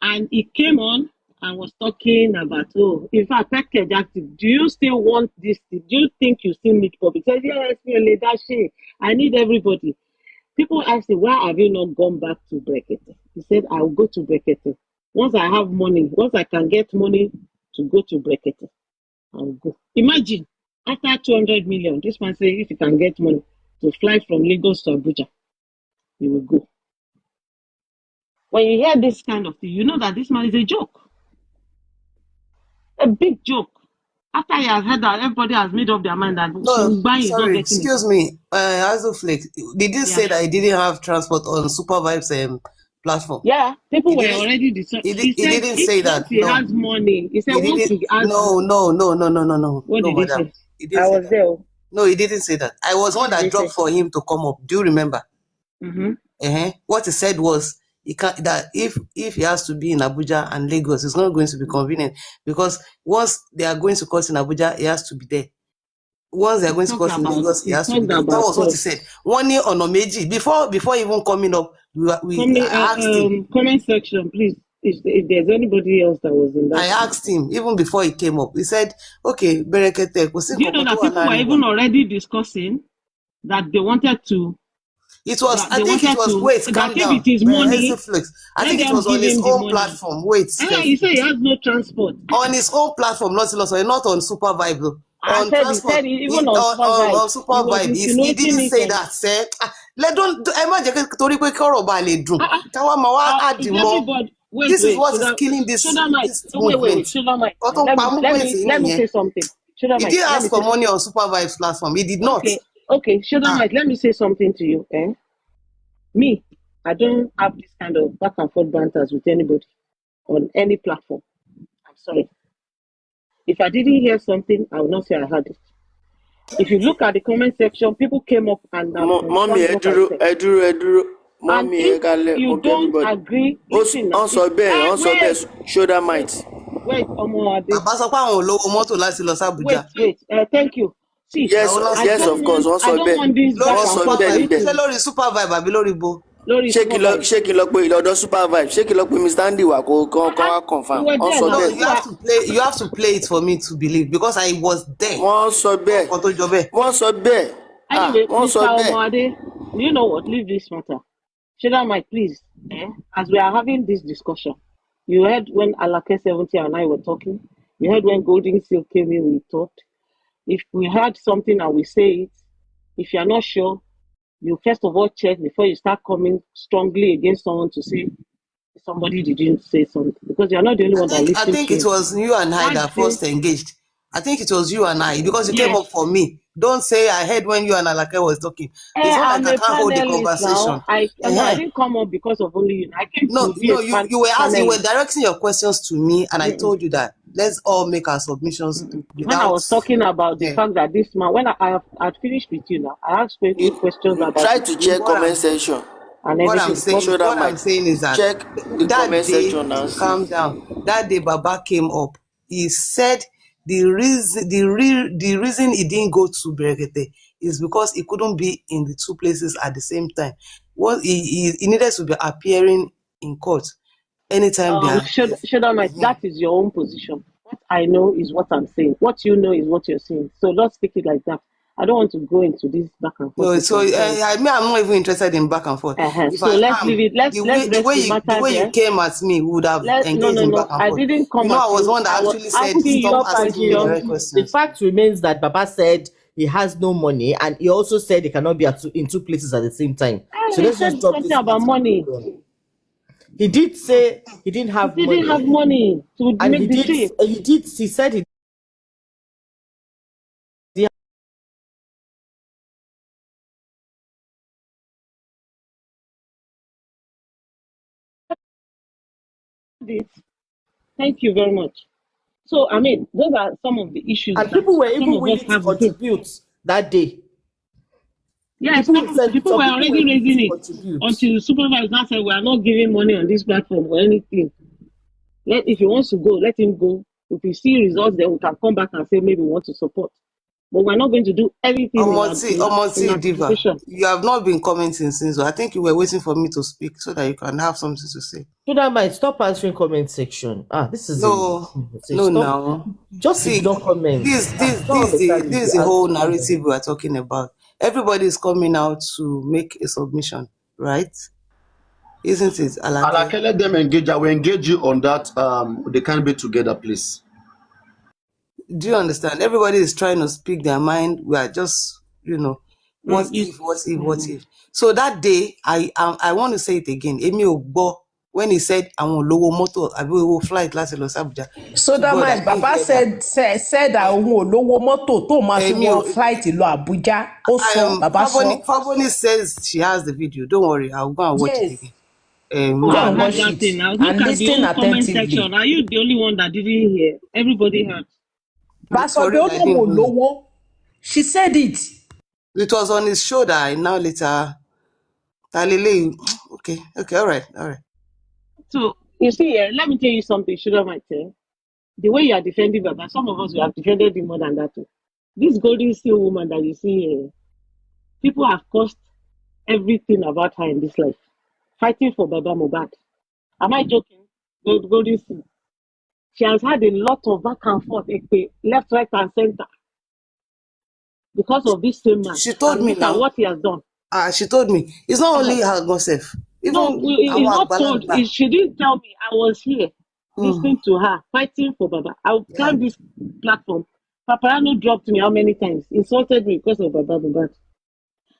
And he came on and was talking about, oh, in fact, package active, do you still want this thing? Do you think you still need public? He said, yes, I need everybody. People asked him, why have you not gone back to Brekete? He said, I'll go to Brekete. Once I have money, once I can get money to go to Brekete, I'll go. Imagine, after 200 million, this man said, if you can get money to fly from Lagos to Abuja, you will go. When you hear this kind of thing, you know that this man is a joke. A big joke. After he has heard that everybody has made up their mind that No, sorry, excuse me, Azuflex, did you say that he didn't have transport on Super Vibes platform? Yeah, people were already deciding. He didn't say that. He has money. He said once he has no. What did he say? I was there. No, he didn't say that. I was one that dropped for him to come up. Do you remember? Mm-hmm. What he said was he can't, that if he has to be in Abuja and Lagos, it's not going to be convenient, because once they are going to court in Abuja, he has to be there. Once they are going to court in Lagos, he has to be there. That was what he said. 1 year on Omeji. Before even coming up, I asked him. Comment section, please. If there's anybody else that was in that. I asked him even before he came up. He said, "Okay, Berekete." Do you know that people were even already discussing that they wanted to? It was. I think it was. Wait, calm down. It is money. I think it was on his own platform. Wait. He said he has no transport. On his own platform, not on Super Vibe though. On transport, even on Super Vibe, he didn't say that. Say, let don't. This is what is killing this movement. Let me say something. He didn't ask for money on Super Vibes platform. He did not. Okay, let me say something to you. Me, I don't have this kind of back and forth banters with anybody on any platform. I'm sorry. If I didn't hear something, I will not say I heard it. If you look at the comment section, people came up and Mommy, Eduru. Mommy, you don't agree. Also, shoulder might. Wait, thank you. See, yes, of course. Also, I don't want this Super Vibe, Shake it up with the Super Vibe. Shake it up with Mr. Andy Wako. Confirm. You have to play it for me to believe, because I was there. Anyway, Mr. Omade, you know what? Leave this matter. Shoulder Mike, please. As we are having this discussion, you heard when Alake 70 and I were talking. You heard when Golden Seal came in, we talked. If we heard something and we say it, if you are not sure, you first of all check before you start coming strongly against someone to say somebody didn't say something, because you are not the only one that listens. I think it was you and I that first engaged. I think it was you and I, because you came up for me. Don't say I heard when you and Alake was talking. It's not like I can't hold the conversation. I didn't come up because of only you. I came you were directing your questions to me, and I told you that let's all make our submissions. When I was talking about the fact that this man, when I had finished with you now, I asked you questions about. Try to check comment section. What I'm saying is that check the comment section now. Calm down. That day Baba came up. He said the reason he didn't go to Berekete is because he couldn't be in the two places at the same time. He needed to be appearing in court anytime. That is your own position. What I know is what I'm saying. What you know is what you're saying. So let's speak it like that. I don't want to go into this back and forth. No, so I'm not even interested in back and forth. So let's leave it. The way you came at me would have engaged in back and forth. I didn't come. I was one that actually said stop asking me direct questions. The fact remains that Baba said he has no money, and he also said he cannot be in two places at the same time. So let's just drop this about money. He did say he didn't have money. He didn't have money to make the trip. He said he. Thank you very much. So, I mean, those are some of the issues. And people were even willing to contribute that day. Yes, people were already raising it until the supervisor now said, we are not giving money on this platform or anything. If he wants to go, let him go. If we see results, then we can come back and say maybe we want to support. But we're not going to do anything in Diva, anticipation. you have not been commenting since. I think you were waiting for me to speak so that you can have something to say. So that might stop answering comment section. This is No, a no, stop. now. Just See, ignore comments. Don't understand this if is you the whole answer them. narrative we are talking about. Everybody is coming out to make a submission, right? Isn't it, Alake? Alake, let them engage. I will engage you on that. They can't be together, please. Do you understand? Everybody is trying to speak their mind. We are just, what You, if, what if, what if? So that day, I want to say it again. Emi Ogbo, when he said, I want lowo moto, I will flight last Los Abuja. So To that God, I my didn't Baba hear that. said that òun ò lówó mọ́tò tó máa fi Emi wọ flight ìlú Abuja. Ó sọ, Baba sọ. Faboni says she has the video. Don't worry, I'll go and watch it Yes. again. Go I and heard watch that thing it now. and Look at the listen whole comment attentively. section. Are you the only one that didn't hear? Everybody heard. Baba For sọ pé real, ó I lóun ò didn't hear. lówó. She said it. It was on his shoulder. And now later, Talile, okay, all right. So, you see, let me tell you something, Sugar might say. The way you are defending Baba, some of us, we have defended him more than that too. This golden steel woman that you see here, people have caused everything about her in this life. Fighting for Baba Mohbad. Am I joking? Golden steel. She has had a lot of back and forth, left, right, and center because of this same man. She told and me look at now. what he has done. She told me. It's not only her herself. No, Even it's our not told. Agbalagba. She didn't tell me. I was here listening to her, fighting for Baba. I'll Yeah. climb this platform. Papariano dropped me how many times? Insulted me because of Baba Mohbad.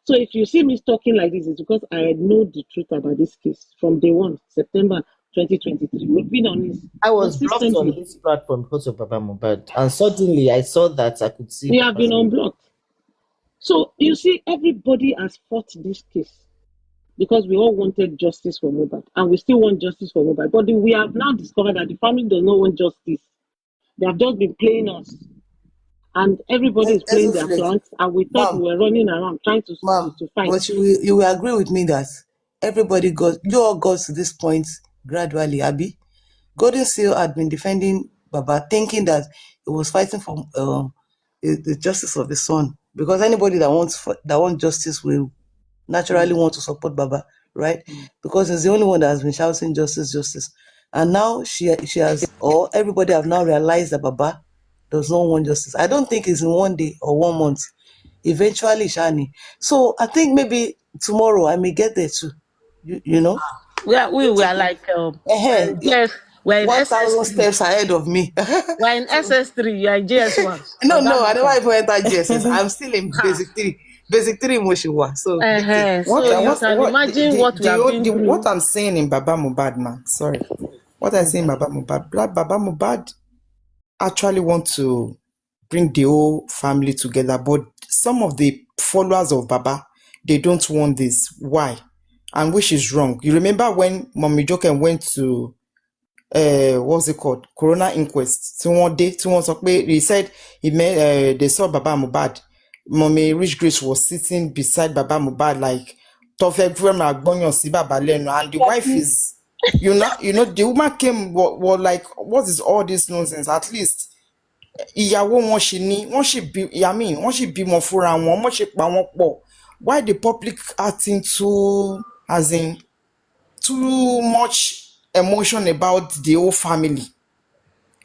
So if you see me talking like this, it's because I know the truth about this case from day one, September 2023. We've been on this I was blocked on consistently. this platform because of Baba Mohbad, and suddenly I saw that I could see. We have been unblocked. So you see, everybody has fought this case because we all wanted justice for Mohbad, and we still want justice for Mohbad. But we have now discovered that the family does not want justice. They have just been playing us, and everybody is playing their flanks, and we thought we were running around trying to fight. But you will agree with me that you all got to this point gradually, Abby. Golden Seal had been defending Baba, thinking that he was fighting for the justice of the son. Because anybody that wants justice will naturally want to support Baba, right? Because he's the only one that has been shouting justice, justice. And now she has, or everybody have now realized that Baba does not want justice. I don't think it's in one day or 1 month. Eventually, Shani. So I think maybe tomorrow I may get there too. You know? We are like yes, we're in 1,000 SS3. steps ahead of me. We're in SS3. You are in JS1. No, I never even entered GSS. I'm still in basic 3. Basic 3 Moshiwa. So, So you can imagine what we have been through. What I'm saying in Baba Mohbad, man. Sorry. What I say in Baba Mohbad, Baba Mohbad actually want to bring the whole family together, but some of the followers of Baba, they don't want this. Why? And which is wrong. You remember when Mommy Joker went to what's it called? Corona inquest. He said they saw Baba Mohbad. Mommy Rich Grace was sitting beside Baba Mohbad like and the wife is the woman came was like, what is all this nonsense? At least ìyàwó wọn ṣì ní wọ́n ṣì bímọ fúnra wọn wọ́n ṣì pa wọ́n pọ̀. Why the public acting too much emotion about the whole family?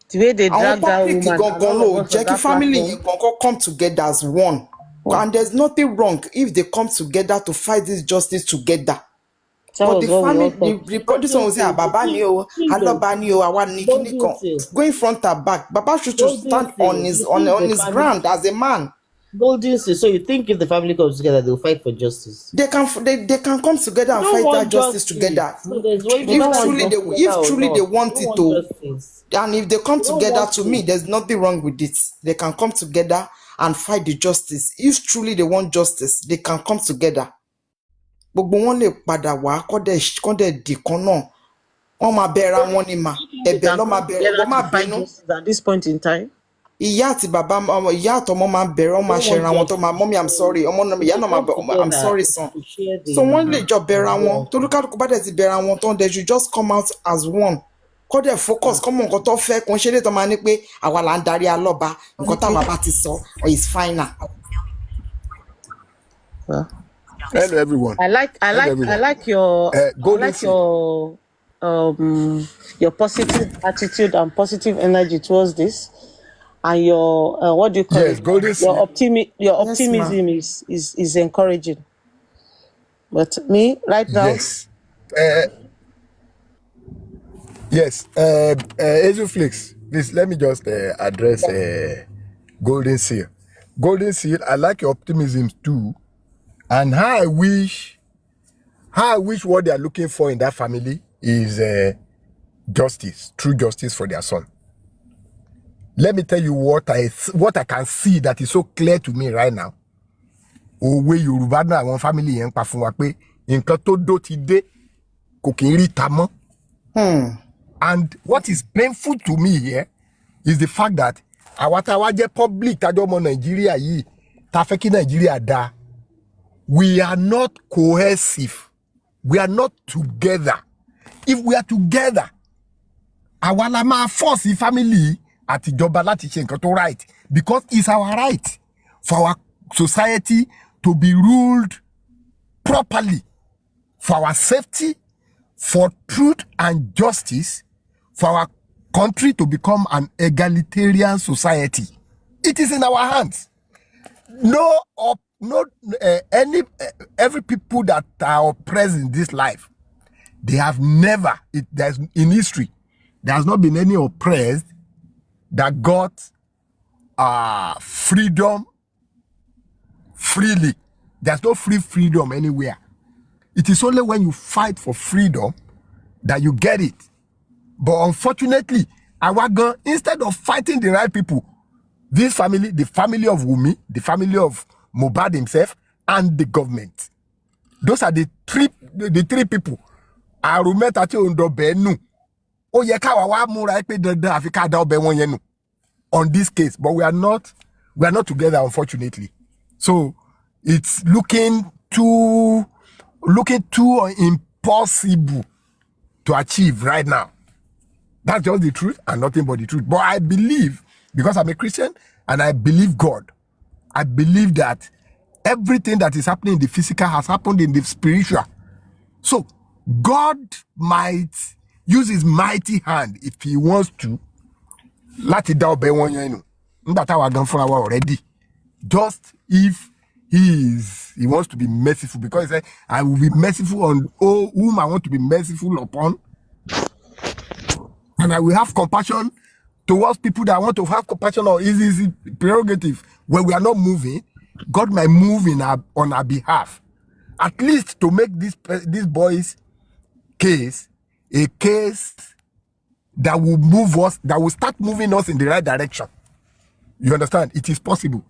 The way they Àwọn drag that public woman and all of us on that family platform. come together as one. And there's nothing wrong if they come together to fight this justice together. But the family, this one will say, Baba ni o, Aloba ni o, Awa ni kini kan. Going front and back, Baba should stand on his ground as a man. Golden State. So you think if the family comes together, they'll fight for justice? They can come together and fight that justice together. So if truly they want it to, and if they come together, to me, there's nothing wrong with it. They can come together and fight the justice. If truly they want justice, they can come together. Gbogbo wọn lè padà wá kọ́dẹ̀ dìkan náà wọ́n máa bẹ̀ra wọn ni mà ẹ̀bẹ̀ lọ́ máa bẹ̀rẹ̀ wọ́n máa bínú. At this point in time. Ìyá àti bàbá ìyá àtọmọ máa bẹ̀rẹ̀ wọ́n máa ṣẹra wọn tó máa mọ́mí I'm sorry ọmọ náà ìyá náà máa bẹ̀ I'm sorry son. So wọ́n lè jọ bẹ̀ra wọn tolúkálùkù bá dẹ̀ ti bẹ̀ra wọn tán they should just come out as one kó dẹ̀ focus kó mọ nǹkan tó fẹ́ kó ń ṣe lè tó máa ní pé àwa là ń darí alọ́ba nǹkan táwa bá ti sọ is final. Well, Hello, everyone. I like your Golden your positive attitude and positive energy towards this, and your what do you call Yes, it? Golden Your Sea. Yes, optimism is encouraging. But me right now, Yes. Yes. Azuflix, please let me just address Golden Seal. Golden Seal, I like your optimism too. And how I wish what they are looking for in that family is justice, true justice for their son. Let me tell you what I can see that is so clear to me right now. Òwe Yorùbá náà àwọn family yẹn ń pa fún wa pé nǹkan tó dó ti dé kò kì í rí ta mọ́. And what is painful to me here is the fact that àwa tá a wá jẹ́ public tájọ́ ọmọ Nàìjíríà yìí tá a fẹ́ kí Nàìjíríà dáa. We are not cohesive. We are not together. If we are together, àwa la máa force family àtijọba láti ṣe nǹkan tó right, because it's our right for our society to be ruled properly, for our safety, for truth and justice, for our country to become an egalitarian society. It is in our hands. Every people that are oppressed in this life, they have never, there's in history, there has not been any oppressed that got freedom freely. There's no freedom anywhere. It is only when you fight for freedom that you get it. But unfortunately, instead of fighting the right people, this family, the family of Wumi, the family of Mohbad himself, and the government, those are the three people. Arumet ati ondobenu. O ye ka wa mura pe dandan afi ka da obe won yen nu on this case, but we are not together, unfortunately. So it's looking too impossible to achieve right now. That's just the truth and nothing but the truth. But I believe, because I'm a Christian and I believe God, I believe that everything that is happening in the physical has happened in the spiritual. So God might use his mighty hand if he wants to. Lati da obe won yen nu. Ngba ta wa gan fun wa already. Just if he wants to be merciful, because he said, I will be merciful on all whom I want to be merciful upon. And I will have compassion towards people that I want to have compassion on. Is his prerogative. When we are not moving, God might move on our behalf. At least to make this boy's case a case that will move us, that will start moving us in the right direction. You understand? It is possible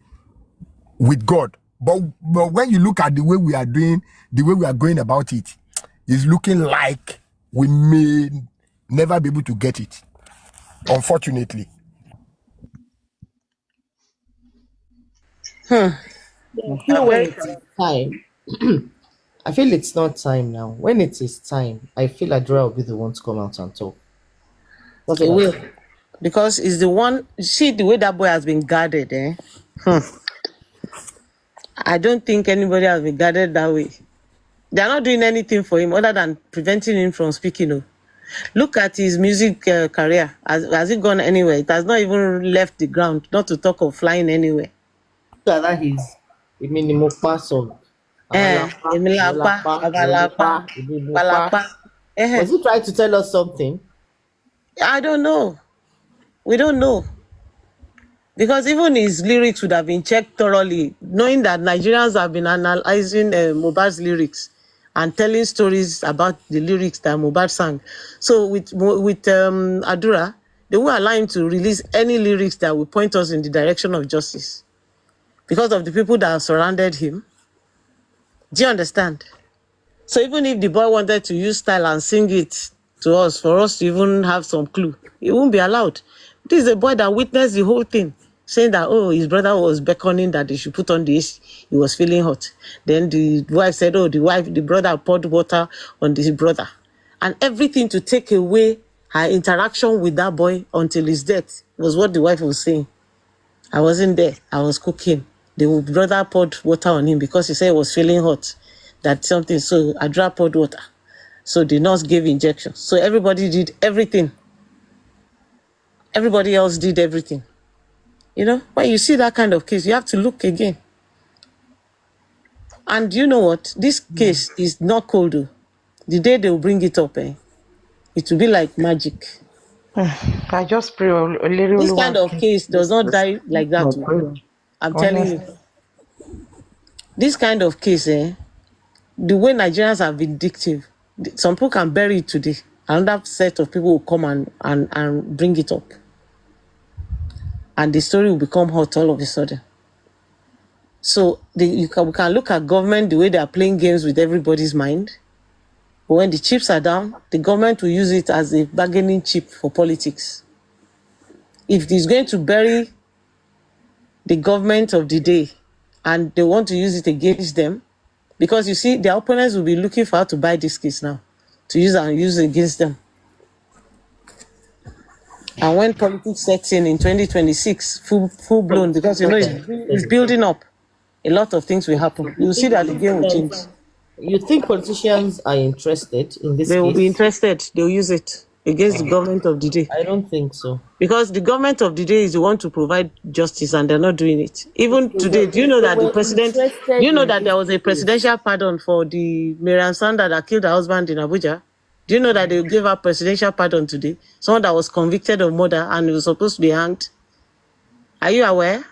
with God. But when you look at the way we are doing, the way we are going about it, it's looking like we may never be able to get it, unfortunately. I feel when it is time, I feel it's not time now. When it is time, I feel Adura will be the one to come out and talk. it will, because it's the one. See the way that boy has been guarded, eh? I don't think anybody has been guarded that way. They are not doing anything for him other than preventing him from speaking. Oh. Look at his music career. Has it gone anywhere? It has not even left the ground, not to talk of flying anywhere. That is a minimal pass of. Emilapa, Abalapa, Balapa. Was he trying to tell us something? I don't know. We don't know. Because even his lyrics would have been checked thoroughly, knowing that Nigerians have been analyzing Mohbad's lyrics and telling stories about the lyrics that Mohbad sang. So with Adura, they won't allow him to release any lyrics that will point us in the direction of justice because of the people that have surrounded him. Do you understand? So even if the boy wanted to use style and sing it to us, for us to even have some clue, it won't be allowed. This is a boy that witnessed the whole thing, saying that, oh, his brother was beckoning that they should put on this. He was feeling hot. Then the wife said, oh, the brother poured water on his brother. And everything to take away her interaction with that boy until his death was what the wife was saying. I wasn't there. I was cooking. The brother poured water on him because he said he was feeling hot. That something. So Adra poured water. So the nurse gave injections. So everybody did everything. Everybody else did everything. You know, when you see that kind of case, you have to look again. And you know what? This case is not cold though. The day they will bring it up, it will be like magic. I just pray a little. This kind of case does not die like that. I'm telling you. This kind of case, the way Nigerians are vindictive, some people can bury it today. Another set of people will come and bring it up. And the story will become hot all of a sudden. So we can look at government, the way they are playing games with everybody's mind. But when the chips are down, the government will use it as a bargaining chip for politics. If it's going to bury the government of the day and they want to use it against them, because you see, their opponents will be looking for how to buy this case now, to use it against them. And when politics sets in 2026, full blown, because you know it's building up, a lot of things will happen. You'll see that the game will change. You think politicians are interested in this They will case? be interested. They'll use it against the government of the day. I don't think so. Because the government of the day is the one to provide justice and they're not doing it. Even today, do you know that the president, do you know that there was a presidential pardon for the Marian Sanda that killed her husband in Abuja? Do you know that they gave her presidential pardon today? Someone that was convicted of murder and was supposed to be hanged. Are you aware?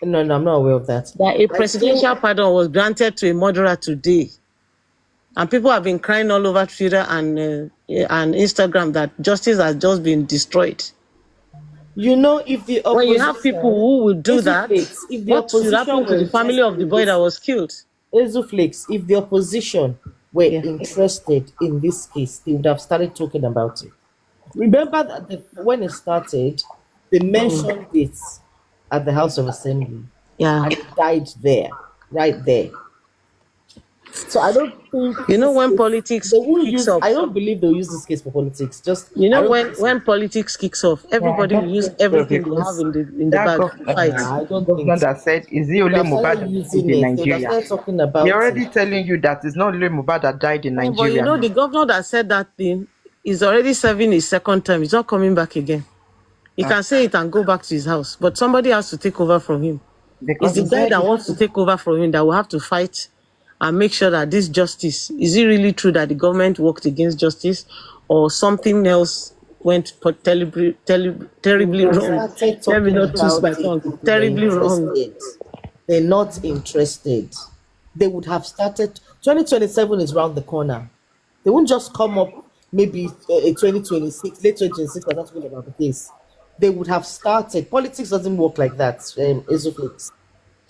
No, I'm not aware of that. That a presidential pardon was granted to a murderer today. And people have been crying all over Twitter and Instagram that justice has just been destroyed. You know, if the opposition, when you have people who will do that, if the what should happen to the family of the boy that was killed? Ezuflex, if the opposition were interested in this case, they would have started talking about it. Remember that when it started, they mentioned it at the House of Assembly. Yeah. And it died there, right there. So I don't think when politics kicks off. I don't believe they'll use this case for politics. Just when politics kicks off, everybody will use everything they have in the bag to fight. I don't think that said, is it only Mohbad that died in Nigeria? Talking about They're already telling you that it's not only Mohbad that died in Nigeria. But the governor that said that thing is already serving his second term. He's not coming back again. He can say it and go back to his house, but somebody has to take over from him. It's the guy that wants to take over from him that will have to fight and make sure that this justice, is it really true that the government worked against justice or something else went terribly wrong? Let me not twist my tongue. Terribly wrong. They're not interested. They would have started. 2027 is around the corner. They won't just come up maybe 2026, late 2026, we're not talking about the case. They would have started. Politics doesn't work like that, Ezuflex.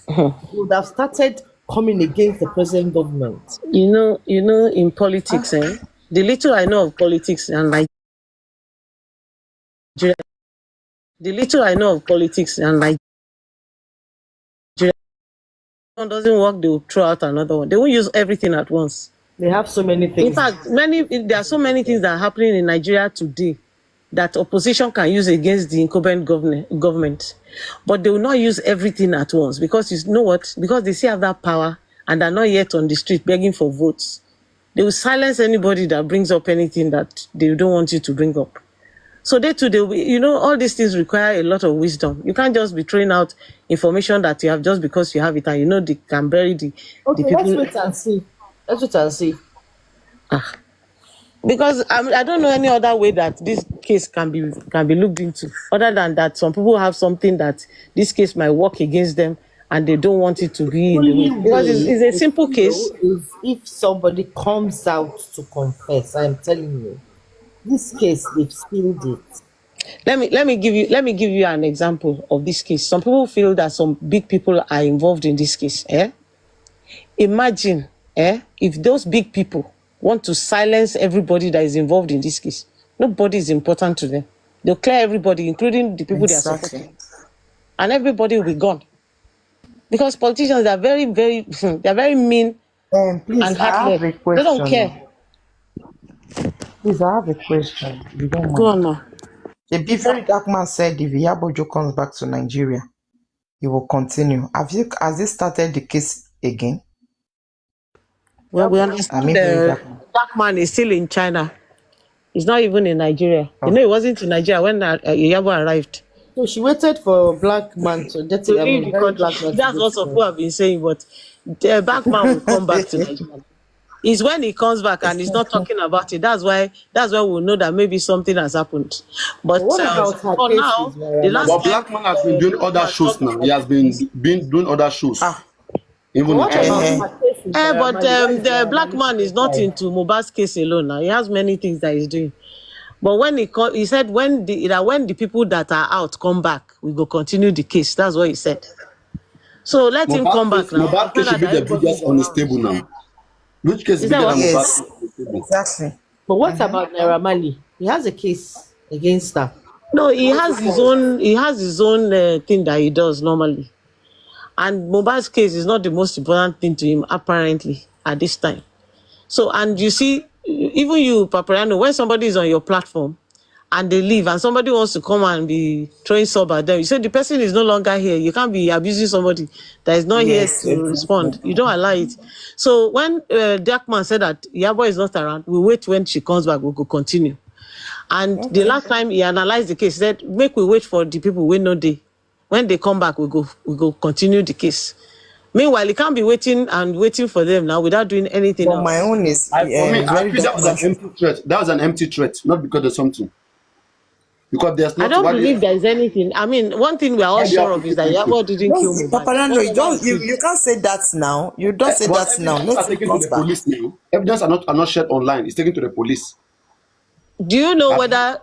They would have started coming against the present government. You know, in politics, the little I know of politics and Nigeria, one doesn't work, they will throw out another one. They won't use everything at once. They have so many things. In fact, there are so many things that are happening in Nigeria today that opposition can use against the incumbent government. But they will not use everything at once because you know what? Because they still have that power and are not yet on the street begging for votes. They will silence anybody that brings up anything that they don't want you to bring up. So they too, all these things require a lot of wisdom. You can't just be throwing out information that you have just because you have it and they can bury the people. Let's wait and see. Because I don't know any other way that this case can be looked into, other than that some people have something that this case might work against them and they don't want it to be in the way. Because it's a simple case. If somebody comes out to confess, I'm telling you, this case they've spilled it. Let me give you an example of this case. Some people feel that some big people are involved in this case. Imagine if those big people want to silence everybody that is involved in this case. Nobody is important to them. They'll clear everybody, including the people they are supporting. And everybody will be gone. Because politicians are very, very, they're very mean please, and heartless. They don't care. Please, I have a question, if you don't Go mind. on now. A Be Very Dark Man said if Iyabojo comes back to Nigeria, he will continue. Has he started the case again? Well, we I understand mean, Very the Dark Man. dark man is still in China. He's not even in Nigeria. You Oh. know, he wasn't in Nigeria when Yabo arrived So she waited for black man to get to it. I leave mean, the very country. black man to That's get what it. some people have been saying, but the black man will come back to Nigeria. It's when he comes back and he's not talking about it. That's why we'll know that maybe something has happened. But But what about her for case now, with the Naira last But Marley? time Black Man has been doing other was shows talking now. He about has this. been doing other shows, Ah, But even in what China. about eh, her case with Naira But Marley? Why is the Naira black Marley man is keeping not quiet? into Mohbad's case alone now. He has many things that he's doing. But when he said when the people that are out come back, we go continue the case. That's what he said. So let him come back now. Mohbad case After should that, be the everybody biggest is on the around. table now. Which case is Is that bigger than what? Mohbad yes, case on the table? exactly. But what about Naira Marley? He has a case against her. No, he What's has it his called? own. He has his own thing that he does normally. And Mohbad's case is not the most important thing to him apparently at this time. So, and you see, even you, Papariano, when somebody is on your platform and they leave and somebody wants to come and be throwing sub at them, you say the person is no longer here. You can't be abusing somebody that is not here Yes, to exactly. respond. You don't allow it. So when Darkman said that Yabo is not around, we wait when she comes back, we could continue. And the Okay. last time he analyzed the case, he said, make we wait for the people we know they. When they come back, we go continue the case. Meanwhile, he can't be waiting and waiting for them now without doing anything But my else. own is For me, I Very feel that Dark was Man an should. empty threat. That was an empty threat, not because there's something. Because there's I not. don't believe there is anything. I mean, one thing we are all Why do you have sure to of is keep that waiting? Yabo didn't Don't, kill Mohbad. Papalano, you Whatever don't, it you is. can't say that now. You don't say But that now. evidence are Let him taken to comes the back. police now. Evidence are not shared online. It's taken to the police. Do you know Abi? whether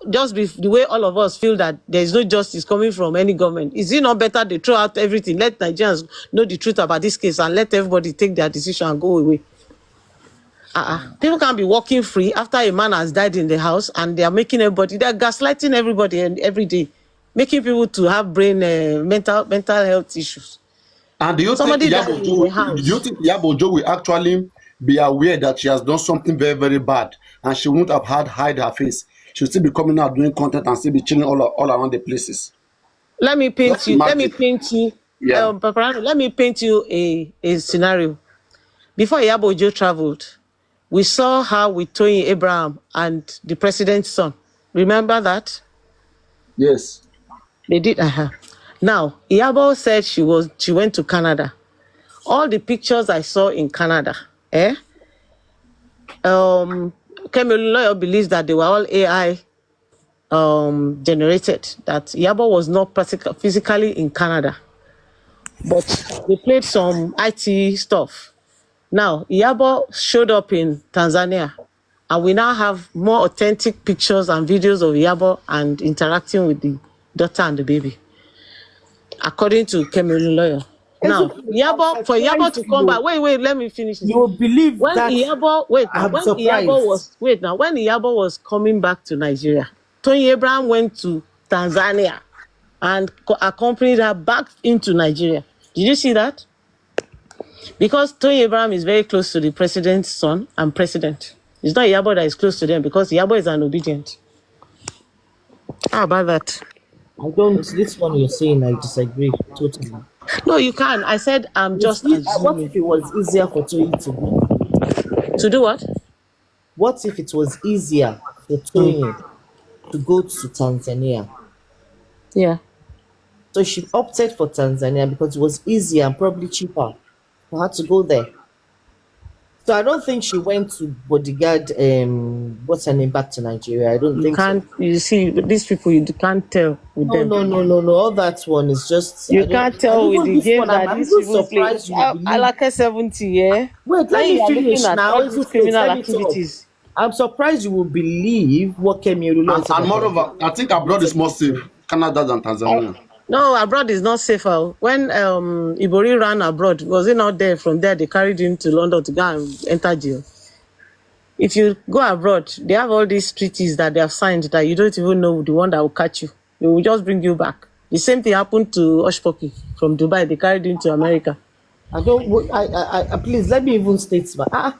the way all of us feel that there is no justice coming from any government, is it not better they throw out everything, let Nigerians know the truth about this case and let everybody take their decision and go away? People can't be walking free after a man has died in the house and they're gaslighting everybody and every day, making people to have mental health issues. And do you think Somebody died in the house. Yabojo will actually be aware that she has done something very, very bad and she won't have had hide her face? She'll still be coming out doing content and still be chilling all around the places. Let me paint Just you. Let me imagine. paint you. Yeah. Paparano, let me paint you a scenario. Before Yabojo traveled, we saw her with Tony Abraham and the president's son. Remember that? Yes. They did. Now, Yabo said she went to Canada. All the pictures I saw in Canada, Kemi Lawyer believes that they were all AI generated. That Yabo was not physically in Canada, but they played some IT stuff. Now, Yabo showed up in Tanzania, and we now have more authentic pictures and videos of Yabo and interacting with the daughter and the baby, according to Cameroon lawyer. Now, I'm For Yabo surprised to come back, wait, let me finish this. you will believe When that. Iyabo, wait now, I'm when Iyabo surprised. was, wait now, when Iyabo was coming back to Nigeria, Tony Abraham went to Tanzania and accompanied her back into Nigeria. Did you see that? Because Tony Abraham is very close to the president's son and president. It's not Iyabo that is close to them because Iyabo is an obedient. How about that? I don't. This one you're saying, I disagree totally. No, you can. I said I'm just What if assuming. it was easier for Toyi to go? To do what? What if it was easier for Toyi to go to Tanzania? Yeah. So she opted for Tanzania because it was easier and probably cheaper for her to go there. So I don't think she went to bodyguard what's her name back to Nigeria. I don't You think so. can't, you see, these people, you can't tell with No, them. no. All that one is just You I don't. can't tell And with even the this game one, that I'm these even people play. surprised you believe. Alake 70, yeah? Wait, When let you me are looking finish at now. all It's these okay. criminal Let me talk. activities. I'm surprised you will believe what Kemi Olunloyo said And about moreover, I think abroad is more safe, Canada than Tanzania. No, abroad is not safer. When Ibori ran abroad, was he not there? From there, they carried him to London to go and enter jail. If you go abroad, they have all these treaties that they have signed that you don't even know the one that will catch you. They will just bring you back. The same thing happened to Osh Poppy from Dubai. They carried him to America. I don't. Please let me even state my.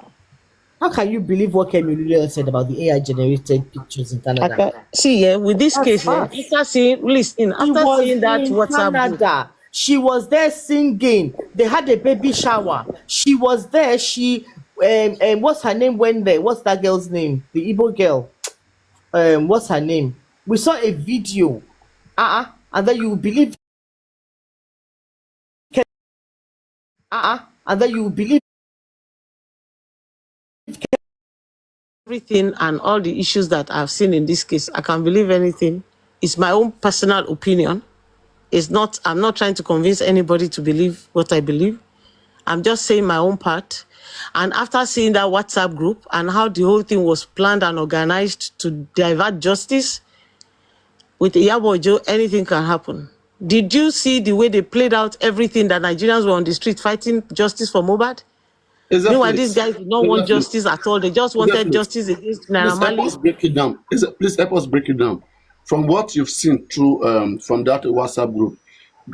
How can you believe what Kemi said about the AI generated pictures in Canada? See, yeah, with this That's case, yeah, facts. after seeing, listen, She after was seeing that in WhatsApp group, Canada. She was there singing. They had a baby shower. She was there. She what's her name went there? What's that girl's name? The Igbo girl. What's her name? We saw a video. And then you believe and then you believe everything and all the issues that I've seen in this case, I can believe anything. It's my own personal opinion. It's not, I'm not trying to convince anybody to believe what I believe. I'm just saying my own part. And after seeing that WhatsApp group and how the whole thing was planned and organized to divert justice, with Iyabo Ojo, anything can happen. Did you see the way they played out everything that Nigerians were on the street fighting justice for Mohbad? Meanwhile, these guys did not want justice at all. They just wanted justice against Naira Please help Marley. us break it down. Please help us break it down. From what you've seen through from that WhatsApp group,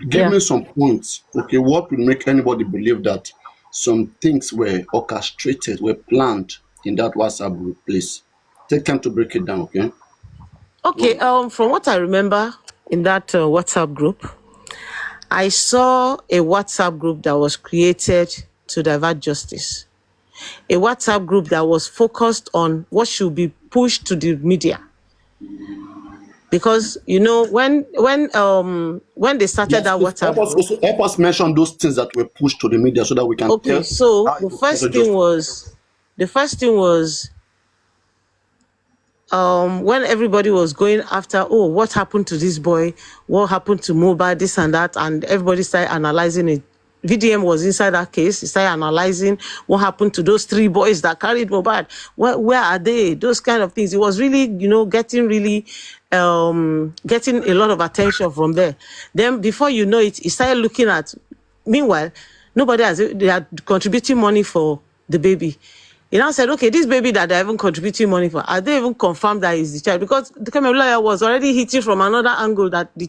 give me some points. Okay, what would make anybody believe that some things were orchestrated, were planned in that WhatsApp group? Please take time to break it down. Okay. Okay. From what I remember in that WhatsApp group, I saw a WhatsApp group that was created to divert justice. A WhatsApp group that was focused on what should be pushed to the media. Because you know when they started that Please WhatsApp group, also help us mention those things that were pushed to the media so that we can okay, tell. so how the it first just- thing was when everybody was going after, oh, what happened to this boy? What happened to Mohbad? This and that, and everybody started analyzing it. VDM was inside that case. He started analyzing what happened to those 3 boys that carried Mohbad. Where are they? Those kind of things. It was really, getting a lot of attention from there. Then before you know it, he started looking at. Meanwhile, they are contributing money for the baby. He now said, okay, this baby that they're even contributing money for, are they even confirmed that is the child? Because the Kemi lawyer was already hitting from another angle that they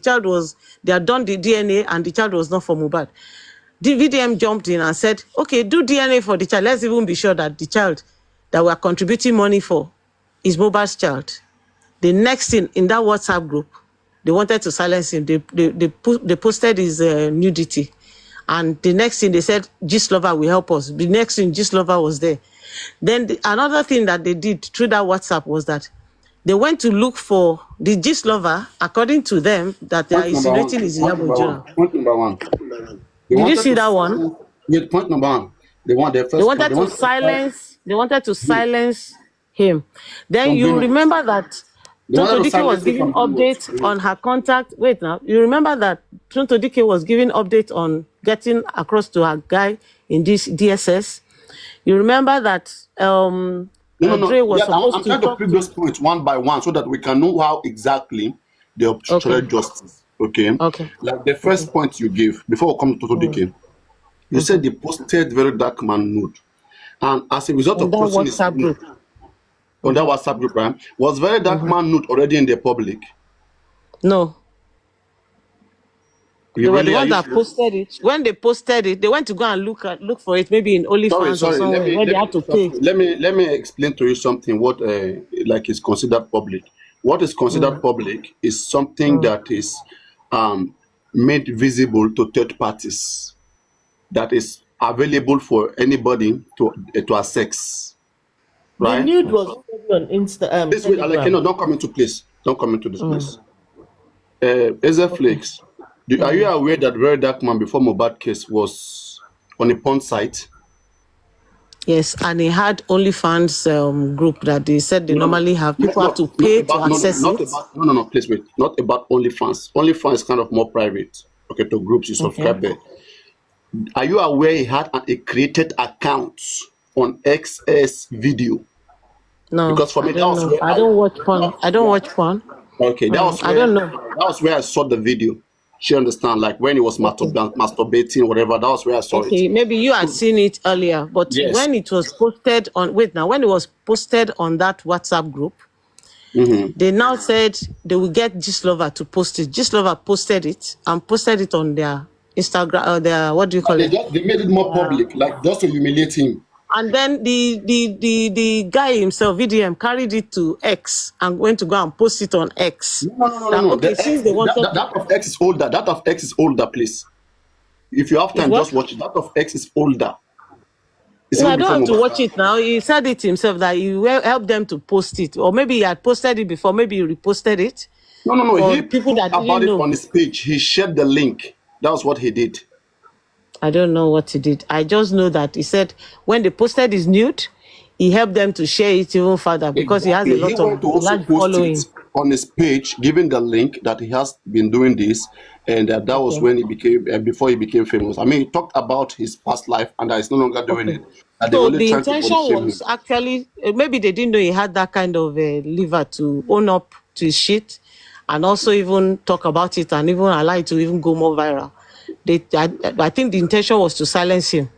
had done the DNA and the child was not for Mohbad. The VDM jumped in and said, okay, do DNA for the child. Let's even be sure that the child that we're contributing money for is Mohbad's child. The next thing in that WhatsApp group, they wanted to silence him. They posted his nudity. And the next thing they said, Gistlover will help us. The next thing, Gistlover was there. Then another thing that they did through that WhatsApp was that they went to look for the Gistlover, according to them, that they are insinuating is Iyabo Ojo. Point number one. Did you see that one? With point number one. They wanted to silence him. Then From you women. remember that They wanted Tonto to Dike silence was it giving from updates viewers. on her contact. Wait now. You remember that Tonto Dike was giving update on getting across to her guy in this DSS. You remember that No. Dre was Yeah, supposed I'm to trying to talk pick to. those points one by one so that we can know how exactly they obstructed Okay. justice. Okay. Okay. Like the first point you gave before we come to Toto Dike, you said they posted very dark man nude. And as a result On of that posting his WhatsApp nude group. on that WhatsApp group, right? Was very dark man nude already in the public? No. They were the Are ones you that sure? posted it. When they posted it, they went to go and look for it, maybe in OnlyFans or Sorry. somewhere where they had to pay. Let me explain to you something. What like is considered public. What is considered public is something that is made visible to third parties. That is available for anybody to access. the Right? nude was already on This way, like Telegram. don't come into place. Don't come into this place. Flakes. Are you aware that Very Dark Man before Mohbad case was on a porn site? Yes, and he had OnlyFans group that they said they normally have. People have to pay to access it. No, please wait. Not about OnlyFans. OnlyFans is kind of more private. Okay, to groups you subscribe there. Are you aware he had a created account on XS video? No, Because for me, I don't know. I don't watch porn. I don't watch porn. Okay, that was I don't know. That was where I saw the video. She understand, like when he was masturbating, whatever. That was where I saw it. Okay, maybe you had seen it earlier, but Yes. when it was posted on when it was posted on that WhatsApp group, they now said they will get Gistlover to post it. Gistlover posted it and posted it on their Instagram, their what do you call it? They made it more public, like just to humiliate him. And then the guy himself, VDM, carried it to X and went to go and post it on X. That, No. okay, since they wanted That of X is older. That of X is older, please. If you have is time, what? just watch it. That of X is older. It's No, I even don't before have to Mohbad. watch it now. He said it himself that he helped them to post it, or maybe he had posted it before. Maybe he reposted it No. for He people talked that about didn't it know. on his page. He shared the link. That was what he did. I don't know what he did. I just know that he said when they posted his nude, he helped them to share it even further because he has a Exactly. He lot of went to also large post it following. on his page, giving the link that he has been doing this, and that was Okay. when he became before he became famous. I mean, he talked about his past life and that he's no longer doing Okay. it. That they So only the trying to intention body shame was him. actually maybe they didn't know he had that kind of liver to own up to his shit, and also even talk about it and even allow it to even go more viral. I think the intention was to silence him.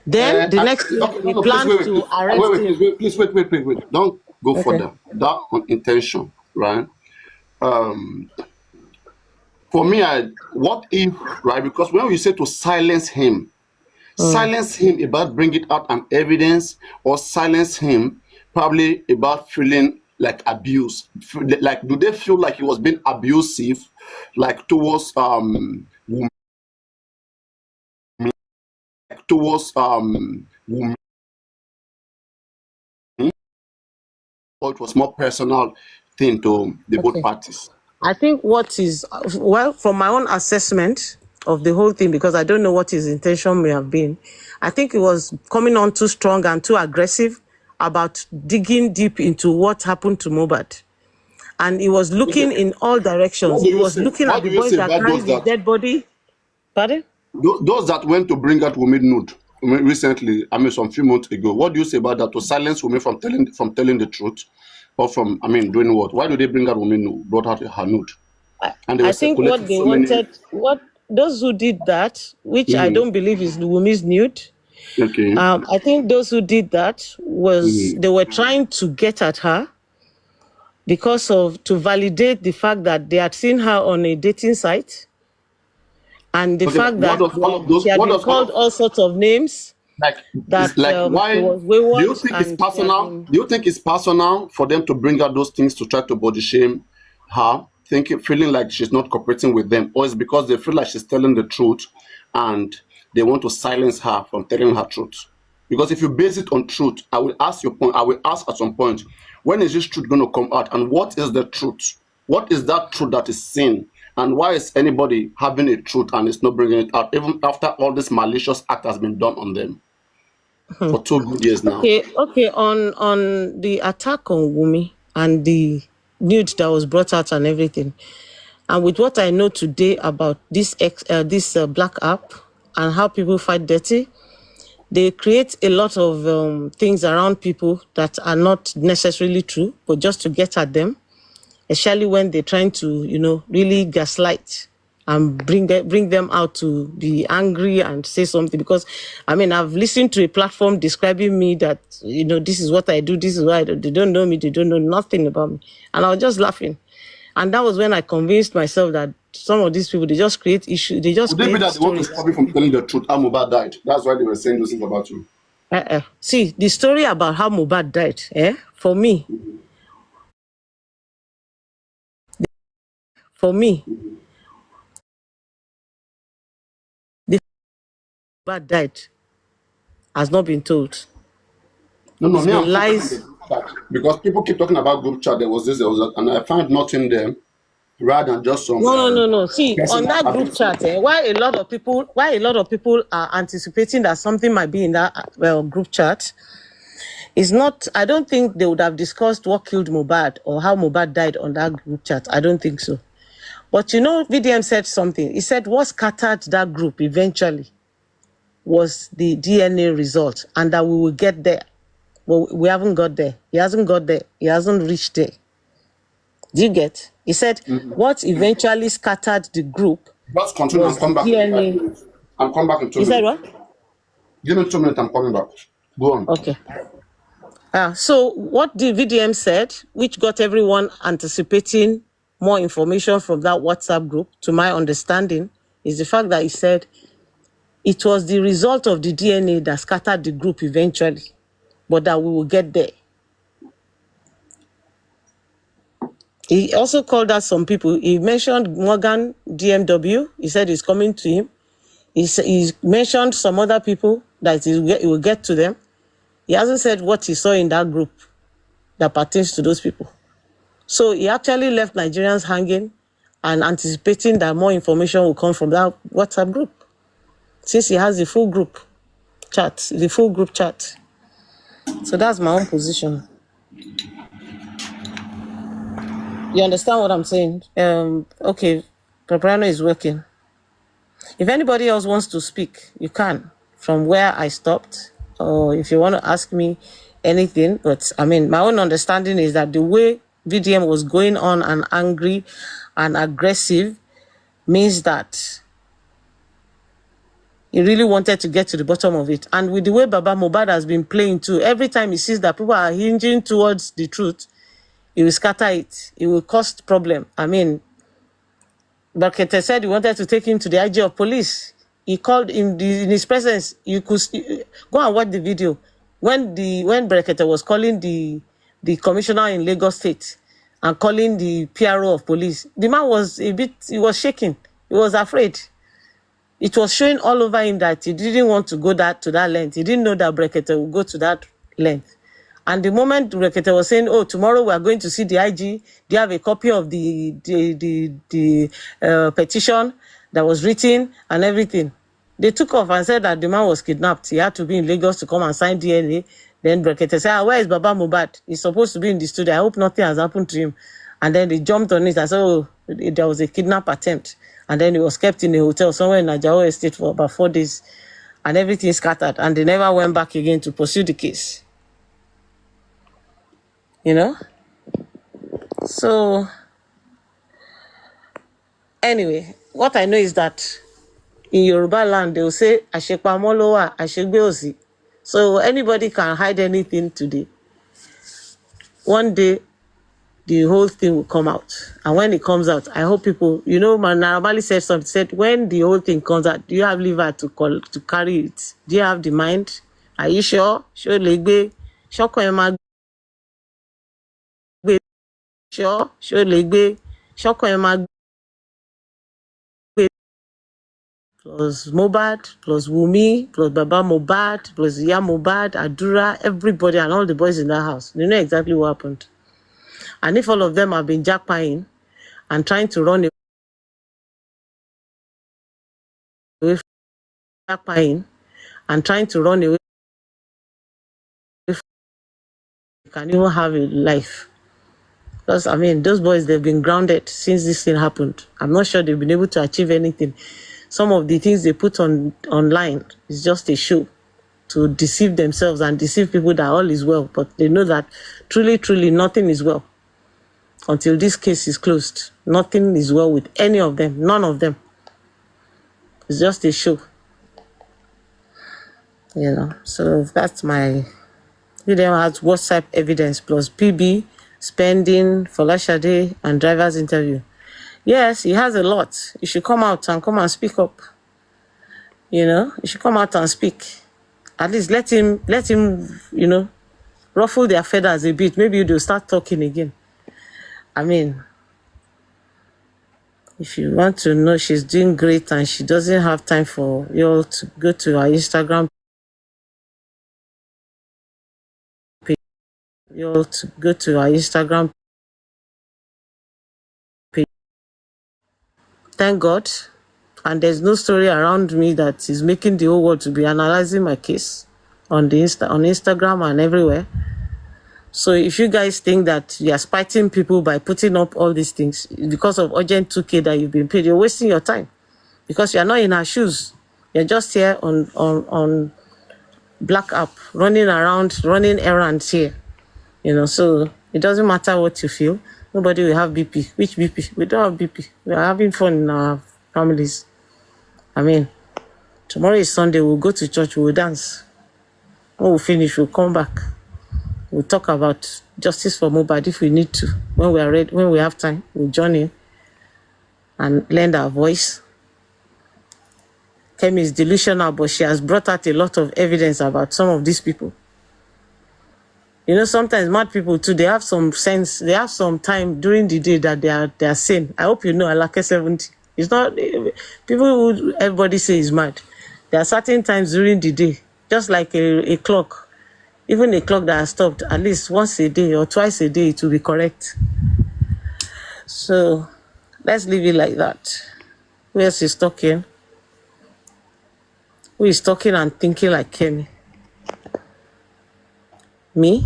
Then the next thing Okay, they no, please planned to arrest wait, him. please wait. Don't go Okay. further. That on intention, right? For me, what if, right? Because when we say to silence him about bringing out an evidence, or silence him probably about feeling like abuse. Like, do they feel like he was being abusive, like towards women, towards women, or it was more personal thing to the both Okay. parties? I think what is, well, from my own assessment of the whole thing, because I don't know what his intention may have been, I think he was coming on too strong and too aggressive about digging deep into what happened to Mohbad. And he was looking in all directions. What do He you was say? looking at What the do you boys say that about carried his dead body. Pardon? those that went to bring out Wumi nude recently? I mean, some few months ago. What do you say about that? To silence Wumi from telling the truth, or from, I mean, doing what? Why do they bring out Wumi nude? Brought out her nude, and they were I think circulating what they so many. wanted, what those who did that, which I Mhm. don't believe is Wumi's nude, Okay. I think those who did that was Mhm. they were trying to get at her because of to validate the fact that they had seen her on a dating site and the Okay, but fact that she had what been does all called of, all sorts of names, like, that it's like, she why was do wayward you think it's and she had personal? been. Do you think it's personal for them to bring out those things to try to body shame her, thinking, feeling like she's not cooperating with them, or it's because they feel like she's telling the truth and they want to silence her from telling her truth? Because if you base it on truth, I will ask your point. I will ask at some point, when is this truth going to come out, and what is the truth? What is that truth that is seen? And why is anybody having a truth and is not bringing it out, even after all this malicious act has been done on them for 2 good years now? Okay. On the attack on Wumi and the nude that was brought out and everything, and with what I know today about this black app and how people fight dirty, they create a lot of things around people that are not necessarily true, but just to get at them, especially when they're trying to, really gaslight and bring them out to be angry and say something. Because, I mean, I've listened to a platform describing me that, this is what I do, this is what I do. They don't know me, they don't know nothing about me. And I was just laughing. And that was when I convinced myself that some of these people, they just create issues, they just Would it be create that they want to stories. stop you from telling the truth? How Mohbad died. That's why they were saying those things about you. See, the story about how Mohbad died, for me, for me, the Mohbad died has not been told. No, It's me, I'm been focused on the lies. group chat because people keep talking about group chat. There was this, there was that, and I find nothing there rather than just some No. See, on personal that group abuse. chat, why a lot of people are anticipating that something might be in that group chat, is not. I don't think they would have discussed what killed Mohbad or how Mohbad died on that group chat. I don't think so. But VDM said something. He said what scattered that group eventually was the DNA result, and that we will get there. But we haven't got there. He hasn't got there. He hasn't reached there. Do you get? He said what eventually scattered the group Just continue and was the come back in 5 DNA. minutes. And come back in two He said minutes. what? Give me 2 minutes, I'm coming back. Go on. Okay. So what the VDM said, which got everyone anticipating more information from that WhatsApp group, to my understanding, is the fact that he said it was the result of the DNA that scattered the group eventually, but that we will get there. He also called out some people. He mentioned Morgan DMW. He said he's coming to him. He mentioned some other people that he will get to them. He hasn't said what he saw in that group that pertains to those people. So he actually left Nigerians hanging and anticipating that more information will come from that WhatsApp group, since he has the full group chat, So that's my own position. You understand what I'm saying? Okay, Papariano is working. If anybody else wants to speak, you can, from where I stopped, or if you want to ask me anything. But I mean, my own understanding is that the way VDM was going on and angry and aggressive means that he really wanted to get to the bottom of it. And with the way Baba Mohbad has been playing too, every time he sees that people are hinging towards the truth, he will scatter it. It will cause problem. I mean, Barkete said he wanted to take him to the IG of police. He called him in his presence. You could go and watch the video. When Barkete was calling the commissioner in Lagos State and calling the PRO of police, the man was he was shaking. He was afraid. It was showing all over him that he didn't want to go to that length. He didn't know that Barkete would go to that length. And the moment Rekete was saying, oh, tomorrow we are going to see the IG, do you have a copy of the petition that was written and everything? They took off and said that the man was kidnapped. He had to be in Lagos to come and sign DNA. Then Rekete said, where is Baba Mohbad? He's supposed to be in the studio. I hope nothing has happened to him. And then they jumped on it and said, oh, there was a kidnap attempt. And then he was kept in a hotel somewhere in Najao Estate for about 4 days. And everything scattered. And they never went back again to pursue the case. You know? So, anyway, what I know is that in Yoruba land, they will say, Ashepa Molowa, Ashegbe Osi. So, anybody can hide anything today. One day, the whole thing will come out. And when it comes out, I hope people, you know, Narabali said something, said, when the whole thing comes out, do you have liver to carry it? Do you have the mind? Are you sure? Sure, legbe. Shoko ema sure, legbe. Shoko ema plus Mohbad, plus Wumi, plus Baba Mohbad, plus Iya Mohbad, Adura, everybody and all the boys in that house. They know exactly what happened. And if all of them have been jackpying and trying to run away from jackpying and trying to run away, you can even have a life. Because, I mean, those boys, they've been grounded since this thing happened. I'm not sure they've been able to achieve anything. Some of the things they put online is just a show to deceive themselves and deceive people that all is well. But they know that truly, truly nothing is well. Until this case is closed, nothing is well with any of them. None of them. It's just a show. You know, so that's my... Video has WhatsApp evidence plus PB, spending, Folashade, and driver's interview. Yes, he has a lot. You should come out and speak up. You know, you should come out and speak. At least let him, you know, ruffle their feathers a bit. Maybe they'll start talking again. I mean, if you want to know she's doing great and she doesn't have time for you all to go to her Instagram page. You all to go to her Instagram page. Thank God. And there's no story around me that is making the whole world to be analyzing my case on the on Instagram and everywhere. So if you guys think that you are spiting people by putting up all these things because of urgent 2K that you've been paid, you're wasting your time because you're not in her shoes. You're just here on Black App, running around, running errands here. You know, so it doesn't matter what you feel. Nobody will have BP. Which BP? We don't have BP. We are having fun in our families. I mean, tomorrow is Sunday. We'll go to church. We'll dance. When we finish, we'll come back. We'll talk about justice for Mohbad if we need to. When we are ready, when we have time, we'll join in and lend our voice. Kemi is delusional, but she has brought out a lot of evidence about some of these people. You know, sometimes mad people too, they have some sense, they have some time during the day that they are sane. I hope you know Alake 70. It's not, people who everybody say is mad. There are certain times during the day, just like a clock. Even a clock that has stopped at least once a day or twice a day, it will be correct. So let's leave it like that. Who else is talking? Who is talking and thinking like Kemi? Me?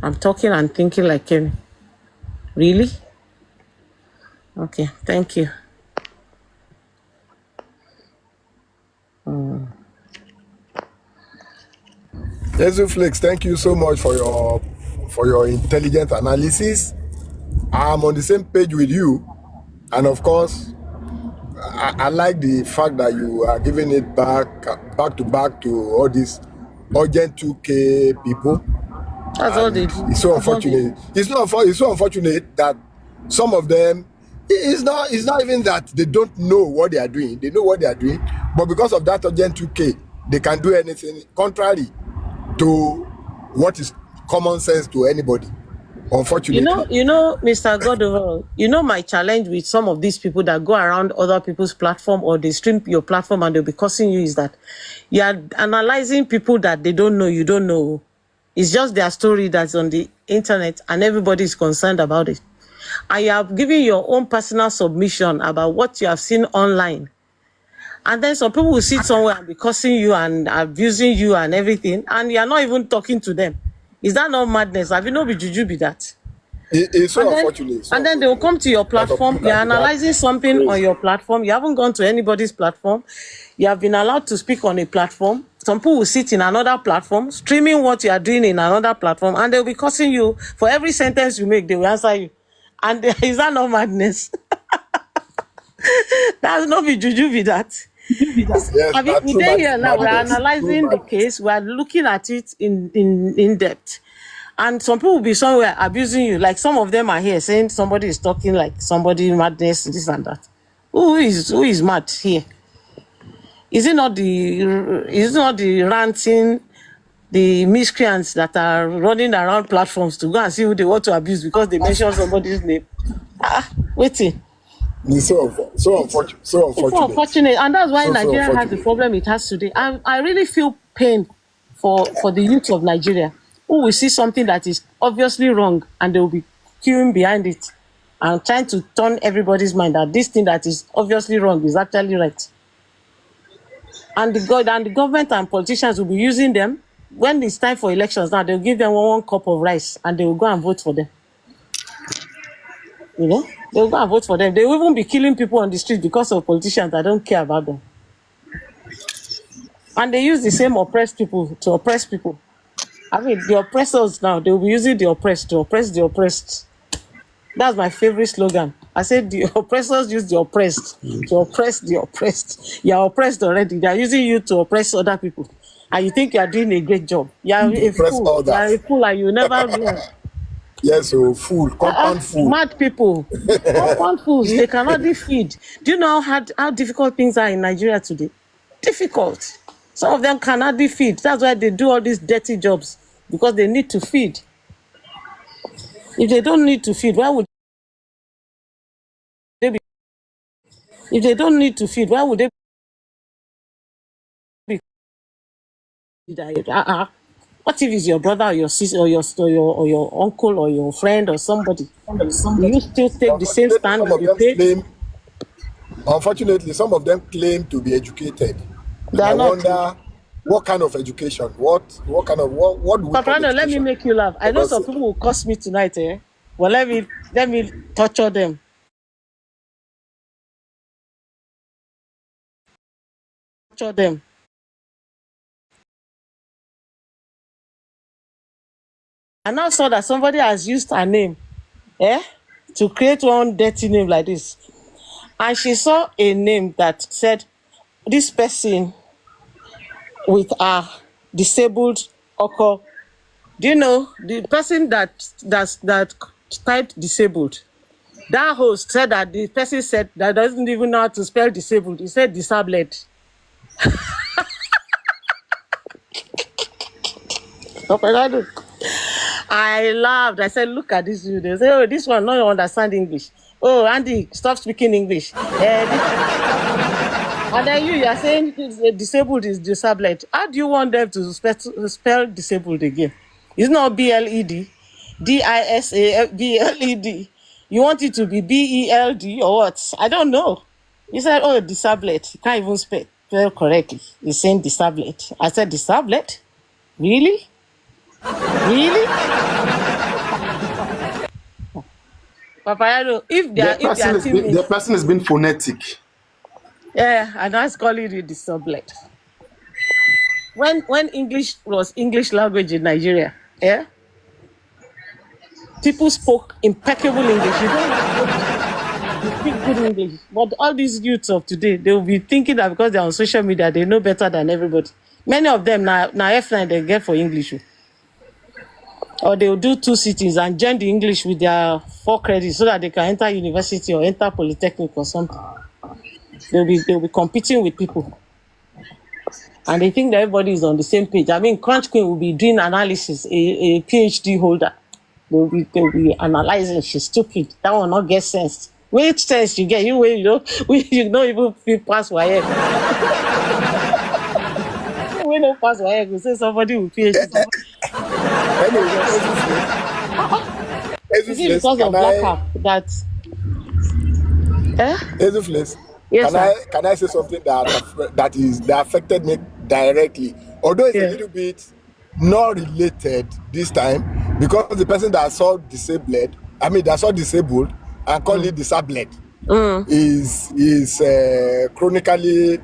I'm talking and thinking like Kemi. Really? Okay, thank you. Flix, thank you so much for your intelligent analysis. I'm on the same page with you, and of course, I like the fact that you are giving it back to back to all these urgent 2K people. That's all they do. It's so unfortunate. It's so unfortunate that some of them, it's not even that they don't know what they are doing. They know what they are doing, but because of that urgent 2K, they can do anything contrary to what is common sense to anybody. Unfortunately, you know, Mr. Godova, you know my challenge with some of these people that go around other people's platform or they stream your platform and they'll be cursing you is that you are analyzing people that they don't know, you don't know. It's just their story that's on the internet and everybody is concerned about it. And you have given your own personal submission about what you have seen online. And then some people will sit somewhere and be cursing you and abusing you and everything, and you are not even talking to them. Is that not madness? Have you not be juju be that? it's so unfortunate. And then they will come to your platform. You're analyzing something on your platform. You haven't gone to anybody's platform. You have been allowed to speak on a platform. Some people will sit in another platform, streaming what you are doing in another platform, and they'll be cursing you. For every sentence you make, they will answer you. And is that not madness? That's not be juju be that. Yes, I mean, today here now we're analyzing the case. We're looking at it in depth. And some people will be somewhere abusing you. Like some of them are here saying somebody is talking like somebody madness, this and that. Who is mad here? Is it not the ranting, the miscreants that are running around platforms to go and see who they want to abuse because they mention somebody's name? Waiting. It's so unfortunate. It's so unfortunate, and that's why Nigeria has the problem it has today. I really feel pain for the youth of Nigeria who will see something that is obviously wrong and they will be queuing behind it and trying to turn everybody's mind that this thing that is obviously wrong is actually right. And the government and politicians will be using them when it's time for elections. Now they'll give them one cup of rice and they will go and vote for them. You know, they'll go and vote for them. They will even be killing people on the street because of politicians that don't care about them. And they use the same oppressed people to oppress people. I mean, the oppressors now, they will be using the oppressed to oppress the oppressed. That's my favorite slogan. I said the oppressors use the oppressed to oppress the oppressed. You are oppressed already. They are using you to oppress other people. And you think you are doing a great job. You are a fool. You are a fool and you never learn. Yes, so fool, compound fool. Mad people. Compound fools, they cannot be feed. Do you know how difficult things are in Nigeria today? Difficult. Some of them cannot be feed. That's why they do all these dirty jobs, because they need to feed. If they don't need to feed, why would they be? If they don't need to feed, why would they be? What if it's your brother or your sister or your uncle or your friend or somebody? Do you still take the same stand with the pay? Unfortunately, some of them claim to be educated. I wonder what kind of education? What do we Papariano, let me make you laugh. I know some people will curse me tonight, eh? Well, let me torture them. Torture them. I now saw that somebody has used her name, to create one dirty name like this. And she saw a name that said, this person with a disabled uncle. Do you know the person that typed disabled? That host said that the person said that doesn't even know how to spell disabled. He said disabled. Papariano. I laughed. I said, look at this video. They say, oh, this one, no one understand English. Oh, Andy, stop speaking English. And then you are saying disabled is disabled. How do you want them to spell disabled again? It's not BLED, DISABLED. You want it to be BELD or what? I don't know. You said, oh, disabled. You can't even spell correctly. You're saying disabled. I said, disabled? Really? Really? Papariano, if The person has been phonetic. yeah, and that's calling it disabled. When English was English language in Nigeria, yeah, people spoke impeccable English. You don't speak good English. But all these youths of today, they will be thinking that because they're on social media, they know better than everybody. Many of them now F9 they get for English. Or they will do 2 cities and join the English with their 4 credits so that they can enter university or enter polytechnic or something. They'll be competing with people. And they think that everybody is on the same page. I mean, Crunch Queen will be doing analysis, a PhD holder. They'll be analyzing. She's stupid. That will not get sense. Which sense you get? You don't even feel pass WAEC. We don't pass WAEC. We say somebody will PhD. Is it because of black cap that? Yes, can I say something that affected me directly? Although it's a little bit not related this time, because the person that saw disabled and call it disabled is chronically,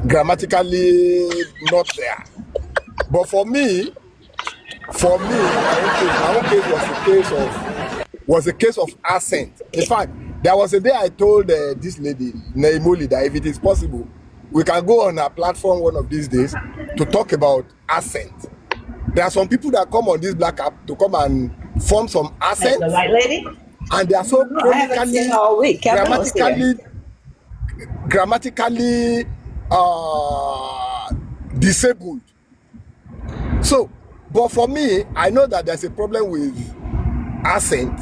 grammatically not there. But for me, my own case was a case of accent. In fact, there was a day I told this lady, Naimoli, that if it is possible, we can go on a platform one of these days to talk about accent. There are some people that come on this black app to come and form some accent. The white lady? And they are so grammatically disabled. So, but for me, I know that there's a problem with accent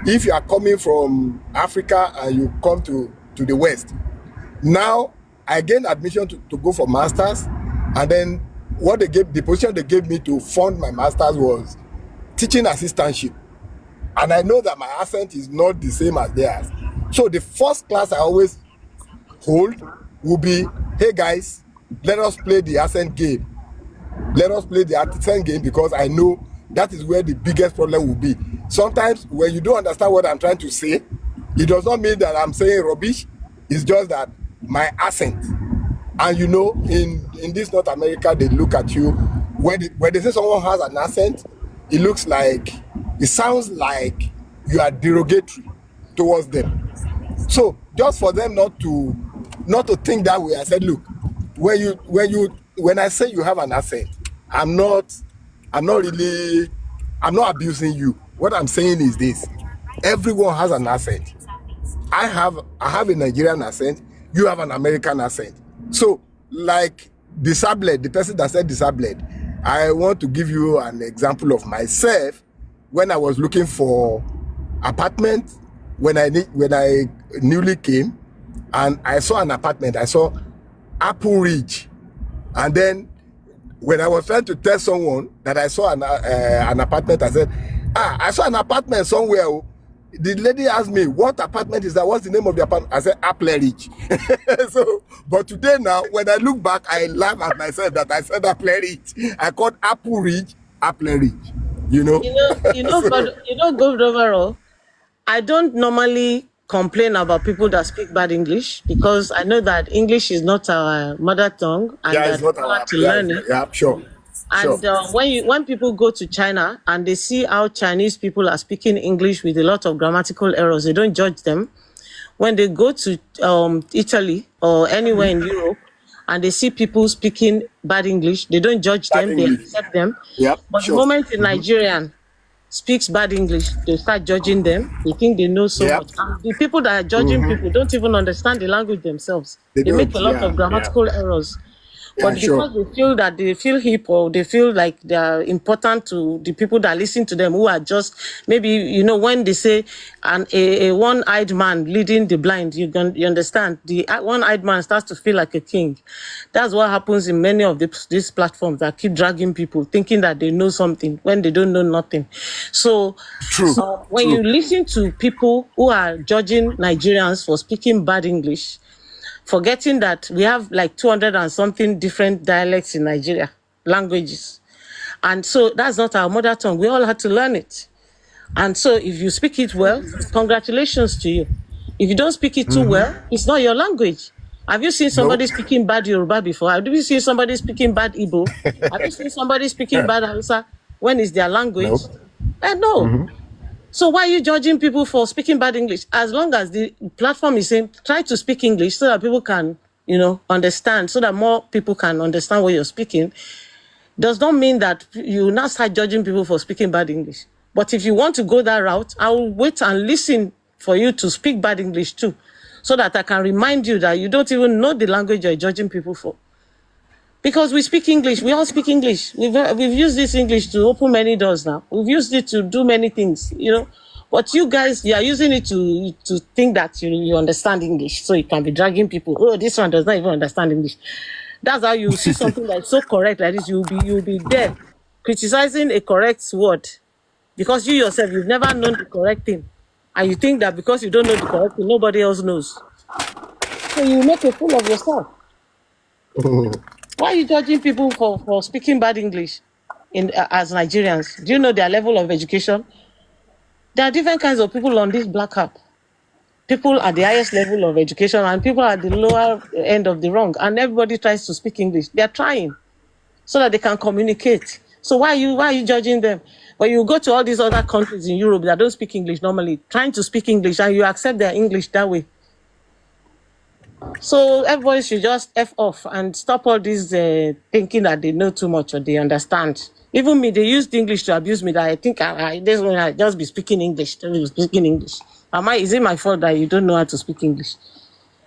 if you are coming from Africa and you come to the West. Now, I gained admission to go for masters, and then the position they gave me to fund my masters was teaching assistantship. And I know that my accent is not the same as theirs. So the first class I always hold will be, hey guys, let us play the accent game. Let us play the accent game, because I know that is where the biggest problem will be. Sometimes when you don't understand what I'm trying to say, it does not mean that I'm saying rubbish. It's just that my accent. And you know, in this North America, they look at you. When they say someone has an accent, it sounds like you are derogatory towards them. So just for them not to think that way, I said, look, when I say you have an accent, I'm not abusing you. What I'm saying is this: everyone has an accent. I have a Nigerian accent. You have an American accent. So, like disabled, the person that said disabled, I want to give you an example of myself. When I was looking for apartment, when I newly came, and I saw an apartment, I saw Apple Ridge, and then when I was trying to tell someone that I saw an apartment, I said, I saw an apartment somewhere. The lady asked me, what apartment is that? What's the name of the apartment? I said, Apple Ridge. So, but today now, when I look back, I laugh at myself that I said Apple Ridge. I called Apple Ridge, Apple Ridge. Good overall, I don't normally complain about people that speak bad English, because I know that English is not our mother tongue, and it's not our to learn it. Yeah, sure. And when people go to China and they see how Chinese people are speaking English with a lot of grammatical errors, they don't judge them. When they go to Italy or anywhere in Europe and they see people speaking bad English, they don't judge them, they accept them. Yep, but the moment in Nigerian speaks bad English, they start judging them. They think they know so much. And the people that are judging people don't even understand the language themselves. They make a lot of grammatical errors. But because they feel hip, or they feel like they are important to the people that listen to them, who are just maybe, when they say a one-eyed man leading the blind, you understand, the one-eyed man starts to feel like a king. That's what happens in many of these platforms that keep dragging people, thinking that they know something when they don't know nothing. So when you listen to people who are judging Nigerians for speaking bad English, forgetting that we have like 200 and something different dialects in Nigeria, languages. And so that's not our mother tongue. We all had to learn it. And so if you speak it well, congratulations to you. If you don't speak it too well, it's not your language. Have you seen somebody speaking bad Yoruba before? Have you seen somebody speaking bad Igbo? Have you seen somebody speaking bad Hausa when it's their language? No. So why are you judging people for speaking bad English? As long as the platform is saying, try to speak English so that people can, understand, so that more people can understand what you're speaking, does not mean that you now start judging people for speaking bad English. But if you want to go that route, I will wait and listen for you to speak bad English too, so that I can remind you that you don't even know the language you're judging people for. Because we speak English, we all speak English. We've used this English to open many doors now. We've used it to do many things, But you guys, you are using it to think that you understand English, so you can be dragging people. Oh, this one does not even understand English. That's how you see something that's so correct like this. You'll be there criticizing a correct word because you yourself, you've never known the correct thing, and you think that because you don't know the correct thing, nobody else knows. So you make a fool of yourself. Why are you judging people for speaking bad English as Nigerians? Do you know their level of education? There are different kinds of people on this black app. People at the highest level of education and people at the lower end of the rung. And everybody tries to speak English. They're trying so that they can communicate. So why are you judging them? When you go to all these other countries in Europe that don't speak English normally, trying to speak English, and you accept their English that way. So everybody should just F off and stop all this thinking that they know too much or they understand. Even me, they used English to abuse me, that I think this one I just be speaking English. Is it my fault that you don't know how to speak English?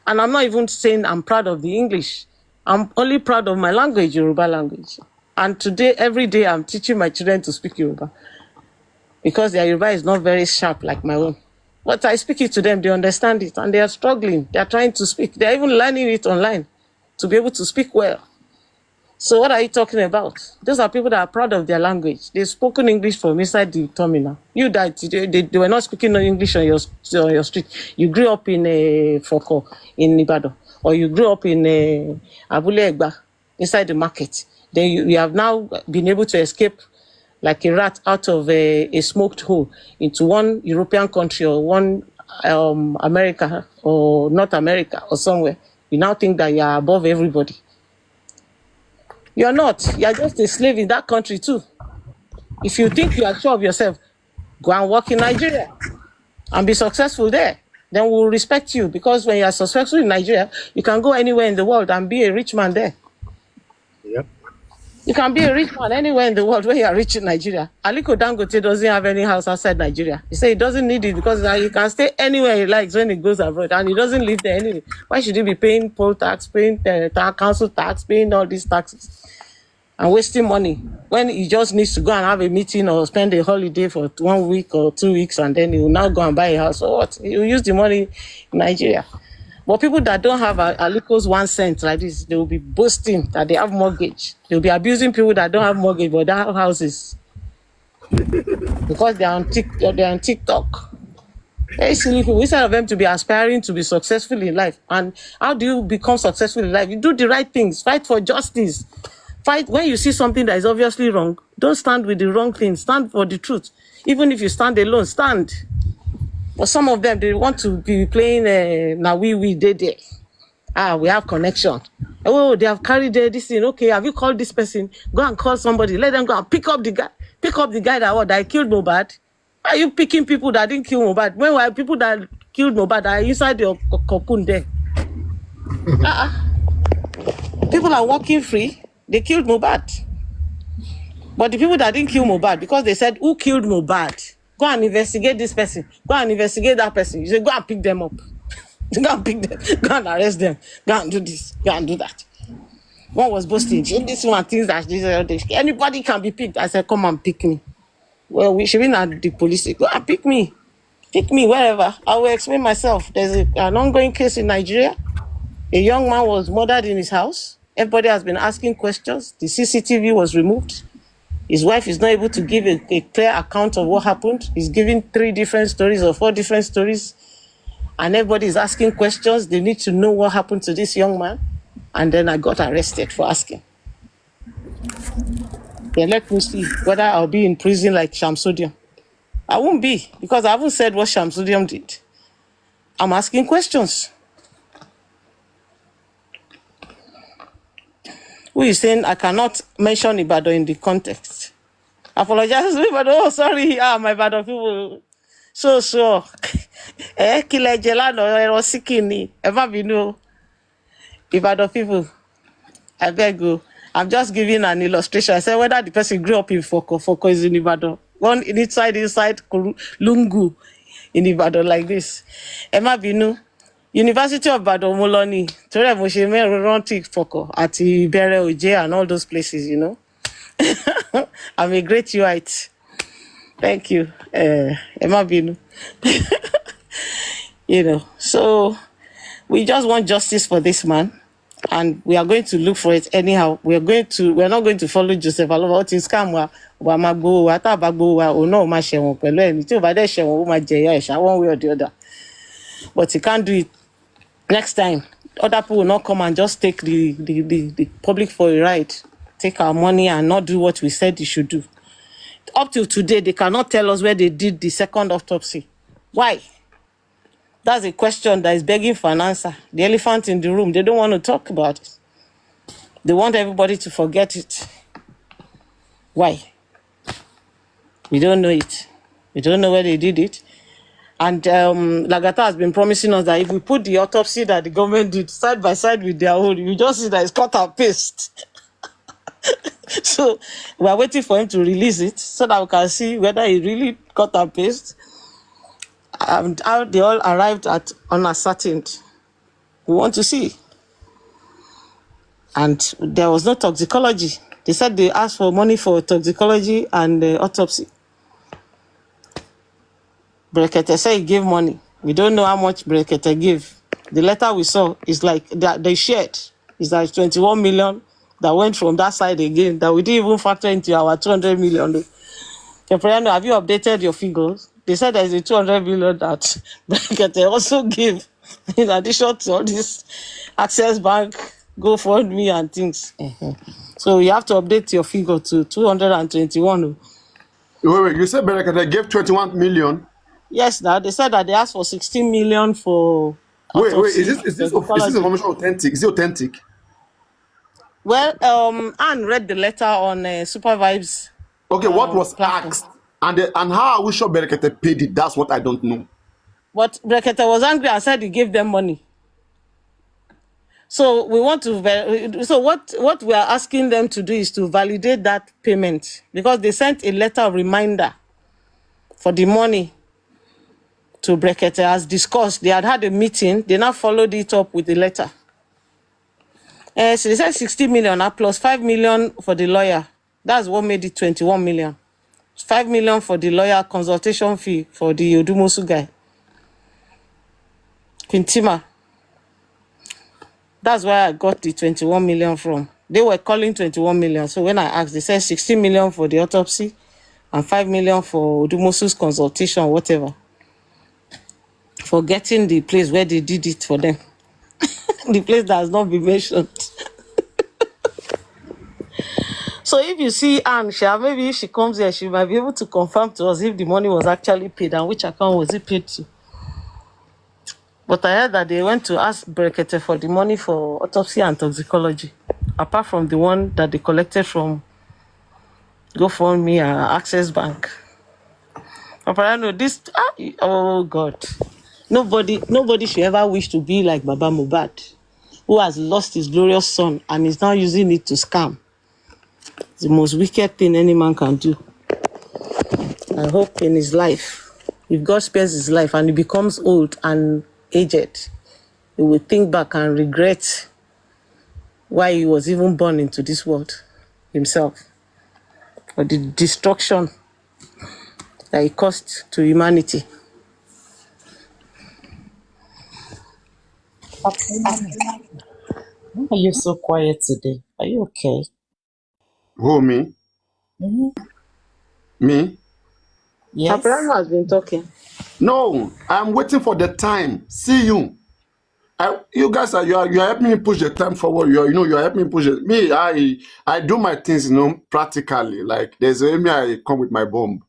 And I'm not even saying I'm proud of the English. I'm only proud of my language, Yoruba language. And today, every day, I'm teaching my children to speak Yoruba because their Yoruba is not very sharp like my own. But I speak it to them, they understand it, and they are struggling. They are trying to speak. They are even learning it online to be able to speak well. So what are you talking about? Those are people that are proud of their language. They've spoken English from inside the terminal. You that they were not speaking English on your street. You grew up in Foko, in Ibadan, or you grew up in Abule Egba, inside the market. Then you have now been able to escape like a rat out of a smoked hole into one European country or one America or North America or somewhere. You now think that you are above everybody. You're not. You're just a slave in that country too. If you think you are sure of yourself, go and work in Nigeria and be successful there. Then we'll respect you, because when you are successful in Nigeria, you can go anywhere in the world and be a rich man there. Yep. You can be a rich man anywhere in the world where you are rich in Nigeria. Aliko Dangote doesn't have any house outside Nigeria. He said he doesn't need it because he can stay anywhere he likes when he goes abroad, and he doesn't live there anyway. Why should he be paying poll tax, paying council tax, paying all these taxes and wasting money when he just needs to go and have a meeting or spend a holiday for 1 week or 2 weeks, and then he will now go and buy a house? So what? He will use the money in Nigeria. But people that don't have Aliko's 1 cent like this, they will be boasting that they have mortgage. They will be abusing people that don't have mortgage but they have houses because they are on TikTok. Very silly people. Instead of them to be aspiring to be successful in life. And how do you become successful in life? You do the right things. Fight for justice. Fight when you see something that is obviously wrong. Don't stand with the wrong thing. Stand for the truth. Even if you stand alone, stand. But some of them, they want to be playing now we did it. We have connection. Oh, they have carried this thing. Okay, have you called this person? Go and call somebody. Let them go and pick up the guy. Pick up the guy that killed Mohbad. Are you picking people that didn't kill Mohbad? Meanwhile, people that killed Mohbad are inside your cocoon there. People are walking free. They killed Mohbad. But the people that didn't kill Mohbad, because they said, who killed Mohbad? Go and investigate this person. Go and investigate that person. You say, go and pick them up. Go and pick them. Go and arrest them. Go and do this. Go and do that. One was boasting. This one thinks that this. Anybody can be picked. I said, come and pick me. Well, we should be at the police. Go and pick me. Pick me wherever. I will explain myself. There's an ongoing case in Nigeria. A young man was murdered in his house. Everybody has been asking questions. The CCTV was removed. His wife is not able to give a clear account of what happened. He's giving 3 different stories or 4 different stories. And everybody is asking questions. They need to know what happened to this young man. And then I got arrested for asking. Then let me see whether I'll be in prison like Shamsodium. I won't be, because I haven't said what Shamsodium did. I'm asking questions. Who is saying I cannot mention Ibadan in the context? Apologize to Ibadan. Oh, sorry. My Ibadan people. So. Kile jelano ero sikini. Ever be no. Ibadan people. I beg you. I'm just giving an illustration. I said whether the person grew up in Foko is in Ibadan. One inside Lungu in Ibadan like this. Emma Binu. University of Ibadan Moloni. Torí mo ṣe mẹ́rin rántí Foko àti Ìbẹ̀rẹ̀ Òjé and all those places, you know. I'm a great Uite. Thank you. Emma Binu. You know, so we just want justice for this man. And we are going to look for it anyhow. We're not going to follow Joseph Aloba. What is scam wa magbo wa ta bagbo wa o no ma ṣẹ̀wọ̀n pẹ̀lú ẹni tí ó bá dé ṣẹ̀wọ̀n ó ma jẹ̀yà ẹ̀ṣà one way or the other. But he can't do it. Next time, other people will not come and just take the public for a ride, take our money and not do what we said they should do. Up till today, they cannot tell us where they did the second autopsy. Why? That's a question that is begging for an answer. The elephant in the room, they don't want to talk about it. They want everybody to forget it. Why? We don't know it. We don't know where they did it. And Lagata has been promising us that if we put the autopsy that the government did side by side with their own, you just see that it's cut and paste. So we are waiting for him to release it so that we can see whether he really cut and paste. And how they all arrived at unascertained. We want to see. And there was no toxicology. They said they asked for money for toxicology and autopsy. Brekete said he gave money. We don't know how much Brekete gave. The letter we saw is like they shared. It's like 21 million that went from that side again that we didn't even factor into our 200 million. Papariano, have you updated your figures? They said there's a 200 million that Brekete also gave in addition to all this Access Bank, GoFundMe and things. So you have to update your figure to 221. Wait, you said Berekete gave 21 million? Yes, now they said that they asked for 16 million for. Wait, is this information authentic? Is it authentic? Well, Anne read the letter on Super Vibes. Okay, what was platform. asked? And how are we sure Berekete paid it? That's what I don't know. But Brekete was angry and said he gave them money. So we want to. So what we are asking them to do is to validate that payment, because they sent a letter of reminder for the money to Brekete as discussed. They had a meeting. They now followed it up with the letter. So they said 60 million plus 5 million for the lawyer. That's what made it 21 million. 5 million for the lawyer consultation fee for the Odumosu guy. Quintima. That's where I got the 21 million from. They were calling 21 million. So when I asked, they said 16 million for the autopsy and 5 million for Odumosu's consultation, whatever. For getting the place where they did it for them. The place that has not been mentioned. So if you see Anne, maybe if she comes here, she might be able to confirm to us if the money was actually paid and which account was it paid to. But I heard that they went to ask Brekete for the money for autopsy and toxicology, apart from the one that they collected from GoFundMe and Access Bank. Papariano, this, oh God. Nobody should ever wish to be like Baba Mohbad, who has lost his glorious son and is now using it to scam. It's the most wicked thing any man can do. I hope in his life, if God spares his life and he becomes old and aged, he will think back and regret why he was even born into this world himself, or the destruction that he caused to humanity. Papariano, why are you so quiet today? Are you okay? Who, me? Mm-hmm. Me? Yes. Papariano has been talking. No, I'm waiting for the time. See you. You guys are you are helping me push the time forward. You're helping me push it. Me, I do my things, practically. Like there's a me I come with my bomb.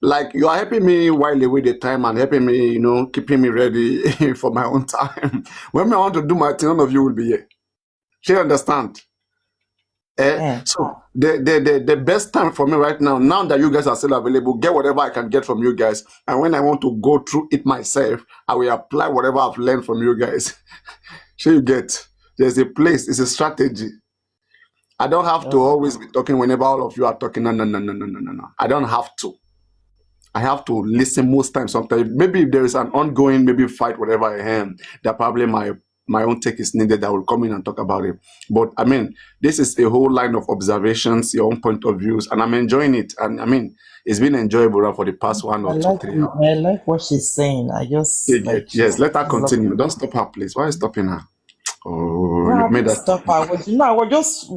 Like you are helping me while away the time and helping me, keeping me ready for my own time. When I want to do my thing, none of you will be here. Do you understand? Eh. So the best time for me right now that you guys are still available, get whatever I can get from you guys. And when I want to go through it myself, I will apply whatever I've learned from you guys. Sure, you get. There's a place. It's a strategy. I don't have to always be talking whenever all of you are talking. No, no, no, no, no, no, no, no. I don't have to. I have to listen most times. Sometimes, maybe if there is an ongoing, maybe fight, whatever I am, that probably my own take is needed. I will come in and talk about it. But I mean, this is a whole line of observations, your own point of views, and I'm enjoying it. And I mean, it's been enjoyable for the past 1 or 2, 3 hours. I like what she's saying. I just like Yes, let her she's lovely. continue. Don't stop her, please. Why are you stopping her? Oh, No, you've I made didn't that. stop. I was just,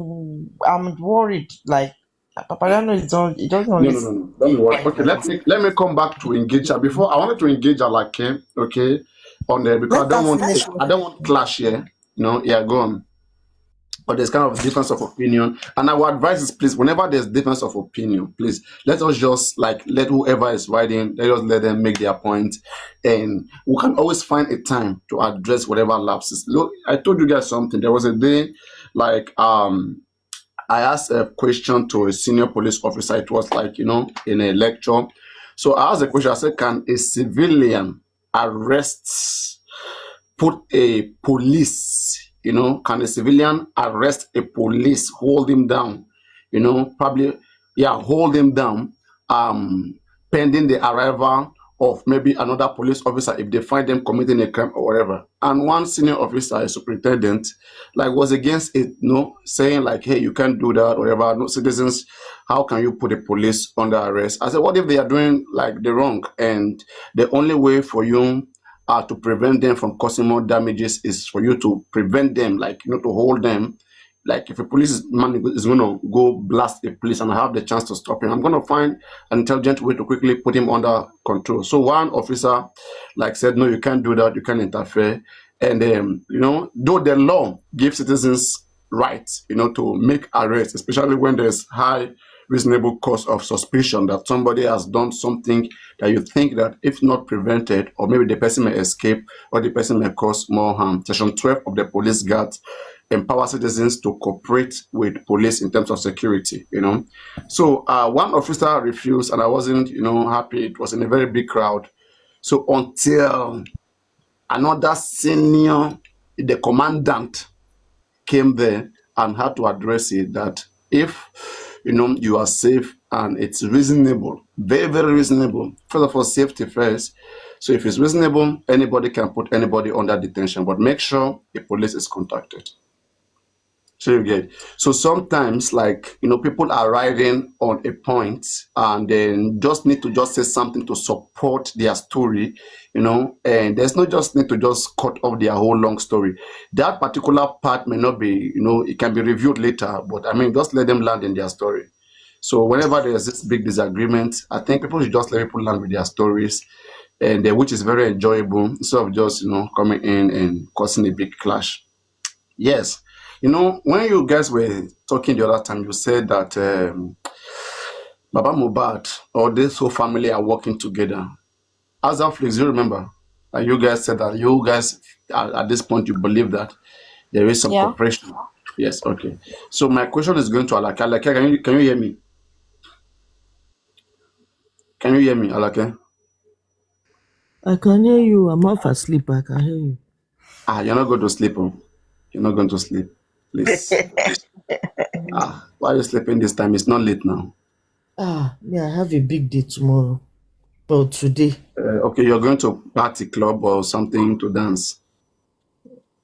I'm worried. Like, Papariano is don't, he doesn't No, only no, no, no. Don't worry. Okay, let me come back to engage her. Before I wanted to engage her like okay, on there because Let her finish. I don't want clash here. Yeah, go on. But there's kind of difference of opinion, and I would advise is please, whenever there's difference of opinion, please let us just like let whoever is writing, let us let them make their point, and we can always find a time to address whatever lapses. Look, I told you guys something. There was a day, like I asked a question to a senior police officer. It was like, in a lecture. So I asked a question. I said, can a civilian arrest, put a police, can a civilian arrest a police, hold him down, probably, yeah, hold him down, pending the arrival of maybe another police officer if they find them committing a crime or whatever. And one senior officer, a superintendent, like was against it, saying like, hey, you can't do that, whatever. No citizens, how can you put the police under arrest? I said, what if they are doing like the wrong? And the only way for you to prevent them from causing more damages is for you to prevent them, like, to hold them. Like if a police man is going to go blast a police and I have the chance to stop him, I'm going to find an intelligent way to quickly put him under control. So one officer like said, no, you can't do that. You can't interfere. And, though the law gives citizens rights, to make arrests, especially when there's high reasonable cause of suspicion that somebody has done something that you think that if not prevented, or maybe the person may escape or the person may cause more harm. Section 12 of the Police Guide empower citizens to cooperate with police in terms of security. So one officer refused, and I wasn't, happy. It was in a very big crowd. So until another senior, the commandant, came there and had to address it that if you are safe and it's reasonable, very, very reasonable. First of all, safety first. So if it's reasonable, anybody can put anybody under detention, but make sure the police is contacted. So you get. So sometimes, like, people are riding on a point and then just need to just say something to support their story, and there's no just need to just cut off their whole long story. That particular part may not be, it can be reviewed later, but I mean, just let them land in their story. So whenever there's this big disagreement, I think people should just let people land with their stories, and which is very enjoyable instead of just, coming in and causing a big clash. Yes. When you guys were talking the other time, you said that Baba Mohbad or this whole family are working together. As of Flix, you remember? And you guys said that you guys, at this point, you believe that there is some Yeah. cooperation. Yes, okay. So my question is going to Alake. Alake, can you hear me? Can you hear me, Alake? I can hear you. I'm half asleep. I can hear you. You're not going to sleep. Oh. You're not going to sleep. Please. Why are you sleeping this time? It's not late now. Yeah, I have a big day tomorrow. Well, today. Okay, you're going to party club or something to dance.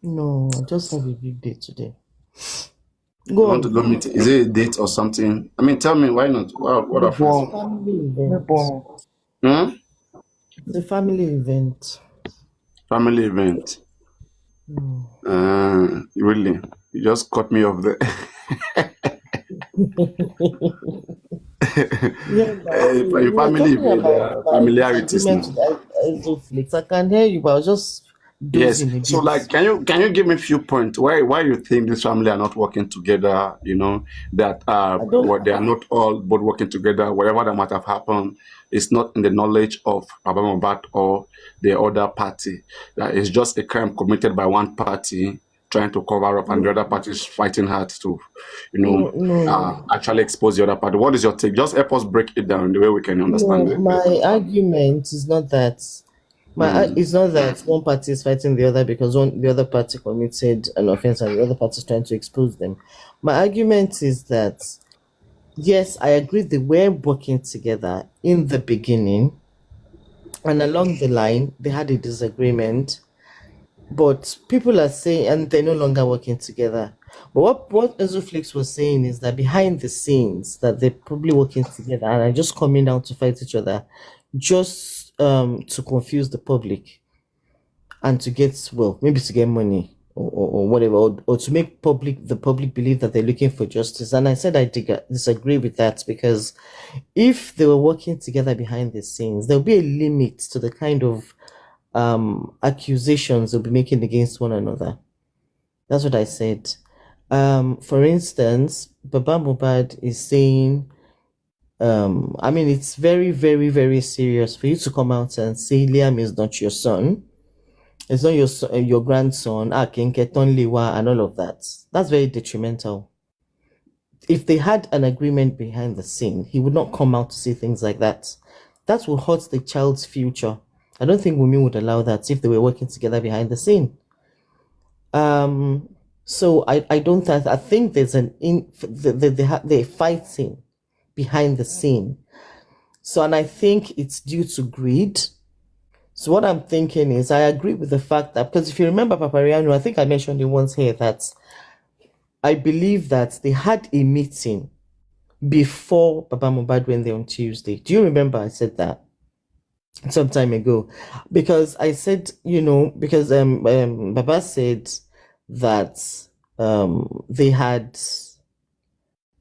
No, I just have a big day today. You Go want to on. go meet? Is it a date or something? I mean, tell me why not? What offers? Family event. Hmm? It's a family event. Family event. Really? You just cut me off there. Yeah, For we your were family talking event, there about are my familiarities disagreement now. with Isoflix. I can hear you, but I was just Yes. dozing a So, bit. like, can you give me a few points why you think this family are not working together? You know that I don't. what they are not all both working together. Whatever that might have happened is not in the knowledge of Baba Mohbad or the other party. That is just a crime committed by one party trying to cover up, and the other party is fighting hard to, No. actually expose the other party. What is your take? Just help us break it down the way we can understand No, it. my argument is not that. It's not that one party is fighting the other because the other party committed an offense and the other party is trying to expose them. My argument is that yes, I agree they were working together in the beginning, and along the line they had a disagreement. But people are saying, and they're no longer working together. But what Ezoflix was saying is that behind the scenes, that they're probably working together and are just coming down to fight each other, just to confuse the public and to get, well, maybe to get money or whatever, or to make the public believe that they're looking for justice. And I said I disagree with that, because if they were working together behind the scenes, there'll be a limit to the kind of accusations they'll be making against one another. That's what I said. For instance, Baba Mohbad is saying, I mean, it's very, very, very serious for you to come out and say Liam is not your son. It's not your grandson, Akinketonliwa, and all of that. That's very detrimental. If they had an agreement behind the scene, he would not come out to say things like that. That will hurt the child's future. I don't think Wumi would allow that if they were working together behind the scene. So I don't. I think there's they're fighting behind the scene. So, and I think it's due to greed. So what I'm thinking is, I agree with the fact that, because if you remember Papariano, I think I mentioned it once here, that I believe that they had a meeting before Baba Mohbad went there on Tuesday. Do you remember I said that some time ago? Because I said, because Baba said that they had,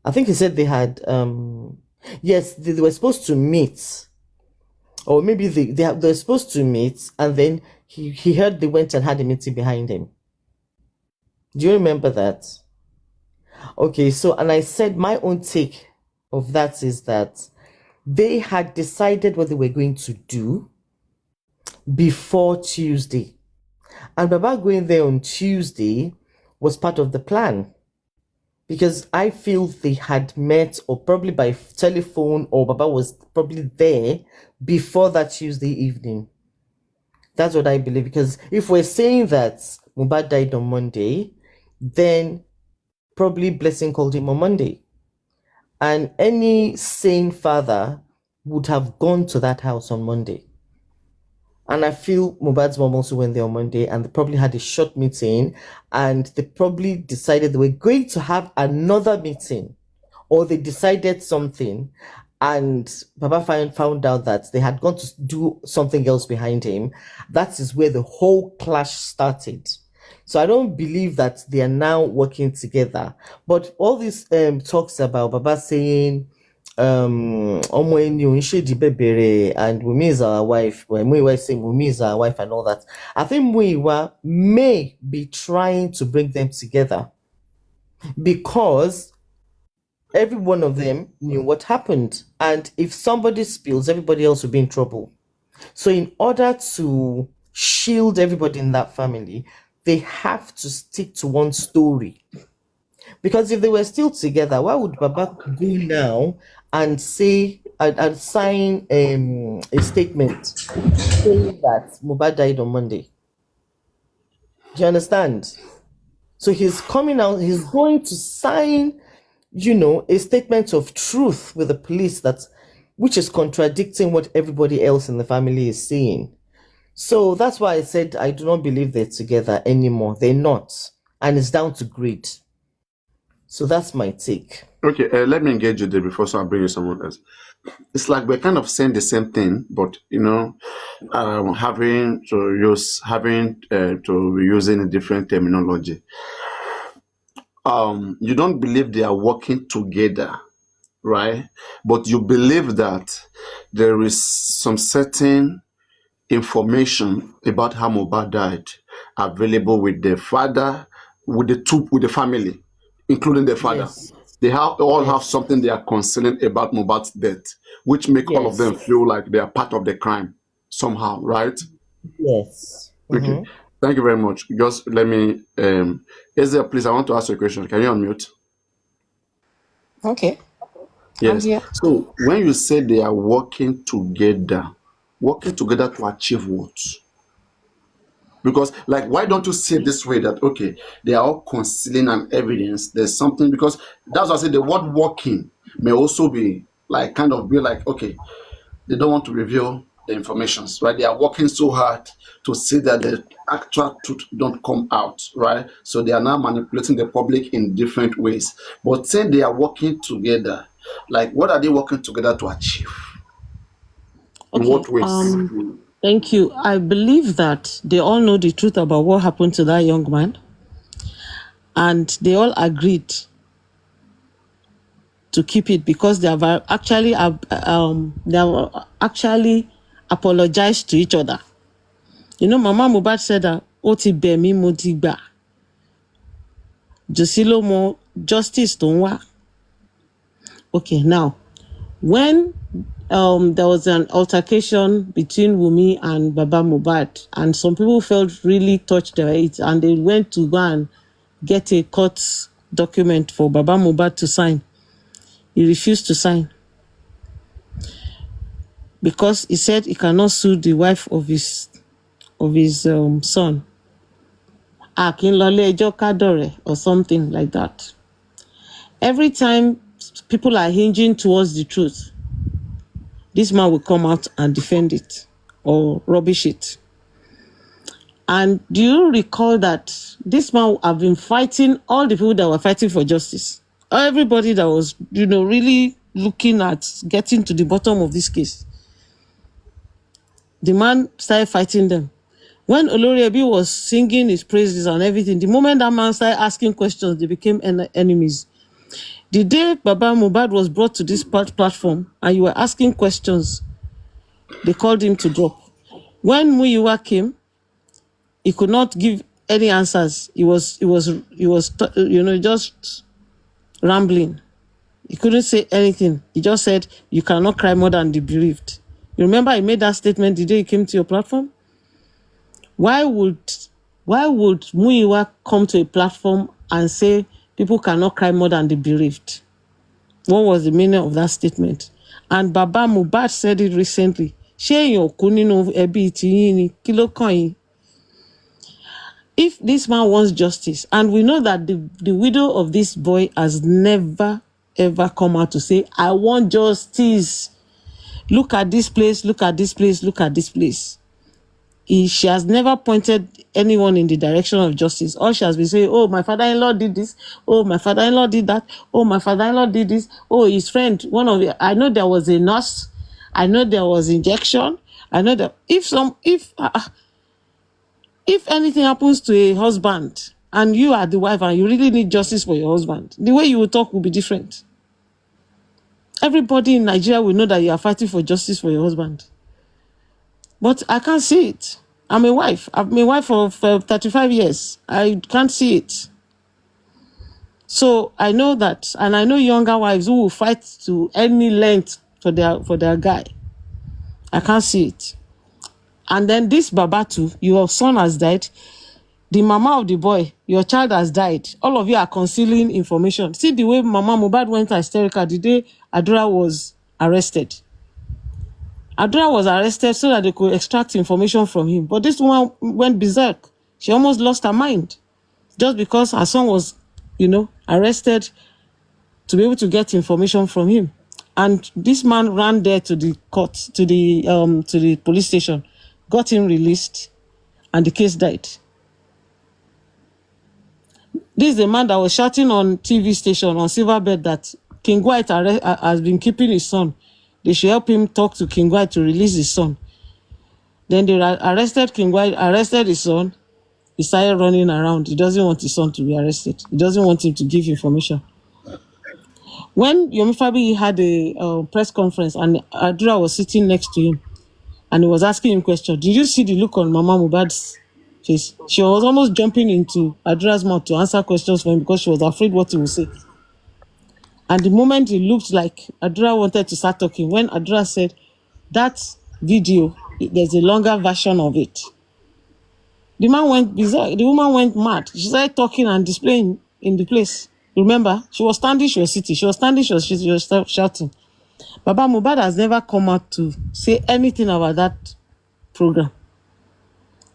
I think he said they had, yes, they were supposed to meet, or maybe they're supposed to meet, and then he heard they went and had a meeting behind him. Do you remember that? Okay, so, and I said my own take of that is that they had decided what they were going to do before Tuesday. And Baba going there on Tuesday was part of the plan. Because I feel they had met, or probably by telephone, or Baba was probably there before that Tuesday evening. That's what I believe. Because if we're saying that Mohbad died on Monday, then probably Blessing called him on Monday. And any sane father would have gone to that house on Monday. And I feel Mohbad's mom also went there on Monday, and they probably had a short meeting, and they probably decided they were going to have another meeting, or they decided something, and Baba found out that they had gone to do something else behind him. That is where the whole clash started. So I don't believe that they are now working together. But all these talks about Baba saying, and Wumi is our wife, when Muiwa is saying Wumi is our wife and all that, I think Muiwa may be trying to bring them together, because every one of them knew what happened, and if somebody spills, everybody else will be in trouble. So in order to shield everybody in that family, they have to stick to one story. Because if they were still together, why would Baba go now and say and sign a statement saying that Mohbad died on Monday? Do you understand? So he's coming out, he's going to sign, a statement of truth with the police which is contradicting what everybody else in the family is saying. So that's why I said I do not believe they're together anymore. They're not. And it's down to greed. So that's my take. Okay, let me engage you there before I bring you someone else. It's like we're kind of saying the same thing, but having to be using a different terminology. You don't believe they are working together, right? But you believe that there is some certain information about how Mohbad died available with the father, with the family, including the father. Yes. They all have something they are concealing about Mohbad's death, which make all of them feel like they are part of the crime somehow, right? Yes. Okay. Thank you very much. Just let me, Ezra, please, I want to ask you a question. Can you unmute? Okay. Yes. here. So when you say they are working together to achieve what? Because, like, why don't you say this way that, okay, they are all concealing an evidence, there's something, because that's why I said the word working may also be like, kind of be like, okay, they don't want to reveal the informations, right? They are working so hard to see that the actual truth don't come out, right? So they are now manipulating the public in different ways. But saying they are working together, like, what are they working together to achieve? In what ways? Thank you. I believe that they all know the truth about what happened to that young man, and they all agreed to keep it because they have actually apologized to each other. Mama Mohbad said that "Oti bemi modigba, josilo mo justice tonwa." Okay, now when there was an altercation between Wumi and Baba Mohbad, and some people felt really touched by it, and they went to go and get a court document for Baba Mohbad to sign. He refused to sign because he said he cannot sue the wife of his son. Akinlole Ejo Kadore or something like that. Every time people are hinging towards the truth, this man will come out and defend it or rubbish it. And do you recall that this man have been fighting all the people that were fighting for justice? Everybody that was, really looking at getting to the bottom of this case. The man started fighting them. When Olori Ebi was singing his praises and everything, the moment that man started asking questions, they became enemies. The day Baba Mohbad was brought to this platform and you were asking questions, they called him to drop. When Muyiwa came, he could not give any answers. He was just rambling. He couldn't say anything. He just said, "You cannot cry more than the bereaved." You remember he made that statement the day he came to your platform? Why would Muyiwa come to a platform and say people cannot cry more than the bereaved? What was the meaning of that statement? And Baba Mohbad said it recently. If this man wants justice, and we know that the widow of this boy has never, ever come out to say, "I want justice. Look at this place, look at this place, look at this place." She has never pointed anyone in the direction of justice. All she has been saying, "Oh, my father-in-law did this. Oh, my father-in-law did that. Oh, my father-in-law did this. Oh, his friend, I know there was a nurse. I know there was injection. I know that if anything happens to a husband and you are the wife and you really need justice for your husband, the way you will talk will be different. Everybody in Nigeria will know that you are fighting for justice for your husband. But I can't see it. I'm a wife. I've been a wife for 35 years. I can't see it. So I know that, and I know younger wives who will fight to any length for their guy. I can't see it. And then this Babatu, your son has died. The mama of the boy, your child has died. All of you are concealing information. See the way Mama Mohbad went hysterical the day Adura was arrested. Adura was arrested so that they could extract information from him. But this woman went berserk. She almost lost her mind. just because her son was, arrested to be able to get information from him. And this man ran there to the court, to the police station, got him released, and the case died. This is the man that was shouting on TV station on Silverbird that King White has been keeping his son. They should help him talk to King White to release his son. Then they arrested King White, arrested his son. He started running around. He doesn't want his son to be arrested. He doesn't want him to give information. When Yomi Fabi had a press conference and Adura was sitting next to him and he was asking him questions, did you see the look on Mama Mohbad's face? She was almost jumping into Adura's mouth to answer questions for him because she was afraid what he would say. And the moment it looked like Adura wanted to start talking, when Adura said, that video, there's a longer version of it. The man went bizarre. The woman went mad. She started talking and displaying in the place. Remember, she was standing, she was sitting. She was standing, she was shouting. Baba Mohbad has never come out to say anything about that program.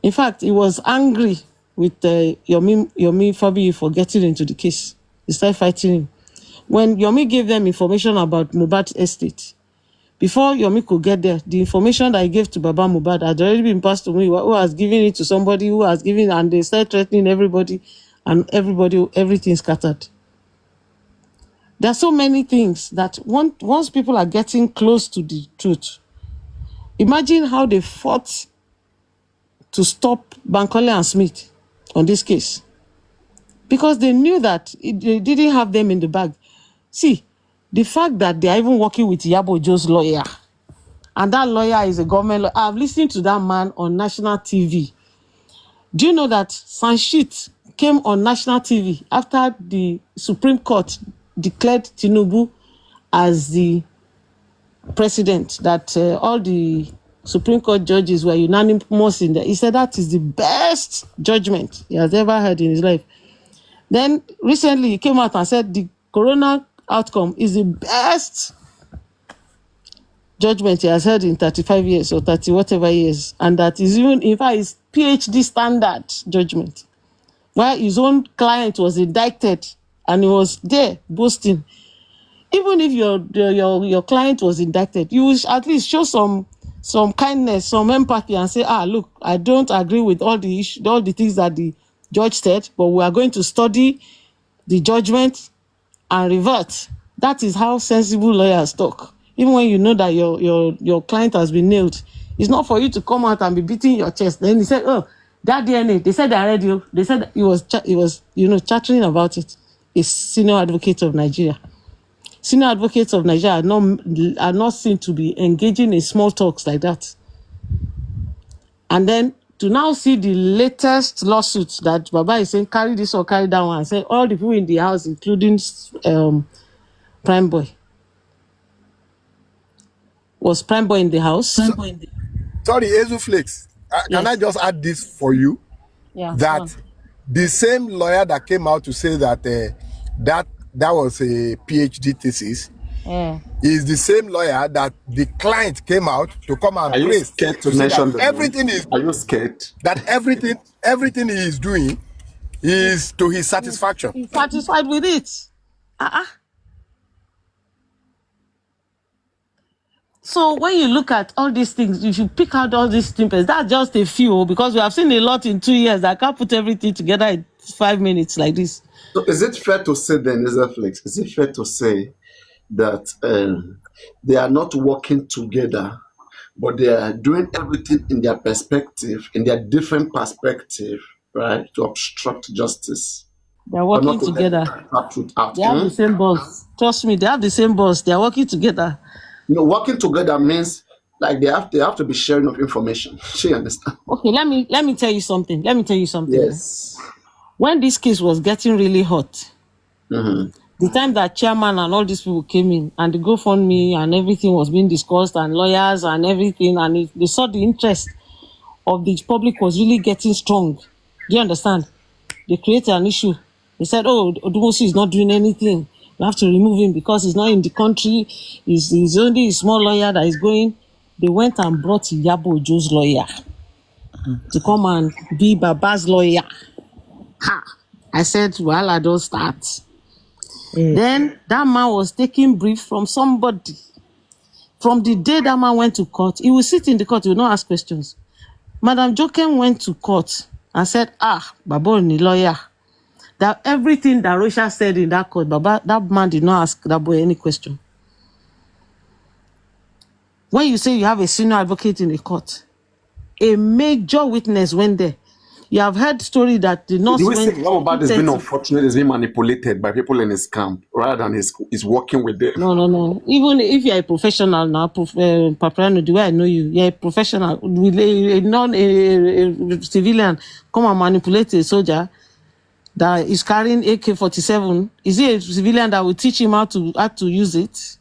In fact, he was angry with Yomi Fabi for getting into the case. He started fighting him. When Yomi gave them information about Mohbad's estate, before Yomi could get there, the information that he gave to Baba Mohbad had already been passed to me, who has given it to somebody who has given, and they started threatening everybody, and everything scattered. There are so many things that once people are getting close to the truth, imagine how they fought to stop Bankole and Smith on this case. Because they knew that they didn't have them in the bag. See, the fact that they are even working with Yabo Joe's lawyer, and that lawyer is a government lawyer. I've listened to that man on national TV. Do you know that Sanshit came on national TV after the Supreme Court declared Tinubu as the president, that all the Supreme Court judges were unanimous in that? He said that is the best judgment he has ever heard in his life. Then recently he came out and said the corona outcome is the best judgment he has heard in 35 years or 30 whatever years, and that is even, in fact, is PhD standard judgment. While his own client was indicted and he was there boasting. Even if your client was indicted, you will at least show some kindness, some empathy, and say, look, I don't agree with all the things that the judge said, but we are going to study the judgment and revert. That is how sensible lawyers talk. Even when you know that your client has been nailed, it's not for you to come out and be beating your chest. Then he said, that DNA, they said I read you. They said he was chattering about it. He's senior advocate of Nigeria. Senior advocates of Nigeria are not seen to be engaging in small talks like that. And then to now see the latest lawsuits that Baba is saying, carry this or carry that one, and say all the people in the house, including Prime Boy. Was Prime Boy in the house? Sorry, Ezuflex. Can I just add this for you? Yeah. That the same lawyer that came out to say that that was a PhD thesis is the same lawyer that the client came out to come and praise. Are you scared to mention that everything is? Are you scared that everything he is doing is to his satisfaction? He's satisfied with it. So when you look at all these things, you should pick out all these snippets. That's just a few, because we have seen a lot in 2 years. I can't put everything together in 5 minutes like this. So is it fair to say then, Ezuflex, is it fair to say that they are not working together, but they are doing everything in their perspective, in their different perspective, right, to obstruct justice? They're working together. They have the same boss. Trust me, they have the same boss. They are working together. Working together means like they have to be sharing of information. She understand? Okay, let me tell you something. Yes. When this case was getting really hot, the time that chairman and all these people came in and the GoFundMe and everything was being discussed and lawyers and everything, and they saw the interest of the public was really getting strong. Do you understand? They created an issue. They said, Odumosi is not doing anything. We have to remove him because he's not in the country. He's only a small lawyer that is going. They went and brought Yabo Joe's lawyer to come and be Baba's lawyer. I said, well, I don't start. Then that man was taking brief from somebody. From the day that man went to court, he will sit in the court, he will not ask questions. Madam Joken went to court and said, Baba ni lawyer. That everything that Rosha said in that court, Baba, that man did not ask that boy any question. When you say you have a senior advocate in the court, a major witness went there. You have heard story that the nurse Do we say went. Mohbad is being unfortunate, is being manipulated by people in his camp rather than he's working with them? No. Even if you're a professional now, Papariano, the way I know you, you're a professional. Will a civilian come and manipulate a soldier that is carrying AK-47? Is he a civilian that will teach him how to use it?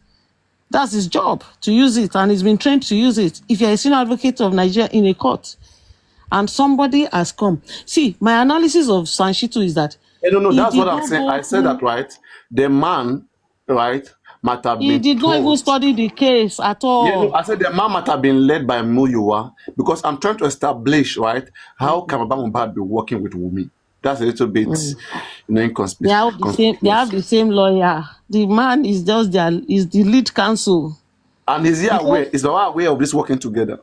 That's his job, to use it, and he's been trained to use it. If you're a senior advocate of Nigeria in a court, and somebody has come. See, my analysis of Sanshitu is that... No, that's what I'm saying. I said that, right? The man, right, might have been He did not even study the case at all. Yeah, no, I said the man might have been led by Muyuwa, because I'm trying to establish, right, how can Baba Mohbad be working with Wumi? That's a little bit, inconspicuous. They have the same lawyer. The man is just is the lead counsel. And is Baba aware of this working together?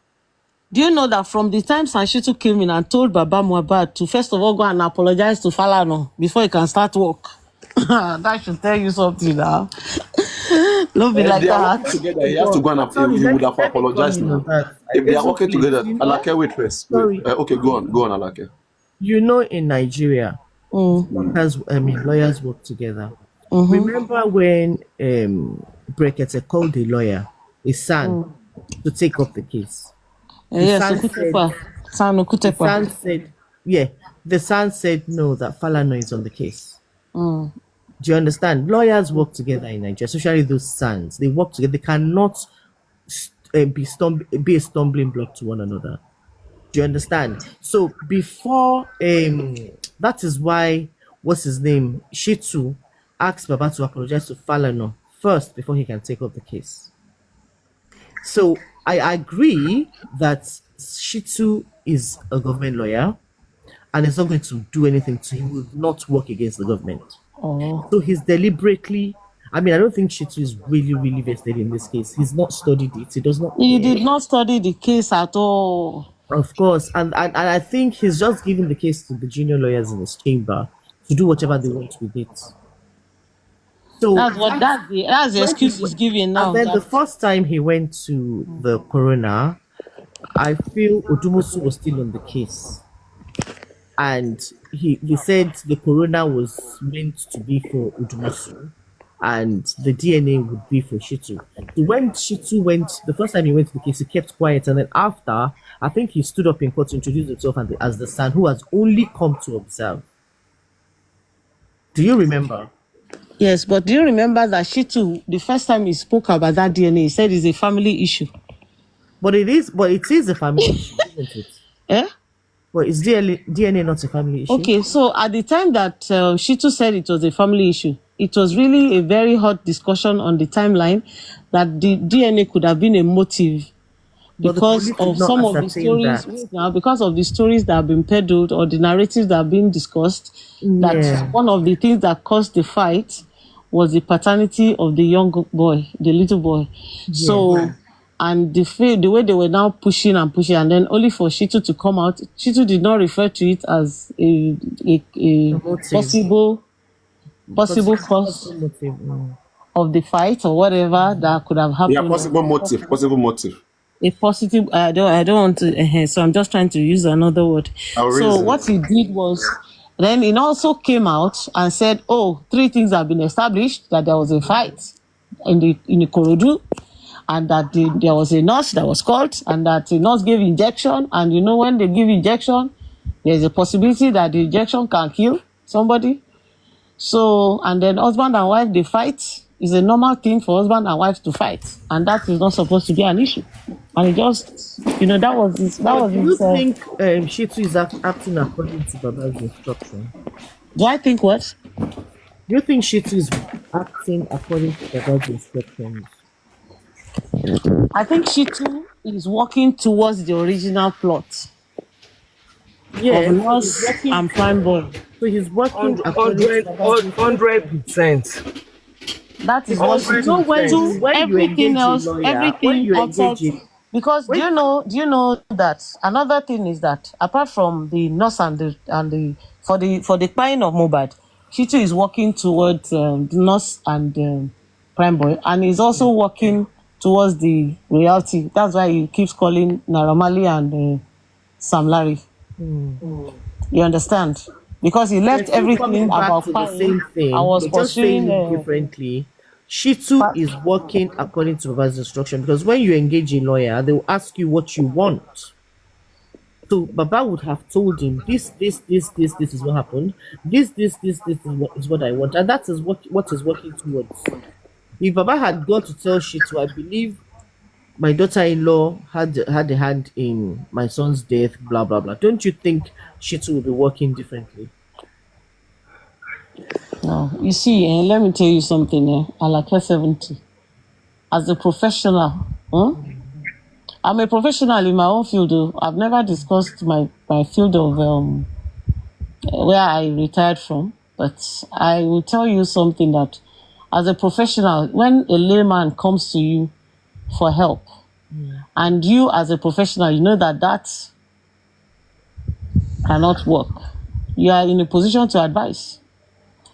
Do you know that from the time Sanshitu came in and told Baba Mohbad to first of all go and apologize to Falano before he can start work? That should tell you something now. Don't be like that. Together, he has to go and he would have apologized now. If they are working together, Alake, wait first. Okay, go on, Alake. You know, in Nigeria, lawyers work together. Remember when Brekete called a lawyer, his son, to take up the case? The son said no, that Falana is on the case. Do you understand? Lawyers work together in Nigeria, especially those sons. They work together. They cannot be a stumbling block to one another. Do you understand? So before that is why what's his name, Shitu, asked Baba to apologize to Falana first before he can take up the case. So I agree that Shitu is a government lawyer and is not going to do anything he will not work against the government. So he's deliberately, I don't think Shitu is really vested in this case. He's not studied it. He did not study the case at all. Of course. And I think he's just giving the case to the junior lawyers in his chamber to do whatever they want with it. So that's the excuse he's giving now. And then the first time he went to the coroner, I feel Odumosu was still on the case. And he said the coroner was meant to be for Odumosu and the DNA would be for Shitu. So when Shitu went, the first time he went to the case, he kept quiet. And then after, I think he stood up in court to introduce himself as the son who has only come to observe. Do you remember? Yes, but do you remember that Shitu, the first time he spoke about that DNA, he said it's a family issue. But it is a family issue, isn't it? Eh? But is DNA not a family issue? Okay, so at the time that Shitu said it was a family issue, it was really a very hot discussion on the timeline that the DNA could have been a motive because of some of the stories because of the stories that have been peddled or the narratives that have been discussed, that one of the things that caused the fight was the paternity of the young boy, the little boy. So and the way they were now pushing and then only for Shitu to come out. Shitu did not refer to it as a possible cause of the fight or whatever that could have happened. Yeah, possible motive. A positive, I don't want to, so I'm just trying to use another word. So what he did was, then he also came out and said, 3 things have been established, that there was a fight in the Ikorodu, and that there was a nurse that was called, and that the nurse gave injection, and when they give injection, there's a possibility that the injection can kill somebody. So, and then husband and wife, they fight. It's a normal thing for husband and wife to fight, and that is not supposed to be an issue. And it just, that was his. Do you think Shitu is acting according to Baba's instruction? Do I think what? Do you think Shitu is acting according to Baba's instructions? I think Shitu is working towards the original plot. Yes, of Nurse and Prime Boy. So he's working according to Baba's instruction. 100%. That is what Because she you know said. when you Everything engage a else, lawyer, when everything you outside. engage in Because when do you know that another thing is that apart from the nurse and the for the buying of Mohbad, Shitu is working towards the nurse and Prime Boy, and he's also working towards the royalty. That's why he keeps calling Naramali and Sam Larry. You understand? Because he we're left still everything coming back about to the fine same and thing, was we're just saying pursuing. it differently. Shitu Pa- is working according to Baba's instruction because when you engage a lawyer, they will ask you what you want. So Baba would have told him this is what happened. This is what I want, and that is what is working towards. If Baba had gone to tell Shitu, I believe my daughter-in-law had a hand in my son's death, blah blah blah. Don't you think Shitu will be working differently? No, you see, let me tell you something. I like 70. As a professional, I'm a professional in my own field. I've never discussed my field of where I retired from, but I will tell you something that as a professional, when a layman comes to you for help, and you as a professional, you know that cannot work, you are in a position to advise.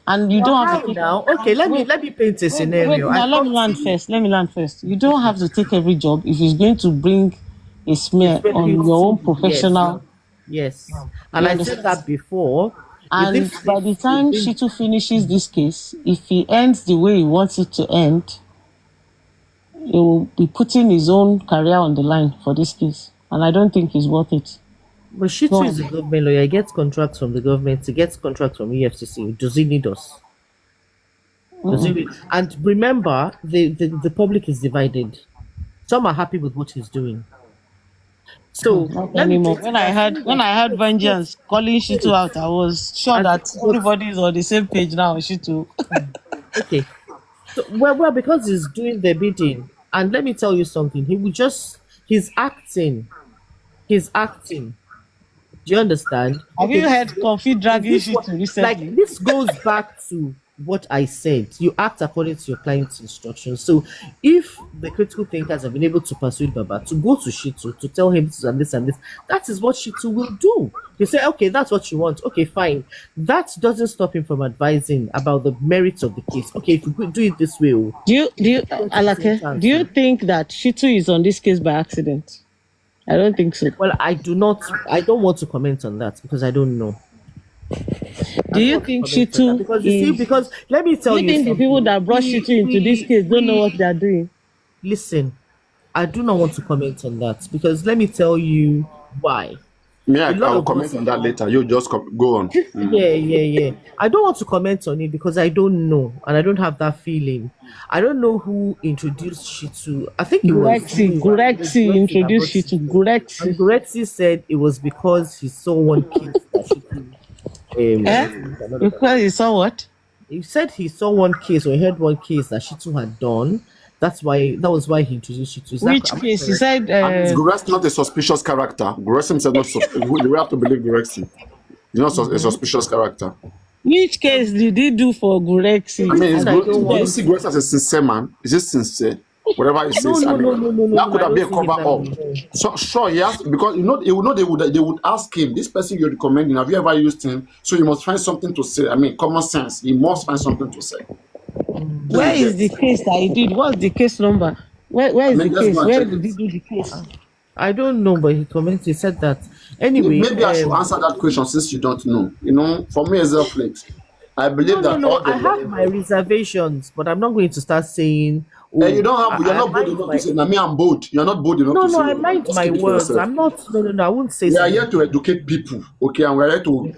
And you Well, don't have how to take. now? Okay, let me paint a Wait. scenario. I Now let me come to land you. first. Let me land first. You don't have to take every job if it's going to bring a It's smear on benefits your to own you. Yes, professional. yes. You And I said understand? that before. If And this by the is will time bring Shitu finishes this case, if he ends the way he wants it to end, he will be putting his own career on the line for this case. And I don't think it's worth it. but Go Shitu is a on. government lawyer, he gets contracts from the government, he gets contracts from EFCC. Does he need us? Does he need... And remember, the public is divided. Some are happy with what he's doing. So Not let me anymore. paint it. They are saying When that I heard Vengeance calling Shitu wait, out, I was sure as that but everybody is on the same page now, Shitu. okay. So, well, because he's doing the bidding, and let me tell you something. He's acting. He's acting. Do you understand? Have Okay, you heard Comfy is dragging this what Shitu like recently? this goes back to what I said. You act according to your client's instructions. So if the critical thinkers have been able to persuade Baba to go to Shitu to tell him this and this, that is what Shitu will do. You say, okay, that's what you want. Okay, fine. That doesn't stop him from advising about the merits of the case. Okay, if you could do it this way, get the same Alake, do chance. you think that Shitu is on this case by accident? I don't think so. Well, I don't want to comment on that because I don't know. I Do don't you want to think comment on that Shitu because you see, is? because let me Do tell you you think the people something. that brought Shitu into this case don't know what they are doing? Listen, I do not want to comment on that because let me tell you why. Me, A I lot will of comment us, on that later. You just go on. yeah. I don't want to comment on it because I don't know and I don't have that feeling. I don't know who introduced Shitu. I think it was you. It was Gurexi Gurexi that introduced brought Shitu. Shitu. And Gurexi. Gurexi said it was because he saw one case that Shitu Eh? Because you saw what? he said he saw one case or he heard one case that Shitu had done. That was why he introduced Shitu. Is that Which am I case? He correct? said, And is Guresi not a suspicious character? Guresi himself not we have to believe Guresi. He's not a suspicious character. which case did he do for I Gurexi? mean, This is I And don't do you want. see Guresi as a sincere man? Is he sincere? Whatever he No, says, I no, mean, no, no, no, no, that no. could I have don't been a see him cover that up. way. No. So sure, he has because they would ask him, this person you're recommending, have you ever used him? So you must find something to say. I mean, common sense. He must find something to say. So where you is get. the case that he did? What's the case number? Where I is the mean, let's go case? and Where check did it. he do the case? I don't know, but he commented. He said that. Anyway, Maybe I should answer that question since you don't know. You know, for me as a flex, I believe that no. all the I have my reservations, but I'm not going to start saying, and you "Oh, don't have, you're I not bold mind enough to my." say, now me, I'm bold. You're not bold enough to No. say, I mind just my keep it for words. yourself. I'm not. No. I wouldn't say We are something. here to educate people, okay, and we're here to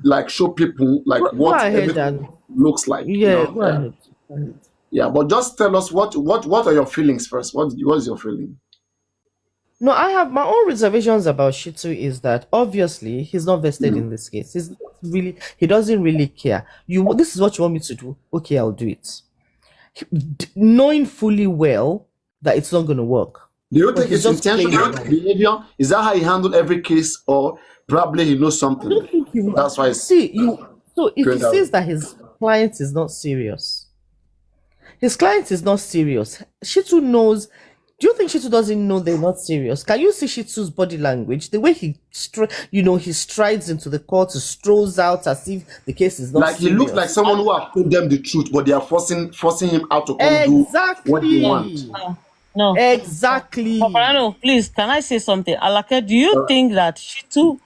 like show people like Go what ahead everything and looks like, you yeah, know. go Yeah, ahead. Go ahead. yeah. But just tell us what are your feelings first? What is your feeling? No, I have my own reservations about Shitu is that obviously he's not vested in this case. He doesn't really care. This is what you want me to do. Okay, I'll do it. Knowing fully well that it's not going to work, Do you but think he's it's just playing intentional along. behavior? Is that how he handled every case, or probably he knows I something? don't think he will. That's why it's See you. So if he going that says way. that his client is not serious, his client is not serious. Shitu knows. Do you think Shitu doesn't know they're not serious? Can you see Shitu's body language? The way he, he strides into the court, he strolls out as if the case is not Like he looks like serious. someone who have told them the truth, but they are forcing him out to come do what they want. Exactly. No. Exactly. Papariano, please, can I say something? Alake, do you Uh, think that Shitu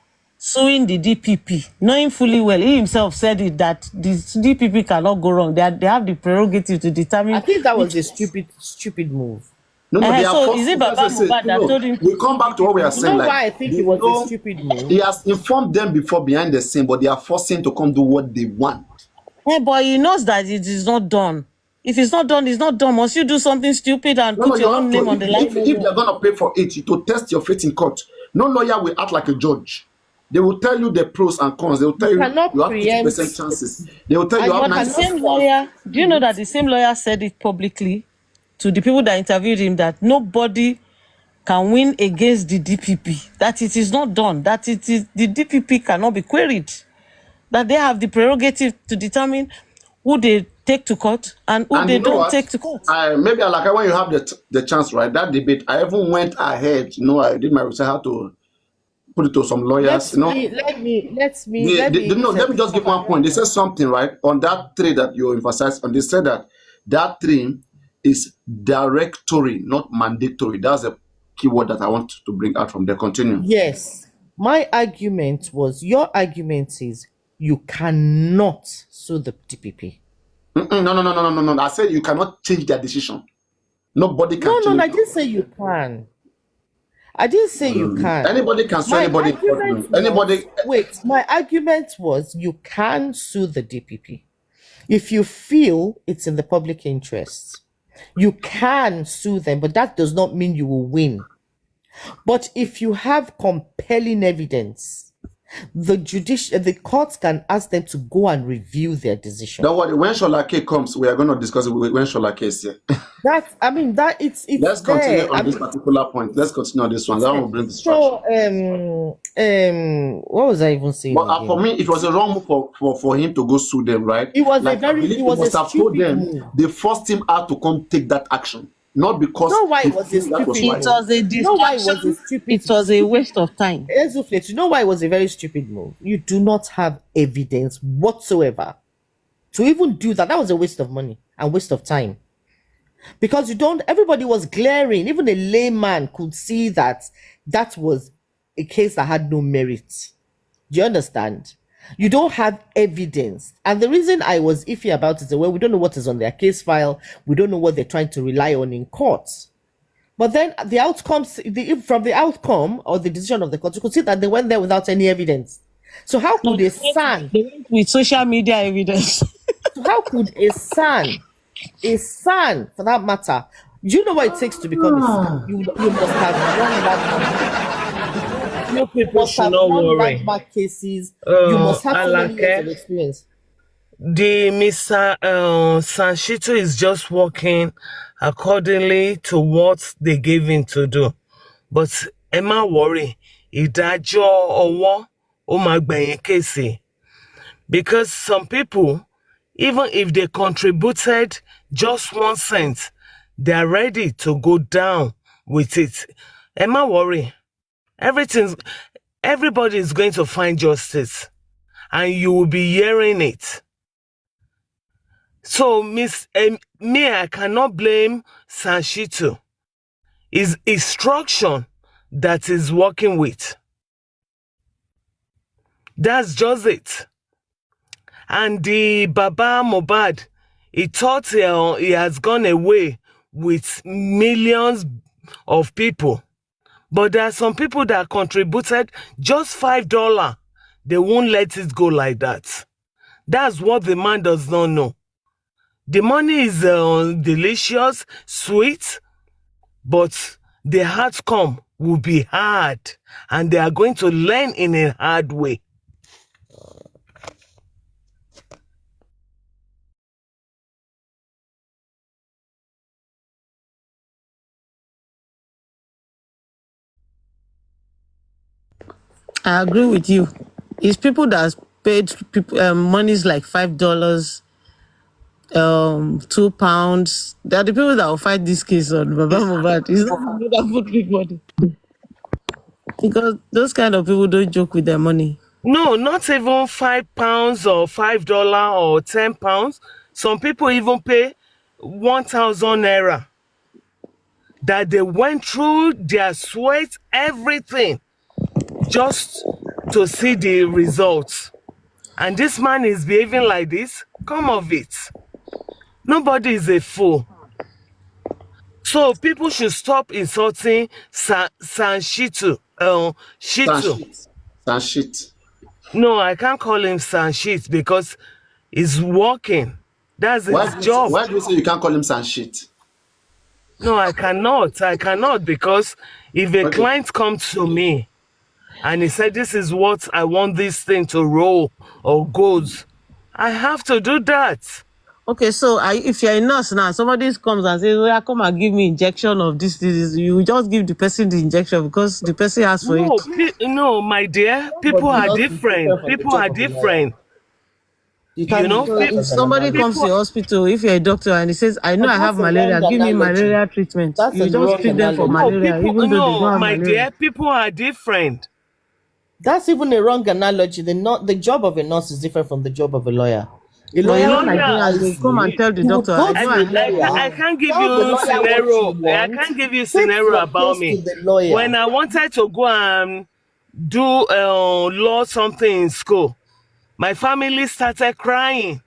suing the DPP, knowing fully well, he himself said it, that the DPP cannot go wrong. They have the prerogative to I determine think that was which. a stupid move. No, no, they are So is it forcing. That's Baba what I say. Mohbad that No, told him to we sue come back to what we are DPP? You saying. know Like why I think they it was a know stupid move? he has informed them before behind the scene, but they are forcing to come do what they want. But he knows that it is not done. If it's not done, it's not done. Must you do something stupid and No, no, put you your own have to. name on the line? If they are gonna pay for it, you to test your faith in court. No lawyer will act like a judge. They will tell you the pros and cons. They will tell You you cannot you have preempt, 50% chances. They will tell you and you you have But the 90. cannot same lawyer, do you know that foresee. the same lawyer said it publicly to the people that interviewed him, that nobody can win against the DPP, that it is not done, that it is the DPP cannot be queried, that they have the prerogative to determine who they take to court and who And you they know don't what? take to court. Maybe like when you have the chance, right? That debate, I even went ahead. I did my research how to put it to some lawyers. No, let me just give one point. They said something right on that trade that you emphasized on. They said that that trade is directory, not mandatory. That's a keyword that I want to bring out from there. Continue. Yes. My argument was your argument is you cannot sue the DPP. No. I said you cannot change their decision. Nobody can No, change I it. didn't say you can. I didn't say you can. Anybody can sue My anybody in court. argument Anybody. was wait, my argument was you can sue the DPP if you feel it's in the public interest. You can sue them, but that does not mean you will win. But if you have compelling evidence, the courts can ask them to go and review their decision. Don't worry. When Sholake comes, we are going to discuss it when Sholake is here. It's Let's continue there. on this particular point. Let's continue on this one. That one will bring distraction. So what was I even saying But again? for me, it was a wrong move for him to go sue them, right? It was I believe he must have told them move. they forced him out to come take that action, not because You know why he it was a feels that was stupid right. It was a You know why it was a distraction. stupid It was a waste of time. Ezuflet, you know why it was a very stupid move? You do not have evidence whatsoever to even do that. That was a waste of money and waste of time. Because everybody was glaring. Even a layman could see that that was a case that had no merit. Do you understand? You don't have evidence. And the reason I was iffy about it is, well, we don't know what is on their case file. We don't know what they're trying to rely on in court. But then from the outcome or the decision of the court, you could see that they went there without any evidence. So how could a son, They went with social media evidence. a son for that matter, do you know what it takes to become a son? You must have won landmark. You people Must should have not won worry. landmark cases. You must have so many years of Alake, experience. the Mr. Sanshito is just working accordingly to what they gave him to do. But ẹ má worry, ìdájọ́ ọwọ́ ó máa gbẹ̀yìn kéèsì. Because some people, even if they contributed just 1 cent, they are ready to go down with it. Ẹ má worry, everybody is going to find justice, and you will be hearing it. So, I cannot blame Sanshito. It's instruction that is working with. That's just it. And the Baba Mohbad, he thought he has gone away with millions of people. But there are some people that contributed just $5. They won't let it go like that. That's what the man does not know. The money is delicious, sweet, but the outcome will be hard, and they are going to learn in a hard way. I agree with you. It's people that paid people monies like $5, £2. They are the people that will fight this case on Baba Mohbad. It's not the people that put big money. Because those kind of people don't joke with their money. No, not even £5 or $5 or £10. Some people even pay 1,000 naira. That they went through their sweat, everything, just to see the results. And this man is behaving like this. Come of it. Nobody is a fool. So people should stop insulting Shitu. Sanshit. No, I can't call him Sanshit because he's working. That's his job. Why do you say you can't call him Sanshit? No, I cannot because if a client comes to me and he said, this is what I want this thing to roll or goes, I have to do that. Okay, so if you're a nurse now, somebody comes and says, "Oh, come and give me injection of this," you just give the person the injection because the person asked for it. No, my dear, people are different. People are different. You know, so if somebody comes to the hospital, if you're a doctor and he says, "I know I have malaria, give me malaria treatment," you just treat them for malaria, even though they don't have my malaria. dear, people are different. That's even a wrong analogy. The job of a nurse is different from the job of a lawyer. A lawyer they come and tell the doctor. I can't give you scenario. I can't give you scenario about me. When I wanted to go and do law something in school, my family started crying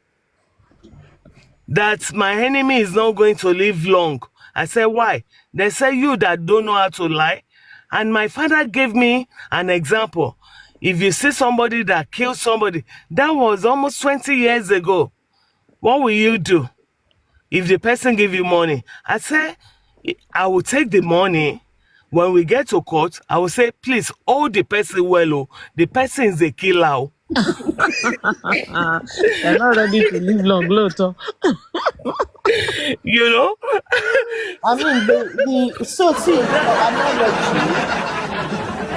that my enemy is not going to live long. I said, why? They say, you that don't know how to lie. And my father gave me an example. If you see somebody that killed somebody, that was almost 20 years ago. What will you do if the person give you money? I say, I will take the money. When we get to court, I will say, please hold the person well. Oh. The person is a killer. Oh. They're not ready to live long, Loto. You know? I mean, so see, analogy.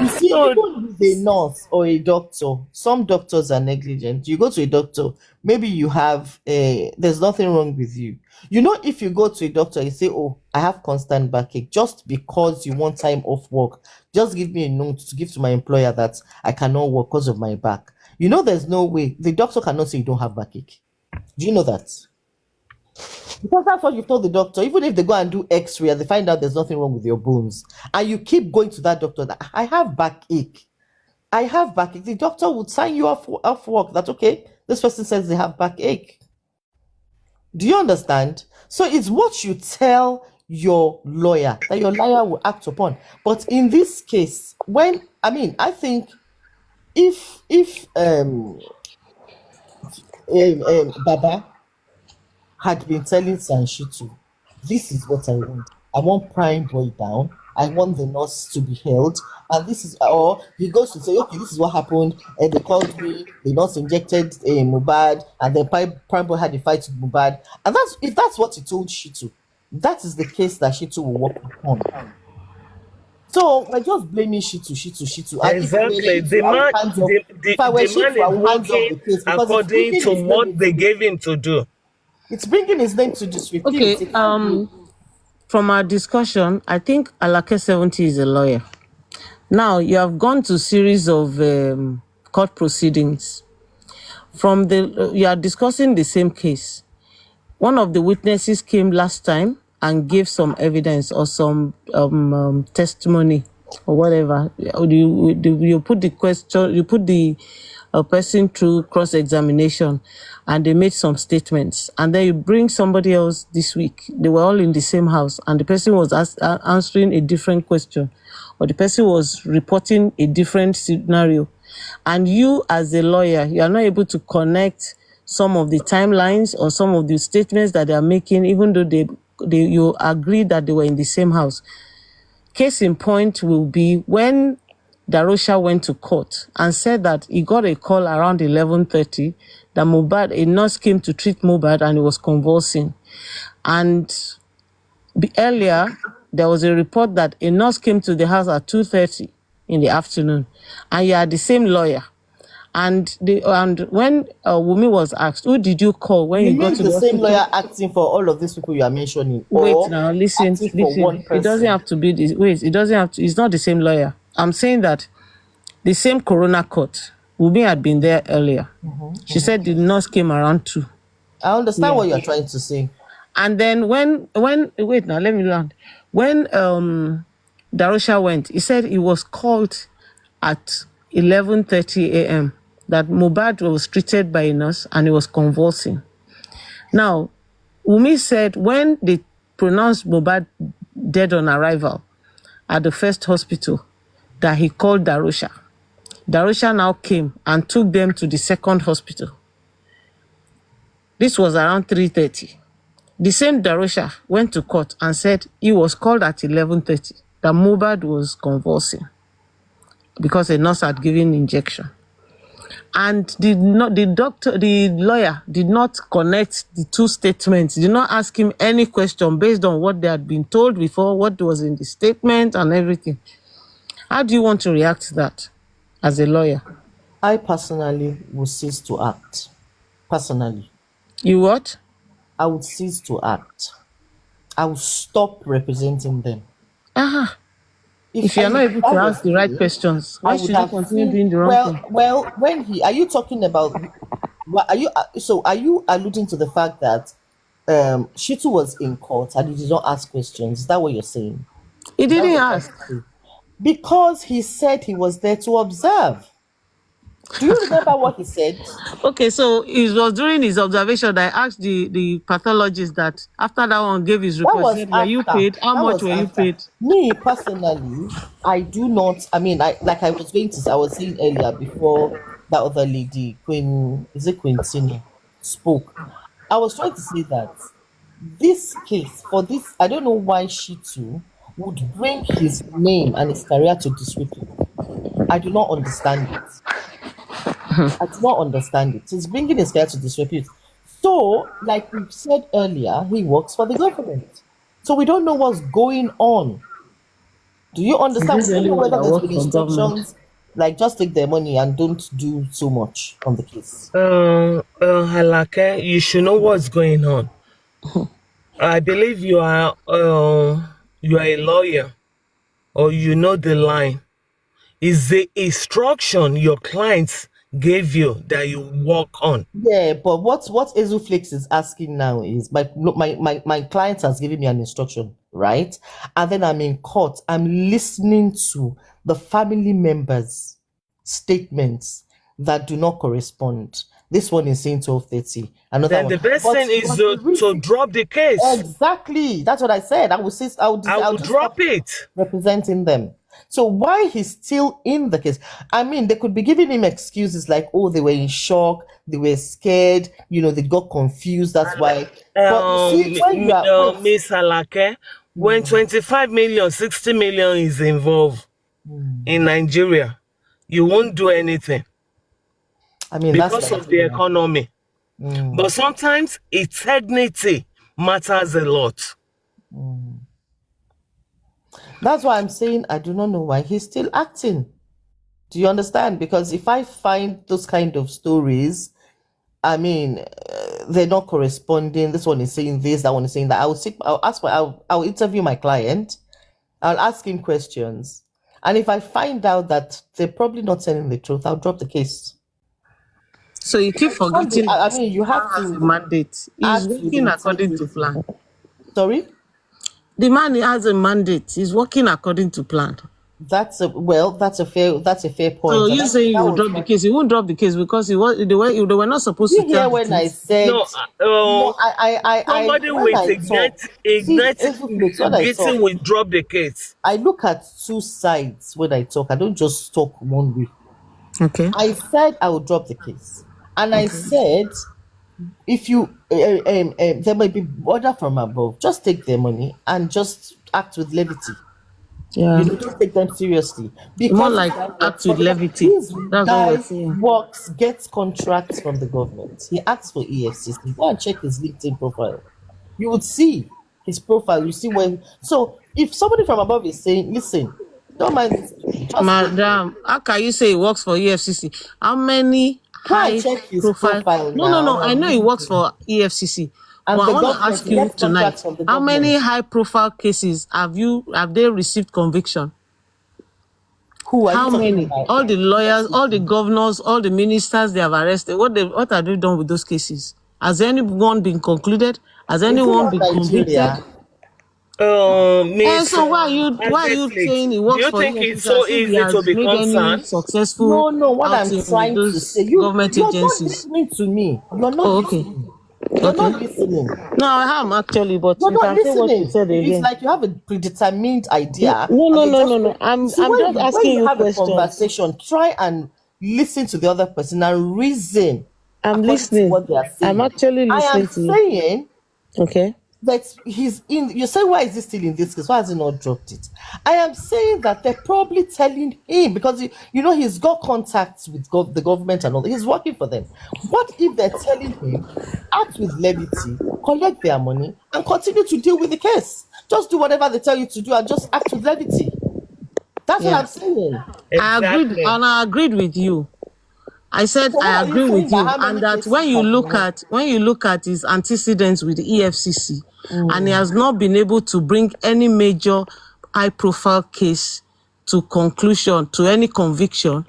You see, even with a nurse or a doctor, some doctors are negligent. You go to a doctor, maybe you have there's nothing wrong with you. You know, if you go to a doctor and say, "Oh, I have constant backache," just because you want time off work, just give me a note to give to my employer that I cannot work because of my back. You know, there's no way the doctor cannot say you don't have backache. Do you know that? Because that's what you've told the doctor. Even if they go and do x-ray and they find out there's nothing wrong with your bones, and you keep going to that doctor that I have backache, the doctor would sign you off work. That's okay. This person says they have backache. Do you understand? So it's what you tell your lawyer that your lawyer will act upon. But in this case, I think if Baba had been telling Sanshitu, this is what I want. I want Prime Boy down. I want the nurse to be held. And this is, or he goes to say, okay, this is what happened. And they called me, the nurse injected Mohbad, and then Prime Boy had a fight with Mohbad. And if that's what he told Shitu, that is the case that Shitu will work upon. So we're just blaming Shitu. Exactly. The man is working according to what they gave him to do. It's bringing his name to disrepute. Okay. From our discussion, I think Alake 70 is a lawyer. Now you have gone to series of court proceedings. You are discussing the same case. One of the witnesses came last time and gave some evidence or some testimony or whatever. You put the question, you put the person through cross-examination, and they made some statements. And then you bring somebody else this week. They were all in the same house, and the person was answering a different question, or the person was reporting a different scenario. And you, as a lawyer, you are not able to connect some of the timelines or some of the statements that they are making, even though you agree that they were in the same house. Case in point will be when Darosha went to court and said that he got a call around 11:30 that Mohbad, a nurse came to treat Mohbad and he was convulsing. And earlier, there was a report that a nurse came to the house at 2:30 in the afternoon, and you are the same lawyer. And when Wumi was asked, who did you call when You you got mean to the the same hospital? lawyer acting for all of these people you are mentioning, Wait or now, listen. acting for one It doesn't person? have to be this. Wait, it doesn't have to. It's not the same lawyer. I'm saying that the same Corona court. Wumi had been there earlier. She said the nurse came around too. I understand Yeah. what you're trying to say. And then when wait now, let me land. When Darusha went, he said he was called at 11:30 a.m. that Mohbad was treated by a nurse and he was convulsing. Now, Wumi said when they pronounced Mohbad dead on arrival at the first hospital, that he called Darusha. Darusha now came and took them to the second hospital. This was around 3:30. The same Darusha went to court and said he was called at 11:30, that Mohbad was convulsing because a nurse had given injection. And the lawyer did not connect the two statements, did not ask him any question based on what they had been told before, what was in the statement and everything. How do you want to react to that as a lawyer? I personally would cease to act. Personally, You what? I would cease to act. I would stop representing them. If you're not able to ask the right questions, why should you continue doing the wrong thing? Well, are you talking about? Are you alluding to the fact that Shitu was in court and he did not ask questions? Is that what you're saying? He didn't ask. Because he said he was there to observe. Do you remember what he said? Okay, so it was during his observation that I asked the pathologist that after that one gave his report, was said, were you paid? How much were you paid? Me personally, I do not. I mean, I was saying earlier before that other lady, Queen Tina, spoke. I was trying to say that this case, for this, I don't know why Shitu would bring his name and his career to disrepute. I do not understand it. I do not understand it. He's bringing his career to disrepute. So, like we said earlier, he works for the government. So we don't know what's going on. Do you understand? We don't know whether there's been instructions, like just take their money and don't do so much on the case. Halake, you should know what's going on. I believe you are a lawyer, or you know the line. Is the instruction your clients gave you that you work on? Yeah, but what Ezuflex is asking now is my client has given me an instruction, right? And then I'm in court. I'm listening to the family members' statements that do not correspond. This one is saying 12:30. Another then one. the best thing is to drop the case. Exactly. That's what I said. I will drop it. Representing them. So why he's still in the case? I mean, they could be giving him excuses like, oh, they were in shock, they were scared, they got confused. That's why. But you see, Miss Halake, when 25 million, 60 million is involved in Nigeria, you won't do anything. I mean, because of the economy. But sometimes integrity matters a lot. That's why I'm saying I do not know why he's still acting. Do you understand? Because if I find those kind of stories, I mean, they're not corresponding. This one is saying this, that one is saying that. I'll interview my client. I'll ask him questions. And if I find out that they're probably not telling the truth, I'll drop the case. So you keep forgetting. I mean, you have to mandate. He's working according to plan. Sorry? The man has a mandate. He's working according to plan. That's a fair point. So you say you will drop the case? He won't drop the case because they were not supposed to. You hear when I said no? Somebody with igniting will drop the case. I look at two sides when I talk. I don't just talk one way. Okay. I said I will drop the case, and I said if you there might be order from above, just take their money and just act with levity. Yeah. Don't take them seriously. Because more like act with levity. That's what we're saying. Works, gets contracts from the government. He acts for EFCC. Go and check his LinkedIn profile. You would see his profile. You see when. So if somebody from above is saying, listen, Don't mind this. Just go for it. Madam, how can you say he works for EFCC? How many Go and high check his profile? profile No. now I on know he works LinkedIn. for EFCC. And But I the want to government, ask he you gets tonight, contracts from the how many government. high profile cases have they received conviction? Who are you How talking many? about? All the lawyers, all the EFCC. governors, all the ministers they have arrested. What have they done with those cases? Has anyone been concluded? Has Is it anyone not been convicted? Nigeria? And Miss so why are you Netflix, saying he do works you for think it's EFCC so as if he easy to has be made any concerned? successful No, no, what I'm outing with trying to those say, government you're not agencies? listening to me. You're not Oh, okay. listening. You're Okay. not listening. No, I am actually, but You're you not can say what you listening. said It's again. like you have a predetermined No, idea, no, and no, they no, just no, no. you I'm see I'm when just when asking you you have a questions. conversation, try and listen to the other person and reason I'm according to listening. what they are I'm saying. actually I am listening to you. saying Okay. that he's in. You say, why is he still in this case? Why has he not dropped it? I am saying that they're probably telling him because he's got contacts with the government and all that. He's working for them. What if they're telling him act with levity, collect their money, and continue to deal with the case? Just do whatever they tell you to do and just act with levity. That's what Yeah. I'm saying. Exactly. I agreed with you. I said So I what are you agree with saying that you, how and many that cases have been made? when you look at his antecedents with the EFCC, and he Mm. has not been able to bring any major high-profile case to conclusion, to any conviction,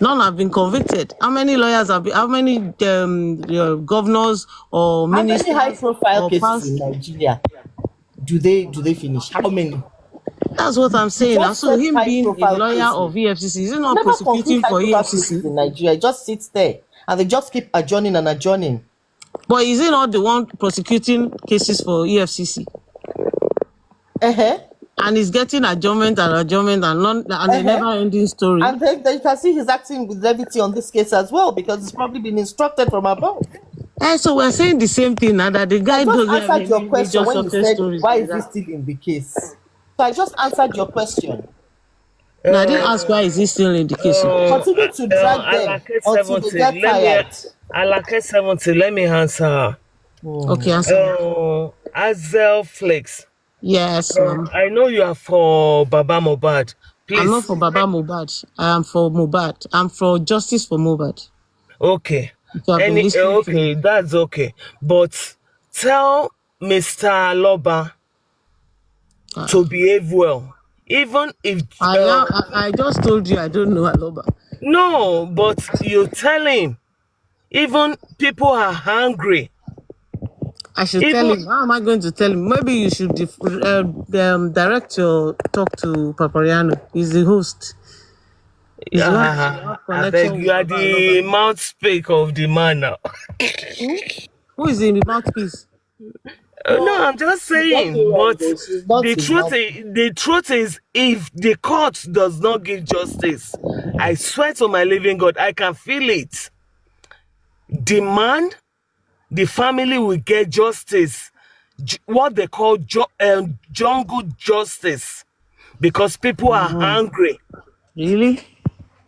none have been convicted. How many lawyers have been? How many governors or How many high ministers profile or cases in past? Nigeria do they finish? How many? That's what I'm You saying. And just so said him high being a profile lawyer cases. of EFCC, is he You not never complete prosecuting high for profile cases EFCC? in Nigeria. It just sits there and they just keep adjourning and adjourning. But is he not the one prosecuting cases for EFCC? Uh-huh. And he's getting adjournment and a Uh-huh. never ending story. And then you can see he's acting with levity on this case as well because it's probably been instructed from above. And so we're saying the same thing now, that the I guy just doesn't have answered your any question major when you success said, stories why like is he that. still in the case? So I just answered your question. Now I didn't ask why is he still in the case. Continue to drag them Alake until they 70. get tired. Alake 70. Let me answer her. Okay, Hmm. answer me. Azel Flex. Yes, ma'am. I know you are for Baba Mohbad. I'm not Please. for Baba Mohbad. I am for Mohbad. I'm for justice for Mohbad. Okay. If you have been listening to me. Okay, that's okay. But tell Mr. Loba to Uh, behave well. Even if I just told you I don't know Aloba. no, but you tell him. Even people are hungry. I should tell Even him. How am I going to tell him? Maybe you should direct your talk to Papariano. He's the host. He's the one that should have I beg connection you with are Baba Aloba. the mouth speak of the man now. Hmm? Who is in the mouthpiece? No, No, I'm just you got saying. it wrong But though. She's not his mouth. the truth is, if the court does not give justice, I swear to my living God, I can feel it. The man, the family will get justice, what they call jungle justice, because people are Mm, hungry. really?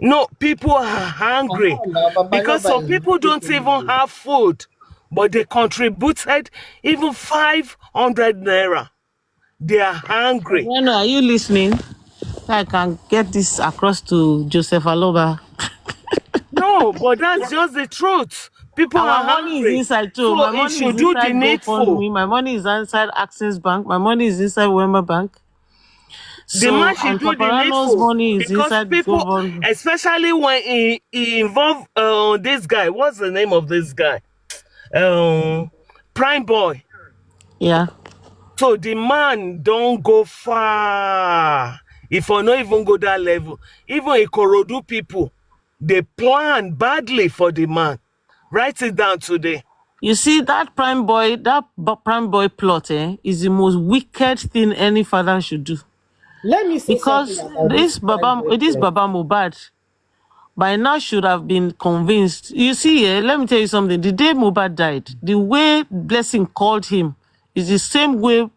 No, people are hungry Now, Baba because Loba some is people don't taking even you. have food, but they contributed even 500 naira. They are hungry. Papariano, are you listening? I can get this across to Joseph Aloba. No, but that's just the truth. People are Our money is hungry. inside too. So My it money is should do the inside needful. GoFundMe. My money is inside Access Bank. My money is inside Wema Bank. The So, man should and do the Papariano's needful money is because inside people, GoFundMe. especially when he involve this guy. What's the name of this guy? Prime Boy. Yeah. So the man don't go far. If I not even go that level, even Ikorodu people, they plan badly for the man. Write it down today. You see, prime boy plot is the most wicked thing any father should do. Let me say something Because about this prime this breakfast. Baba Mohbad by now should have been convinced. You see, let me tell you something. The day Mohbad died, the way Blessing called him is the same way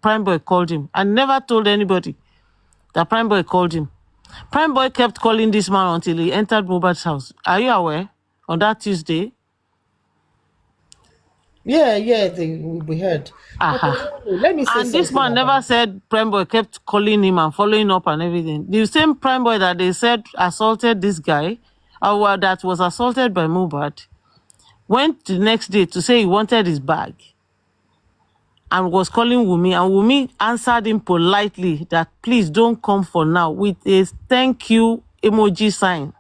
Prime Boy called him. I never told anybody that Prime Boy called him. Prime Boy kept calling this man until he entered Mohbad's house. Are you aware? On that Tuesday, Yeah, we heard. But Aha. let me say And this something man never about. said Prime Boy kept calling him and following up and everything. The same Prime Boy that they said assaulted this guy, or that was assaulted by Mohbad, went the next day to say he wanted his bag and was calling Wumi, and Wumi answered him politely that please don't come for now with a thank you emoji sign.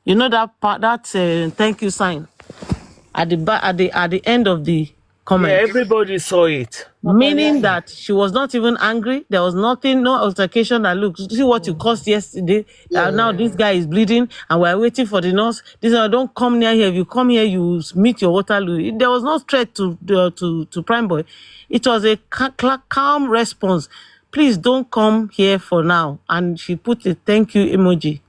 You know that part, that thank you sign at the end of the Yeah, comment. everybody saw it. Meaning that she was not even angry. There was nothing, no altercation that look, see what you caused yesterday. Now this guy is bleeding and we're waiting for the nurse. This don't come near here. If you come here, you meet your Waterloo. There was no threat to Prime Boy. It was a calm response. Please don't come here for now. And she put a thank you emoji.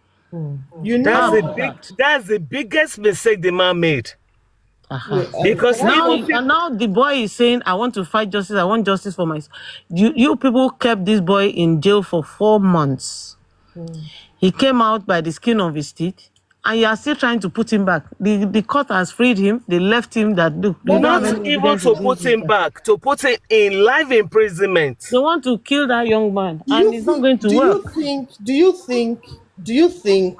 You That's How the know, about big. that? That's the biggest mistake the man made. yeah, Aha. Because can I Now, even say, people, and now the boy is saying, I want to fight justice. I want justice for my... You people kept this boy in jail for 4 months. He came out by the skin of his teeth, and you are still trying to put him back. The court has freed him. They left him that, look, you let don't have not any me, even evidence to against put this him guy. back, to put him in life imprisonment. They want to kill that young man, do and you it's not think, going to work. do you think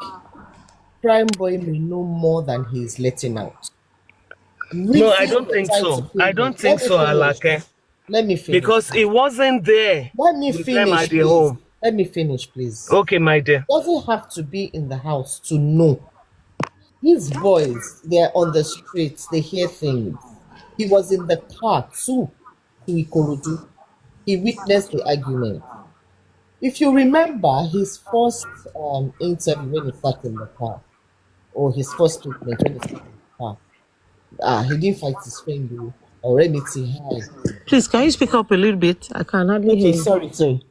Prime Boy may know more than he's letting out? No, I Reason don't for think trying to so. kill I him. don't think so, Alake. Let me finish. Because he wasn't there Let me with them finish, at the please. home. Let me finish, please. Okay, my dear. Doesn't have to be in the house to know. His boys, they're on the streets, they hear things. He was in the car too, to Ikorodu. He witnessed the argument. If you remember his first interview when he sat in the car, or his first statement when he sat in the car, he didn't fight his friend though, or anything. Hi. Please, can you speak up a little bit? I can hardly hear Okay, you. sorry.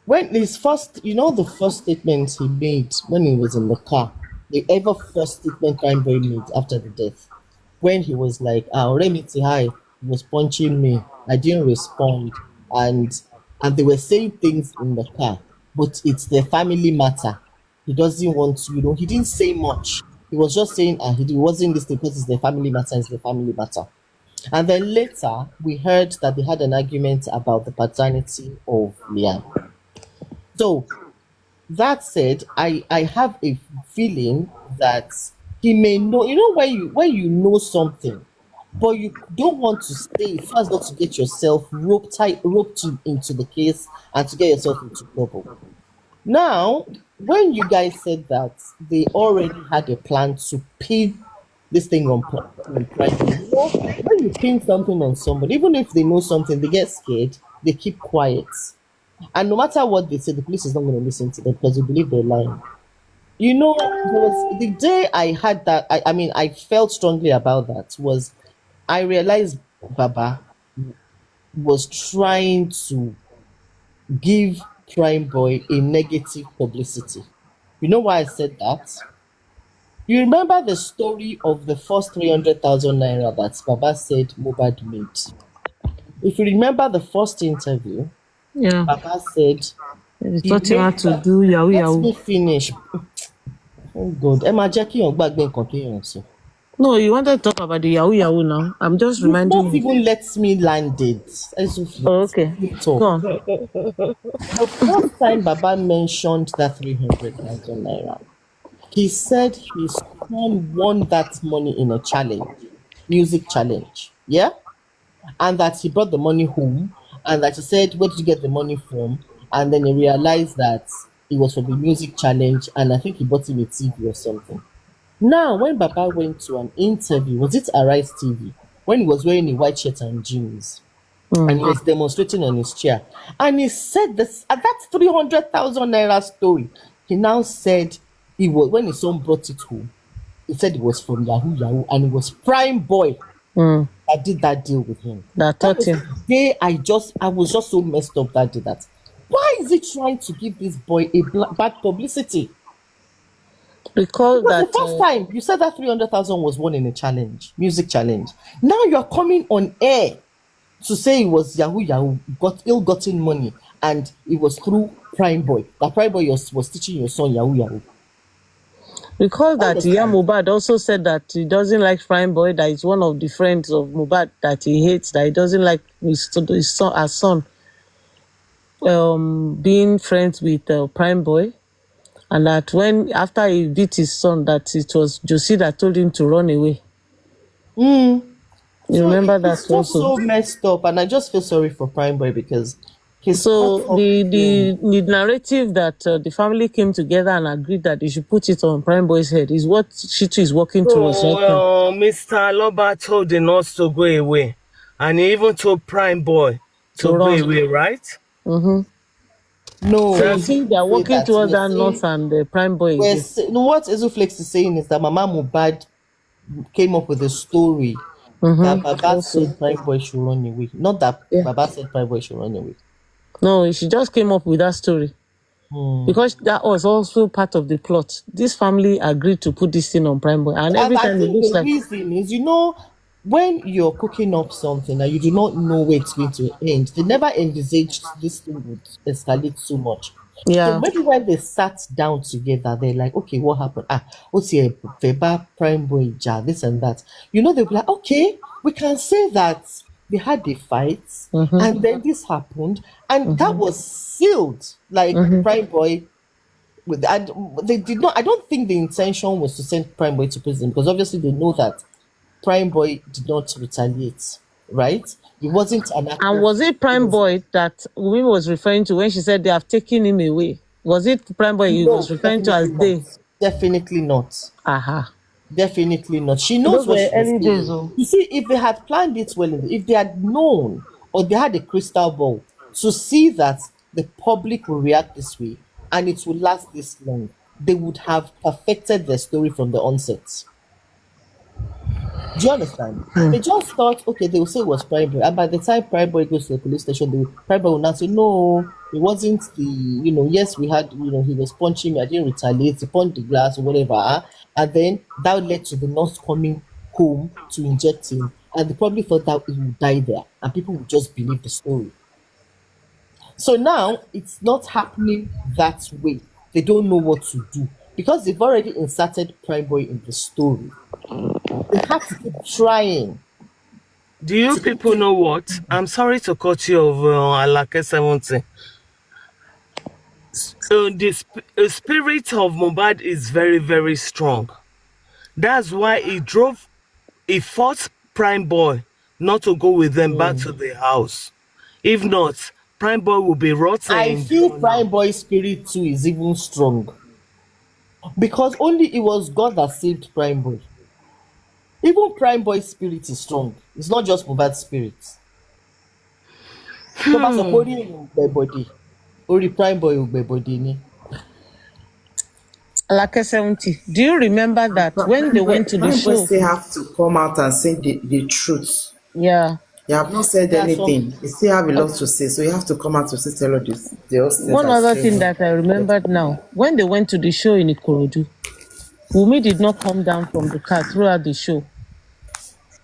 When his first, the first statement he made when he was in the car, the ever first statement Prime Boy made after the death, when he was like, Remiti, hi, he was punching me, I didn't respond, and they were saying things in the car, but it's the family matter. He doesn't want to, he didn't say much. He was just saying, he wasn't listening because it's the family matter, it's the family matter. And then later, we heard that they had an argument about the paternity of Liam. So that said, I have a feeling that he may know. You know, when you know something, but you don't want to stay so as not to get yourself roped into the case and to get yourself into trouble. Now, when you guys said that they already had a plan to pin this thing on Prime Boy, when you pin something on somebody, even if they know something, they get scared, they keep quiet. And no matter what they say, the police is not going to listen to them because they believe they're lying. There was the day I had that, I mean, I felt strongly about that was I realized Baba was trying to give Prime Boy a negative publicity. You know why I said that? You remember the story of the first 300,000 naira that Baba said Mohbad made? If you remember the first interview, Yeah. Baba said They he taught him how made to that. do Yahoo Let Yahoo. me finish. Oh God, ẹ máa jẹ́ kí èèyàn gbàgbé nǹkan téèyàn sọ. No, you wanted to talk about the Yahoo Yahoo now. I'm just You've reminding not you. even let me land it. Oh, okay. Let me Go talk. on. The first time Baba mentioned that 300,000 naira, he said his son won that money in a challenge, music challenge. Yeah? And that he brought the money home and that he said, where did you get the money from? And then he realized that it was from the music challenge and I think he bought him a TV or something. Now, when Baba went to an interview, was it Arise TV? When he was wearing a white shirt and jeans and he was demonstrating on his chair, and he said this, that's 300,000 naira story. He now said he was, when his son brought it home, he said it was from Yahoo Yahoo and it was Prime Boy Mm. that did that deal with him. That That taught was him. the day I was just so messed up that day that why is he trying to give this boy a bad publicity? Recall Because the that. first time you said that 300,000 was won in a challenge, music challenge. Now you're coming on air to say it was Yahoo Yahoo, got ill-gotten money, and it was through Prime Boy. That Prime Boy was teaching your son Yahoo Yahoo. Recall I that understand. Mohbad also said that he doesn't like Prime Boy, that is one of the friends of Mohbad that he hates, that he doesn't like his son being friends with Prime Boy, and that when after he beat his son, that it was Josie that told him to run away. Mm. You So remember that it's just also? so messed up, and I just feel sorry for Prime Boy because he's caught So up in. the narrative that the family came together and agreed that they should put it on Prime Boy's head is what Shitu is working towards right now. So Mr. Loba told the nurse to go away, and he even told Prime Boy To to go run. away, right? No, So you That's he think they didn't are say working that. towards that North and the Prime Boy again? No, what Ezuflex is saying is that Mama Mohbad came up with a story that Baba Also, said Prime Boy should run away. Not that yeah. Baba said Prime Boy should run away. No, she just came up with that story. Because that was also part of the plot. This family agreed to put this thing on Prime Boy, and every And I time it think looks the like reason is, when you're cooking up something and you do not know where it's going to end, they never envisaged this thing would escalate so much. So yeah. maybe when they sat down together, they're like, okay, what happened? What's here? Feba, Prime Boy, Ja, this and that. They'll be like, okay, we can say that they had a fight and then this happened, and that was sealed. Like Prime Boy and they did not. I don't think the intention was to send Prime Boy to prison because obviously they know that Prime Boy did not retaliate, right? It wasn't an act And of. was it It Prime was Boy that Wumi was referring to when she said they have taken him away? Was it Prime Boy he was no, referring to as definitely not. they? Definitely not. Aha. Definitely not. She knows Those what were she was early days, saying. oh. You see, if they had planned it well, if they had known or they had a crystal ball to see that the public will react this way and it will last this long, they would have perfected their story from the onset. Do you understand? They just thought, okay, they will say it was Prime Boy. And by the time Prime Boy goes to the police station, Prime Boy will now say, no, it wasn't yes, we had, he was punching me. I didn't retaliate. He punched the glass or whatever. And then that led to the nurse coming home to inject him. And they probably thought that he would die there. And people would just believe the story. So now it's not happening that way. They don't know what to do because they've already inserted Prime Boy in the story. They have to keep trying. Do you people know what? I'm sorry to cut you off, Alake 70. The spirit of Mohbad is very, very strong. That's why he forced Prime Boy not to go with them back to the house. If not, Prime Boy will be rotten I in feel jail now. Prime Boy spirit too is even strong because only it was God that saved Prime Boy. Even Prime Boy spirit is strong. It's not just Mohbad spirit. Tó bá sọ pé orí èèyàn ò gbẹ̀bọ̀dè, orí Prime Boy ò gbẹ̀bọ̀dè ni. Like 70. Do you remember that when they went to the Prime Boy show? still have to come out and say the truth. Yeah. You have not said There are some. anything. You still have a lot to say, so you have to come out to say tell us this. The whole things One that's other going thing on. that I remembered now, when they went to the show in Ikorodu, Wumi did not come down from the car throughout the show.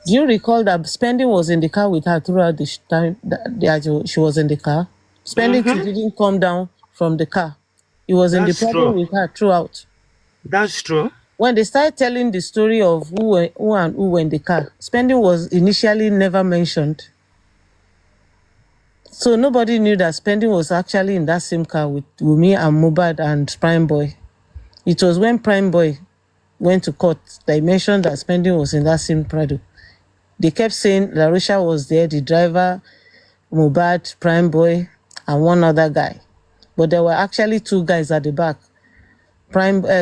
Do you recall that Spending was in the car with her throughout the time that she was in the car? Spending didn't come down from the car. He was in the That's problem true. with her throughout. That's true. When they started telling the story of who and who were in the car, Spending was initially never mentioned. So nobody knew that Spending was actually in that same car with Wumi and Mohbad and Prime Boy. It was when Prime Boy went to court they mentioned that Spending was in that same Prado. They kept saying Larusha was there, the driver, Mohbad, Prime Boy, and one other guy. But there were actually two guys at the back,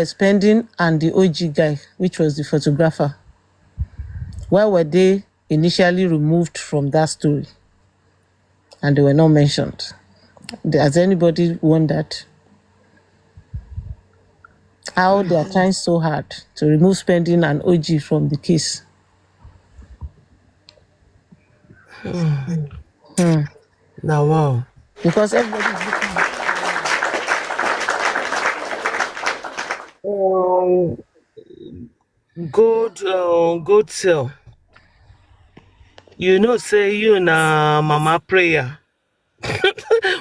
Spending and the OG guy, which was the photographer. Why were they initially removed from that story? And they were not mentioned. Has anybody wondered how they are trying so hard to remove Spending and OG from the case? Now, wow. Because everybody's looking Good sale. Say you na mama prayer.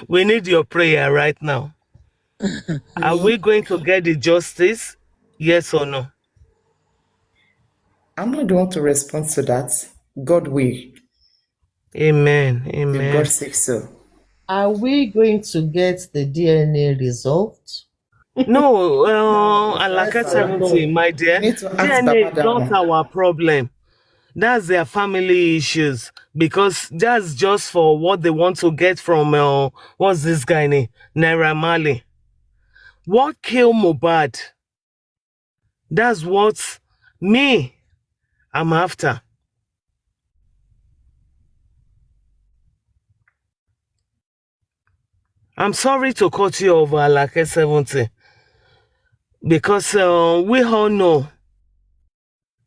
We need your prayer right now. Are we going to get the justice? Yes or no? I'm not the one to respond to that. God will, Amen. if God Amen. says so. Are we going to get the DNA result? No, Yes, Alaka no. 70, my You dear. need to ask DNA Baba is that not one. our problem. That's their family issues because that's just for what they want to get from what's this guy name? Naira Marley. What killed Mohbad? That's what me I'm after. I'm sorry to cut you over, Alake 70, because we all know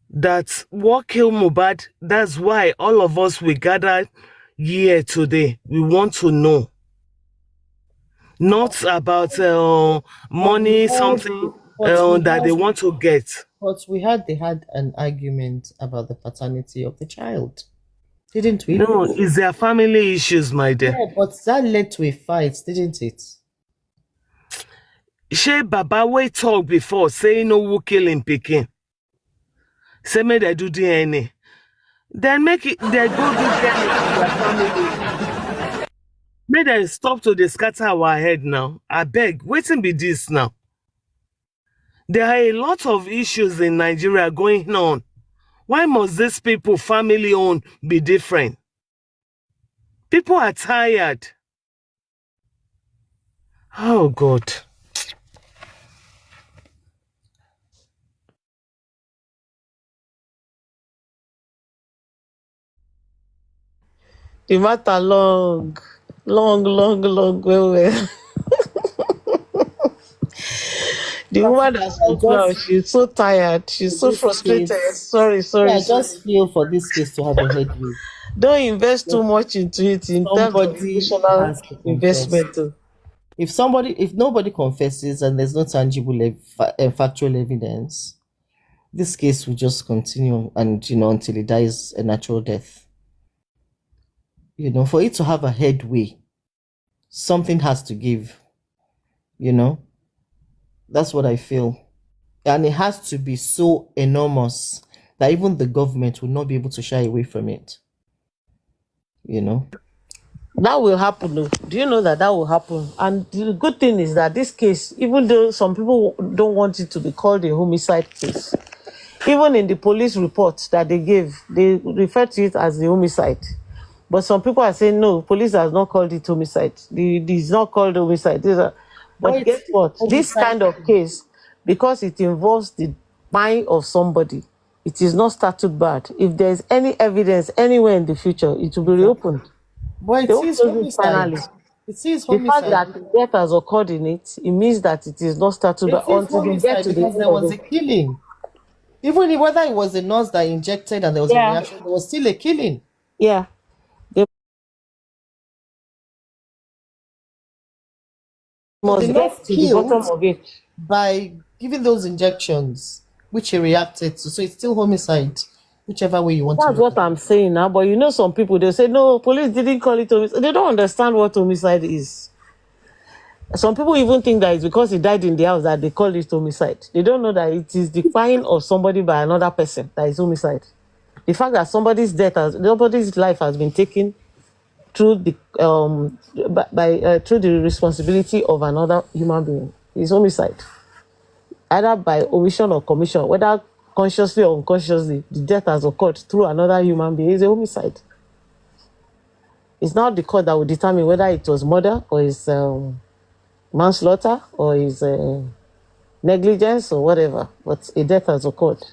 that what killed Mohbad. That's why all of us we gathered here today. We want to know. Not about But we money, had, something but we that had, they want to get. but they had an argument about the paternity of the child, didn't we? No, it's their family issues, my dear. Yeah, but that led to a fight, didn't it? She Baba we talk before saying no who kill him picking. Say me they do DNA. Then make it they go do DNA for their family. May they stop to dey scatter our head now. I beg, waiting be this now. There are a lot of issues in Nigeria going on. Why must these people family own be different? People are tired. Oh God. The matter long, well. The woman that I spoke now, just she's so tired. She's for so this frustrated. case, Sorry, yeah, sorry, I sorry. just feel for this case to have a headway. Don't invest too But much into it in terms of somebody emotional has to confess. investment. Oh. If nobody confesses and there's no tangible factual evidence, this case will just continue and until it dies a natural death. For it to have a headway, something has to give. That's what I feel. And it has to be so enormous that even the government will not be able to shy away from it. That will happen. Though. Do you know that will happen? And the good thing is that this case, even though some people don't want it to be called a homicide case, even in the police report that they gave, they refer to it as the homicide. But some people are saying no, police has not called it homicide. It's not called homicide. But But guess what? This homicide, kind of case, because it involves the mind of somebody, it is not statute bad. If there's any evidence anywhere in the future, it will be reopened. but They it will is close it homicide. finally. It is The fact homicide. that death has occurred in it, it means that it is not statute bad It is until they get homicide to the because end there of was it. a killing. Even whether it was a nurse that injected and there was a Yeah, reaction, there was still a killing. yeah. They So the must nurse get to the bottom killed of it. by giving those injections, which he reacted to. So it's still homicide, whichever way you want to That's look what at it. I'm saying now. But some people they say no, police didn't call it homicide. They don't understand what homicide is. Some people even think that it's because he died in the house that they call it homicide. They don't know that it is the crime of somebody by another person that is homicide. The fact that somebody's life has been taken through the through the responsibility of another human being is homicide, either by omission or commission, whether consciously or unconsciously, the death has occurred through another human being is a homicide. It's not the court that will determine whether it was murder or is manslaughter or is negligence or whatever, but a death has occurred.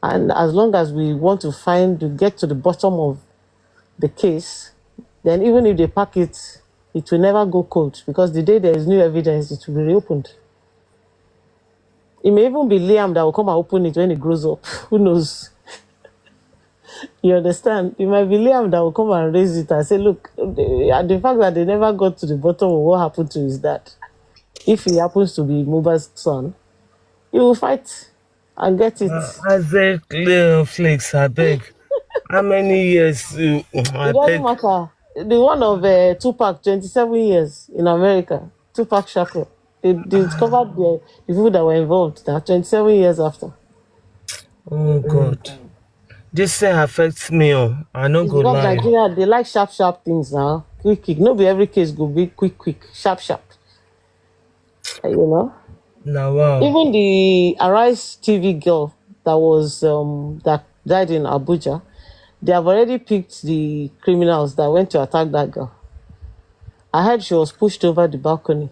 And as long as we want to get to the bottom of the case, then even if they pack it, it will never go cold because the day there is new evidence, it will be reopened. It may even be Liam that will come and open it when it grows up. Who knows? You understand? It might be Liam that will come and raise it and say, look, the fact that they never got to the bottom of what happened to his dad, if he happens to be Mohbad's son, he will fight and get it. As a flakes, I beg. How many years? I It doesn't beg. matter. The one of Tupac, 27 years in America, Tupac Shakur. They discovered the people that were involved now, 27 years after. Oh God. This thing affects me. Oh. I no It's go because lie. Nigeria, they like sharp things now. Quick. No be every case go be quick. Sharp. You know? Now wow. Even the Arise TV girl that was that died in Abuja, they have already picked the criminals that went to attack that girl. I heard she was pushed over the balcony.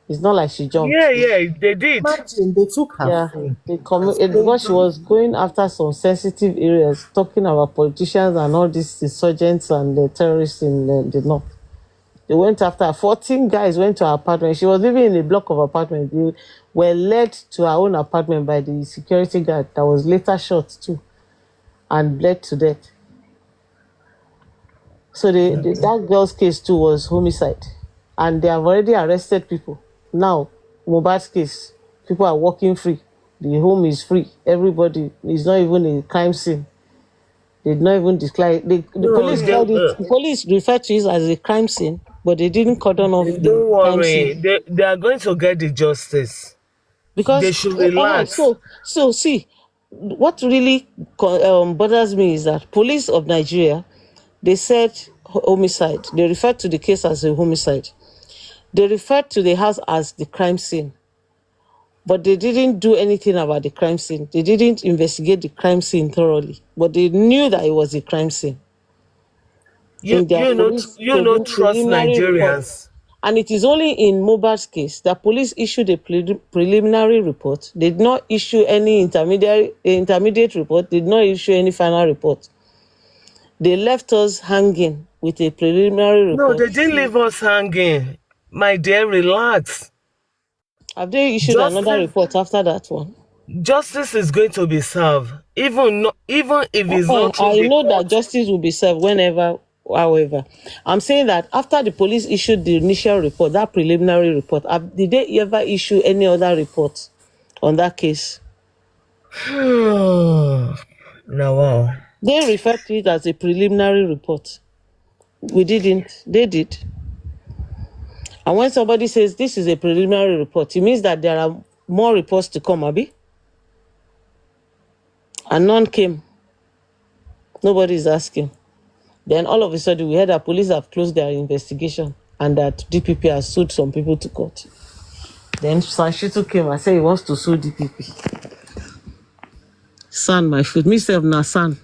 It's not like she jumped. Yeah, they did. Imagine they took her Yeah, phone. because she was going after some sensitive areas, talking about politicians and all these insurgents and the terrorists in the north. They went after her. 14 guys went to her apartment. She was living in a block of apartments. They were led to her own apartment by the security guard that was later shot too and bled to death. So that girl's case too was homicide. And they have already arrested people. Now, Mohbad's case, people are walking free. The home is free. Everybody is not even a crime scene. They did not even declare it. The police called it. The police referred to it as a crime scene, but they didn't cordon off the Don't crime worry. scene They are going to get the justice. They because should relax. so see, what really bothers me is that police of Nigeria, they said homicide. They referred to the case as a homicide. They referred to the house as the crime scene. But they didn't do anything about the crime scene. They didn't investigate the crime scene thoroughly. But they knew that it was a crime scene in their police Trust preliminary report. Nigerians. And it is only in Mohbad's case that police issued a preliminary report. They did not issue any intermediate report. They did not issue any final report. They left us hanging with a preliminary report. No, they didn't leave us hanging. My dear, relax. Have they issued another report after that one? Justice is going to be served. Even if it's not through I the know that court. justice will be served whenever, however. I'm saying that after the police issued the initial report, that preliminary report, did they ever issue any other report on that case? No, wow. They referred to it as a preliminary report. We didn't. They did. And when somebody says this is a preliminary report, it means that there are more reports to come, Abi. And none came. Nobody is asking. Then all of a sudden, we heard that police have closed their investigation and that DPP has sued some people to court. Then Sanshitu came and said he wants to sue DPP. San, my foot. Myself, na San.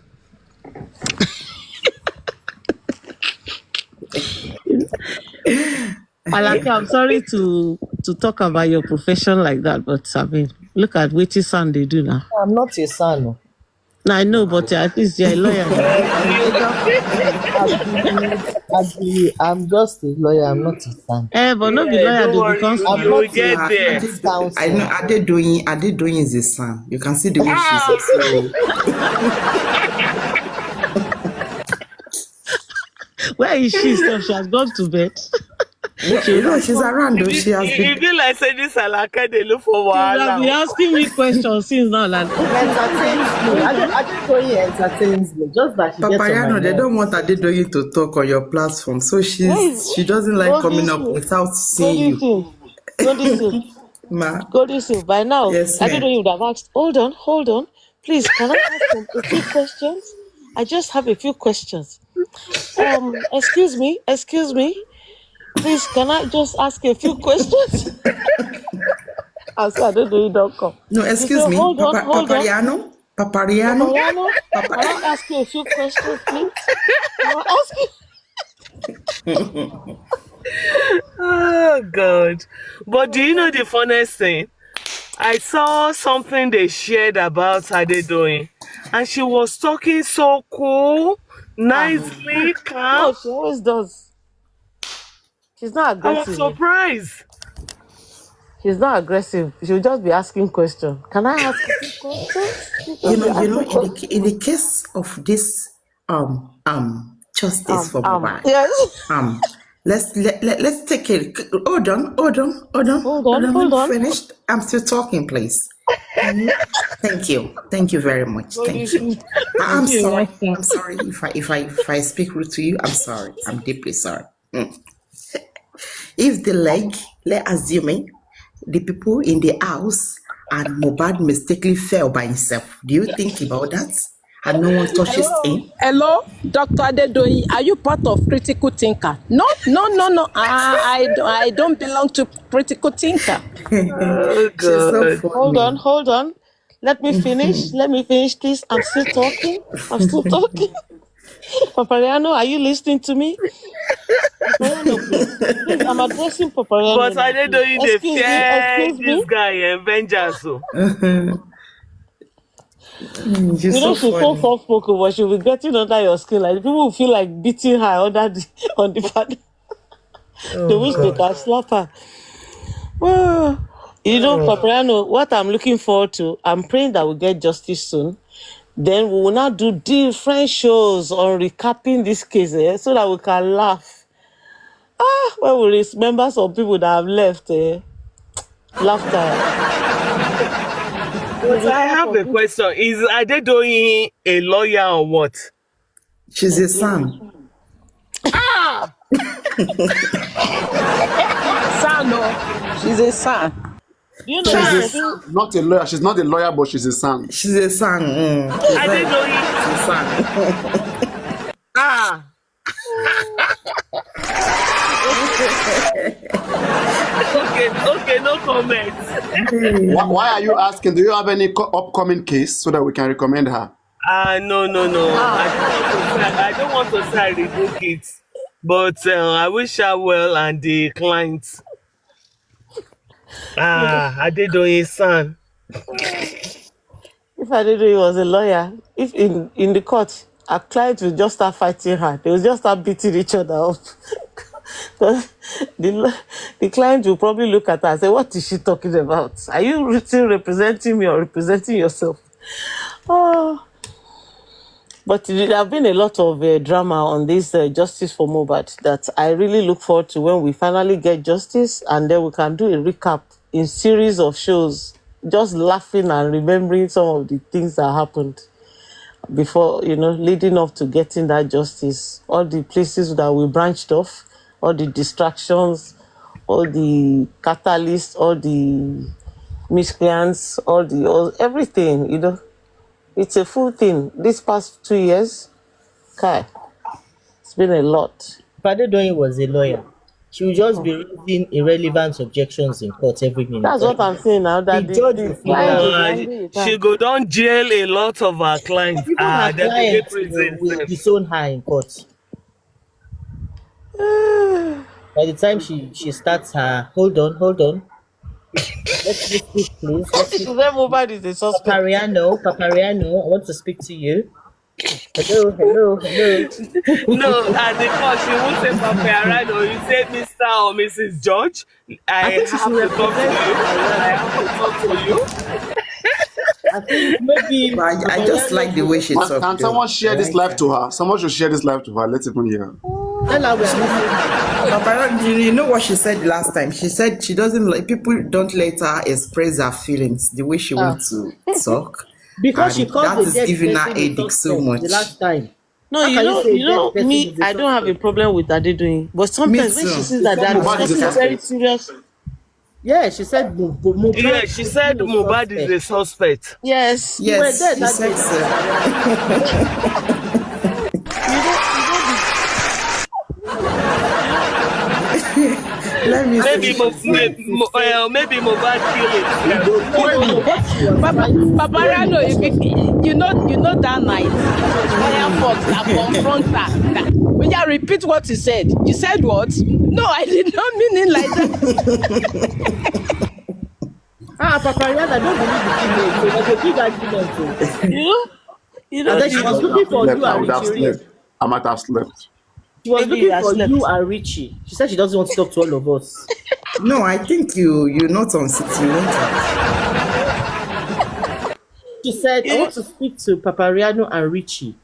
Alake, I'm sorry to talk about your profession like that, but I mean, look at what San they do now. I'm not your son. No. No, I know, but at least you're a lawyer. I'm just a lawyer. I'm not a son. But not be lawyer to become. You will get there. I know Adedoyin is a son. You can see the way she's Where is she? So she has gone to bed. she's around though. She has been. You be like say this Alaka they look for You'll be wahala. asking me questions since now. Like, Adedoyin entertains me. Just that she gets on my Papariano, they nerves. don't want Adedoyin to talk on your platform, so she doesn't like coming up without seeing you. Golden Seal. By now, Yes, I ma'am. don't know you would have asked. Hold on. Please, can I ask a few questions? I just have a few questions. Excuse me. Please, can I just ask a few questions? I said, I don't know you don't come. No, excuse me. Hold on. Papariano? Papariano, can I ask you a few questions, please? Can I ask you? Oh God. But do you know the funniest thing? I saw something they shared about Adedoyin, and she was talking so cool, nicely, calm. No, she always does. She's not I was aggressive. surprised. She's not aggressive. She'll just be asking questions. Can I ask you a few questions? In the case of this justice for Mohbad, Yes. let's take it. Hold on. Finished. I'm still talking, please. Thank you very much. Thank you. I'm sorry if I speak rude to you. I'm sorry. I'm deeply sorry. If the leg, let's assume it, the people in the house and Mohbad mistakenly fell by himself. Do you think about that? And no one touches him? Hello, Dr. Adedoyin, are you part of critical thinker? No. I don't belong to critical thinker. Oh She's so God. funny. Hold on. Let me finish, please. I'm still talking. Papariano, are you listening to me? Papariano, please. Please, I'm addressing Papariano But now, I please. don't know they fear Excuse this me. guy and vengeance. So. She's so She's so funny. soft-spoken, but she'll be getting under your skin. Like, people will feel like beating her on the pad. They wish they can slap her. Well, Papariano, what I'm looking forward to, I'm praying that we'll get justice soon. Then we will now do different shows on recapping this case, so that we can laugh. When we remember some people that have left, laughter. But I have a question. Is Adedoyin a lawyer or what? She's a son. Son, no. She's a son. Do you know She's that not a lawyer. She's not a lawyer, but she's a son. She's a son. Adedoyin. She's a son. Okay, no comments. Why are you asking? Do you have any upcoming case so that we can recommend her? No. I don't want to say I rebuke it. But I wish her well and the clients. Adedoyin's son. if Adedoyin was a lawyer, if in the court, a client will just start fighting her. They will just start beating each other up. Because the client will probably look at her and say, what is she talking about? Are you still representing me or representing yourself? Oh. But there have been a lot of drama on this justice for Mohbad that I really look forward to when we finally get justice, and then we can do a recap in series of shows, just laughing and remembering some of the things that happened before, leading up to getting that justice. All the places that we branched off, all the distractions, all the catalysts, all the miscreants, everything, It's a full thing. This past 2 years, it's been a lot. If Adedoyin was a lawyer, she would just be raising irrelevant objections in court every minute. That's what I'm saying now. That The judge will figure out. She go down jail a lot of her clients. Even her They clients prison will sef. disown her in court. By the time she starts her, hold on. Let's speak, please. Mohbad is a suspect. Papariano, I want to speak to you. Hello. No, at the court, she won't say Papariano. You say Mr. or Mrs. George. I think she have should to talk to you. I think maybe. But I just like the way she talks. Can someone share this live to her? Someone should share this live to her. Let's even hear her. You know what she said last time? She said she doesn't like people don't let her express her feelings the way she wants to talk. Because she And called that the is dead giving her person the headache so suspect much. the last time. No, How you can know, say dead person me, is the I don't have a suspect? problem with Adedoyin. But sometimes when too. she sees that they're Mohbad is a discussing very suspect. serious. Yeah, she said Mohbad. Yeah, she said Mohbad is a suspect. Yes. You were there Yes, she that said day. so. Let me Maybe see. maybe Mohbad killed it. Papariano, you know that night it was Firefox that confront her. Will you repeat what you said? You said what? No, I did not mean it like that. Papariano, I don't believe the female. It was a big argument. You know, And then she was looking for you I and would have Richie. slept. I might have slept. She was Maybe looking you have for slept. you and Richie. She said she doesn't want to talk to all of us. No, I think you're not on city. You went out. She said, I want to speak to Papariano and Richie.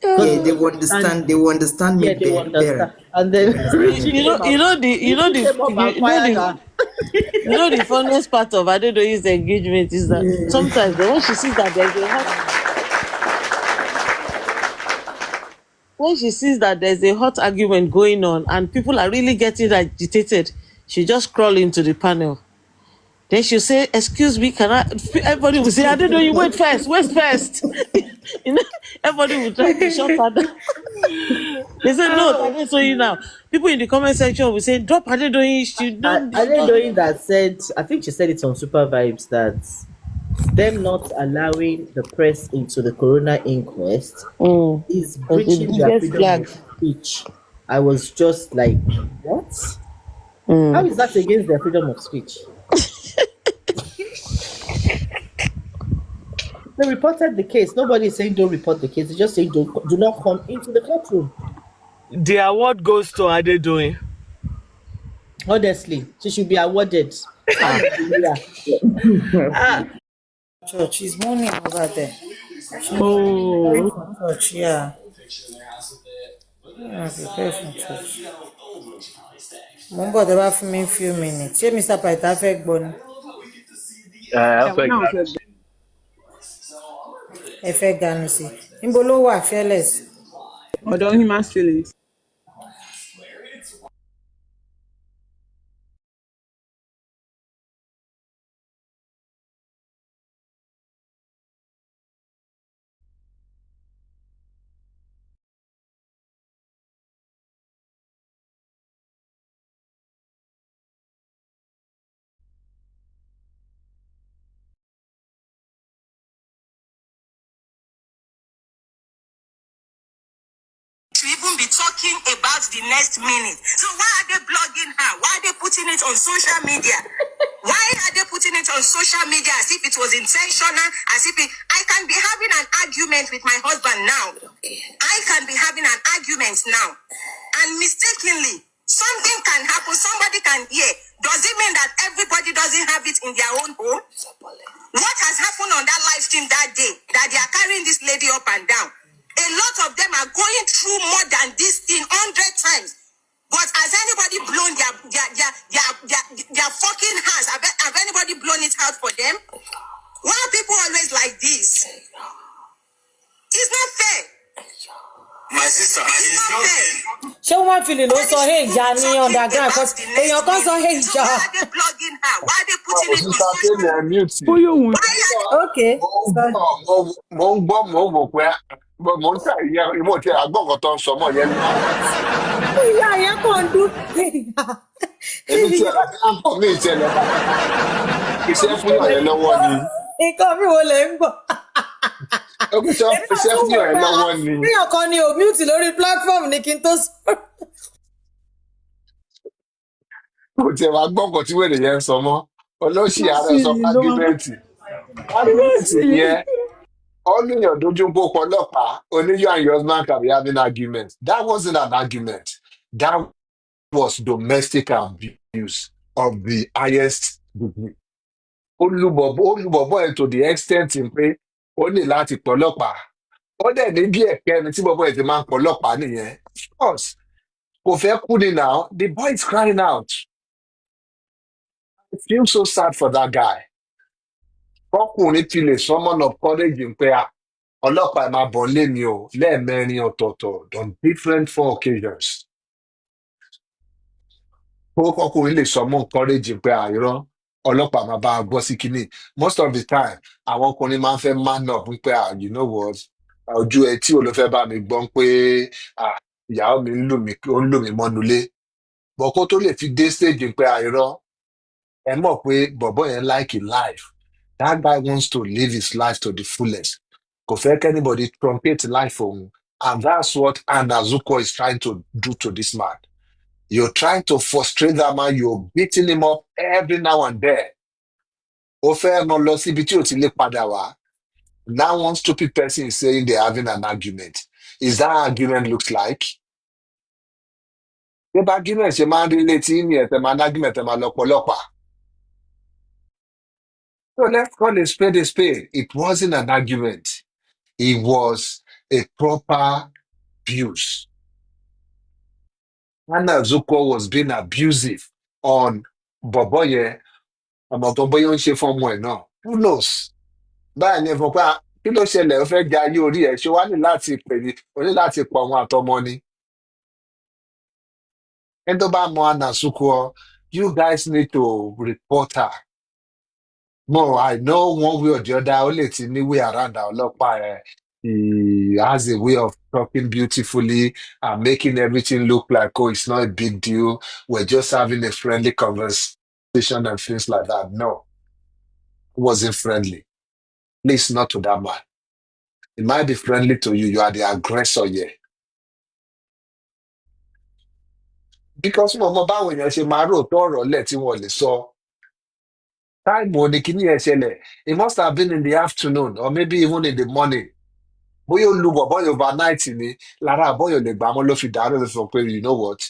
Yeah, they will understand. They will understand me Yeah, they will understand. better. And then Richie the funniest part of Adedoyin's engagement is that sometimes when she sees that there's a hot argument going on and people are really getting agitated, she just crawl into the panel. Then she'll say, excuse me, can I? Everybody will say, I don't know, you wait first, wait first. You know, everybody will try to shut her down. They say, no, Adedoyin now. People in the comment section will say, drop Adedoyin, she don't, Are she they don't. knowing that said, I think she said it on Super Vibes, that them not allowing the press into the Corona inquest is That's the breaching their biggest freedom of flag. speech. I was just like, what? How is that against their freedom of speech? They reported the case. Nobody is saying don't report the case. They're just saying do not come into the courtroom. The award goes to Adedoyin. Honestly, she should be awarded. Ah, Church, she's mourning over there. Preparing Oh, for church, yeah. Yeah, prepare for church. Mo ń bọ̀ tẹ́ bá fún mi few minutes. Ṣé Mr. Paita fẹ́ gbọ́ ni? ẹ̀wọ̀n náà fẹ́ gbọ́. Ẹ fẹ́ ganu sí. Níbo ló wà fearless? Ọ̀dọ̀ human feelings. To even be talking about the next minute. So why are they blogging her? Why are they putting it on social media? Why are they putting it on social media as if it was intentional? As if I can be having an argument with my husband now. I can be having an argument now. And mistakenly, something can happen. Somebody can hear. Does it mean that everybody doesn't have it in their own home? What has happened on that live stream that day that they are carrying this lady up and down? A lot of them are going through more than this thing 100 times. But has anybody blown their fucking hands? Have anybody blown it out for them? Why are people always like this? It's not fair. My sister, it's not fair. Ṣé wọ́n fi lè ló sọ hey ìjà ní underground? Because èèyàn kan sọ hey So ìjà. why are they blogging her? Why are they putting it on Sister social Kemi, I mute you. Bóyá òun Why are Okay. Sorry. Mo ń gbọ́, mo ń wò pé mo ń tà ìyá ìmọ̀ tí àgbọ̀ngàn tó ń sọ mọ́ yẹn náà. Ìyá yẹn kàn ń dún. Èmi tí ẹ̀rọ bí wọ́n kọ̀ mí ìṣẹ̀lẹ̀ bá iṣẹ́ fún yàn yẹn lọ́wọ́ ni. Nǹkan mi wo lè ń gbọ́? Ó kì í sọ Èmi náà iṣẹ́ tún fún wò yàn yẹn pé lọ́wọ́ ni. bíyàn kan ni ò mute lórí platform ni kí n tó sọ̀rọ̀. Kò tiẹ̀ wá gbọ́ nǹkan tí wèrè yẹn ń sọ mọ́. Olóṣì má ààrẹ sì sọ lè fún ló máa ágímẹ́ǹtì. má Ágímẹ́ǹtì sì lè. nìyẹn. All your dojú ń pọ̀ ọlọ́pàá, only you and your husband can be having argument. That wasn't an argument. That was domestic abuse of the highest degree. Olúbọ̀bọ̀ ẹ̀ to the extent in pé ó ní láti pọ̀ ọlọ́pàá. Ó dẹ̀ ní bí ẹ̀kẹ́ni tí bọ̀bọ̀ ẹ̀ ti máa ń pọ̀ ọlọ́pàá nìyẹn. Of course, kò fẹ́ kú ni now. The boy is crying out. I feel so sad for that guy. Ọkùnrin ti lè summon up courage ń pé ọlọ́pàá ẹ̀ máa bọ̀ lé mi o lẹ́ẹ̀mẹrin ọ̀tọ̀ọ̀tọ̀ on different 4 occasions. Ọkùnrin lè summon courage ń pé àìrọ́ ọlọ́pàá máa bá a gbọ́ sí kínní. Most of the time, àwọn ọkùnrin máa ń fẹ́ man up ń pé you know what, ojú ẹ tí ò ló fẹ́ bá mi gbọ́ pé ìyàwó mi ń lù mí ó ń lù mí mọ́nulé. Bọ̀ kó tó lè fi dé stage ń pé àìrọ́ ẹ mọ̀ pé bọ̀bọ́ yẹn like in life. That guy wants to live his life to the fullest. Kò fẹ́ kí anybody truncate life òun. And that's what Anna Zuko is trying to do to this man. You're trying to frustrate that man. You're beating him up every now and then. Ó fẹ́ ràn lọ síbi tí ò ti lè padà wá. Now one stupid person is saying they're having an argument. Is that argument looks like? Ṣé bá argument ṣe máa ń rí létí ní ẹ̀tẹ̀ máa ń argument ẹ̀ máa lọ́pọ̀lọpọ̀? So let's call a spade a spade. It wasn't an argument. It was a proper abuse. Anna Zuko was being abusive on Boboye. Àmọ́ tó bóyá ó ń ṣe fọ́mọ ẹ̀ náà. Who knows? Báyìí ni ẹ̀fọn pé kí ló ṣẹlẹ̀ ó fẹ́ jẹ ayé orí ẹ̀ ṣé wàá ní láti pè ní o ní láti pọ̀ àwọn àtọmọ ni. Ẹni tó bá mọ Anna Zuko, you guys need to report her. No, I know one way or the other, only it's any way around our ọlọ́pàá. He has a way of talking beautifully and making everything look like, oh, it's not a big deal. We're just having a friendly conversation and things like that. No, it wasn't friendly. Please, not to that man. It might be friendly to you. You are the aggressor here. Because mo báwọn èèyàn ṣe máa rò tó ọ̀rọ̀ lẹ̀ tí wọ́n lè sọ. Time wo ni kíní ẹ̀ ṣẹlẹ̀? It must have been in the afternoon or maybe even in the morning. Bóyá ó lu bọ̀bọ́ yẹn overnight ni lára àbọ̀yọ̀ lè gbà mọ́ ló fi dàárọ̀ ló sọ pé you know what,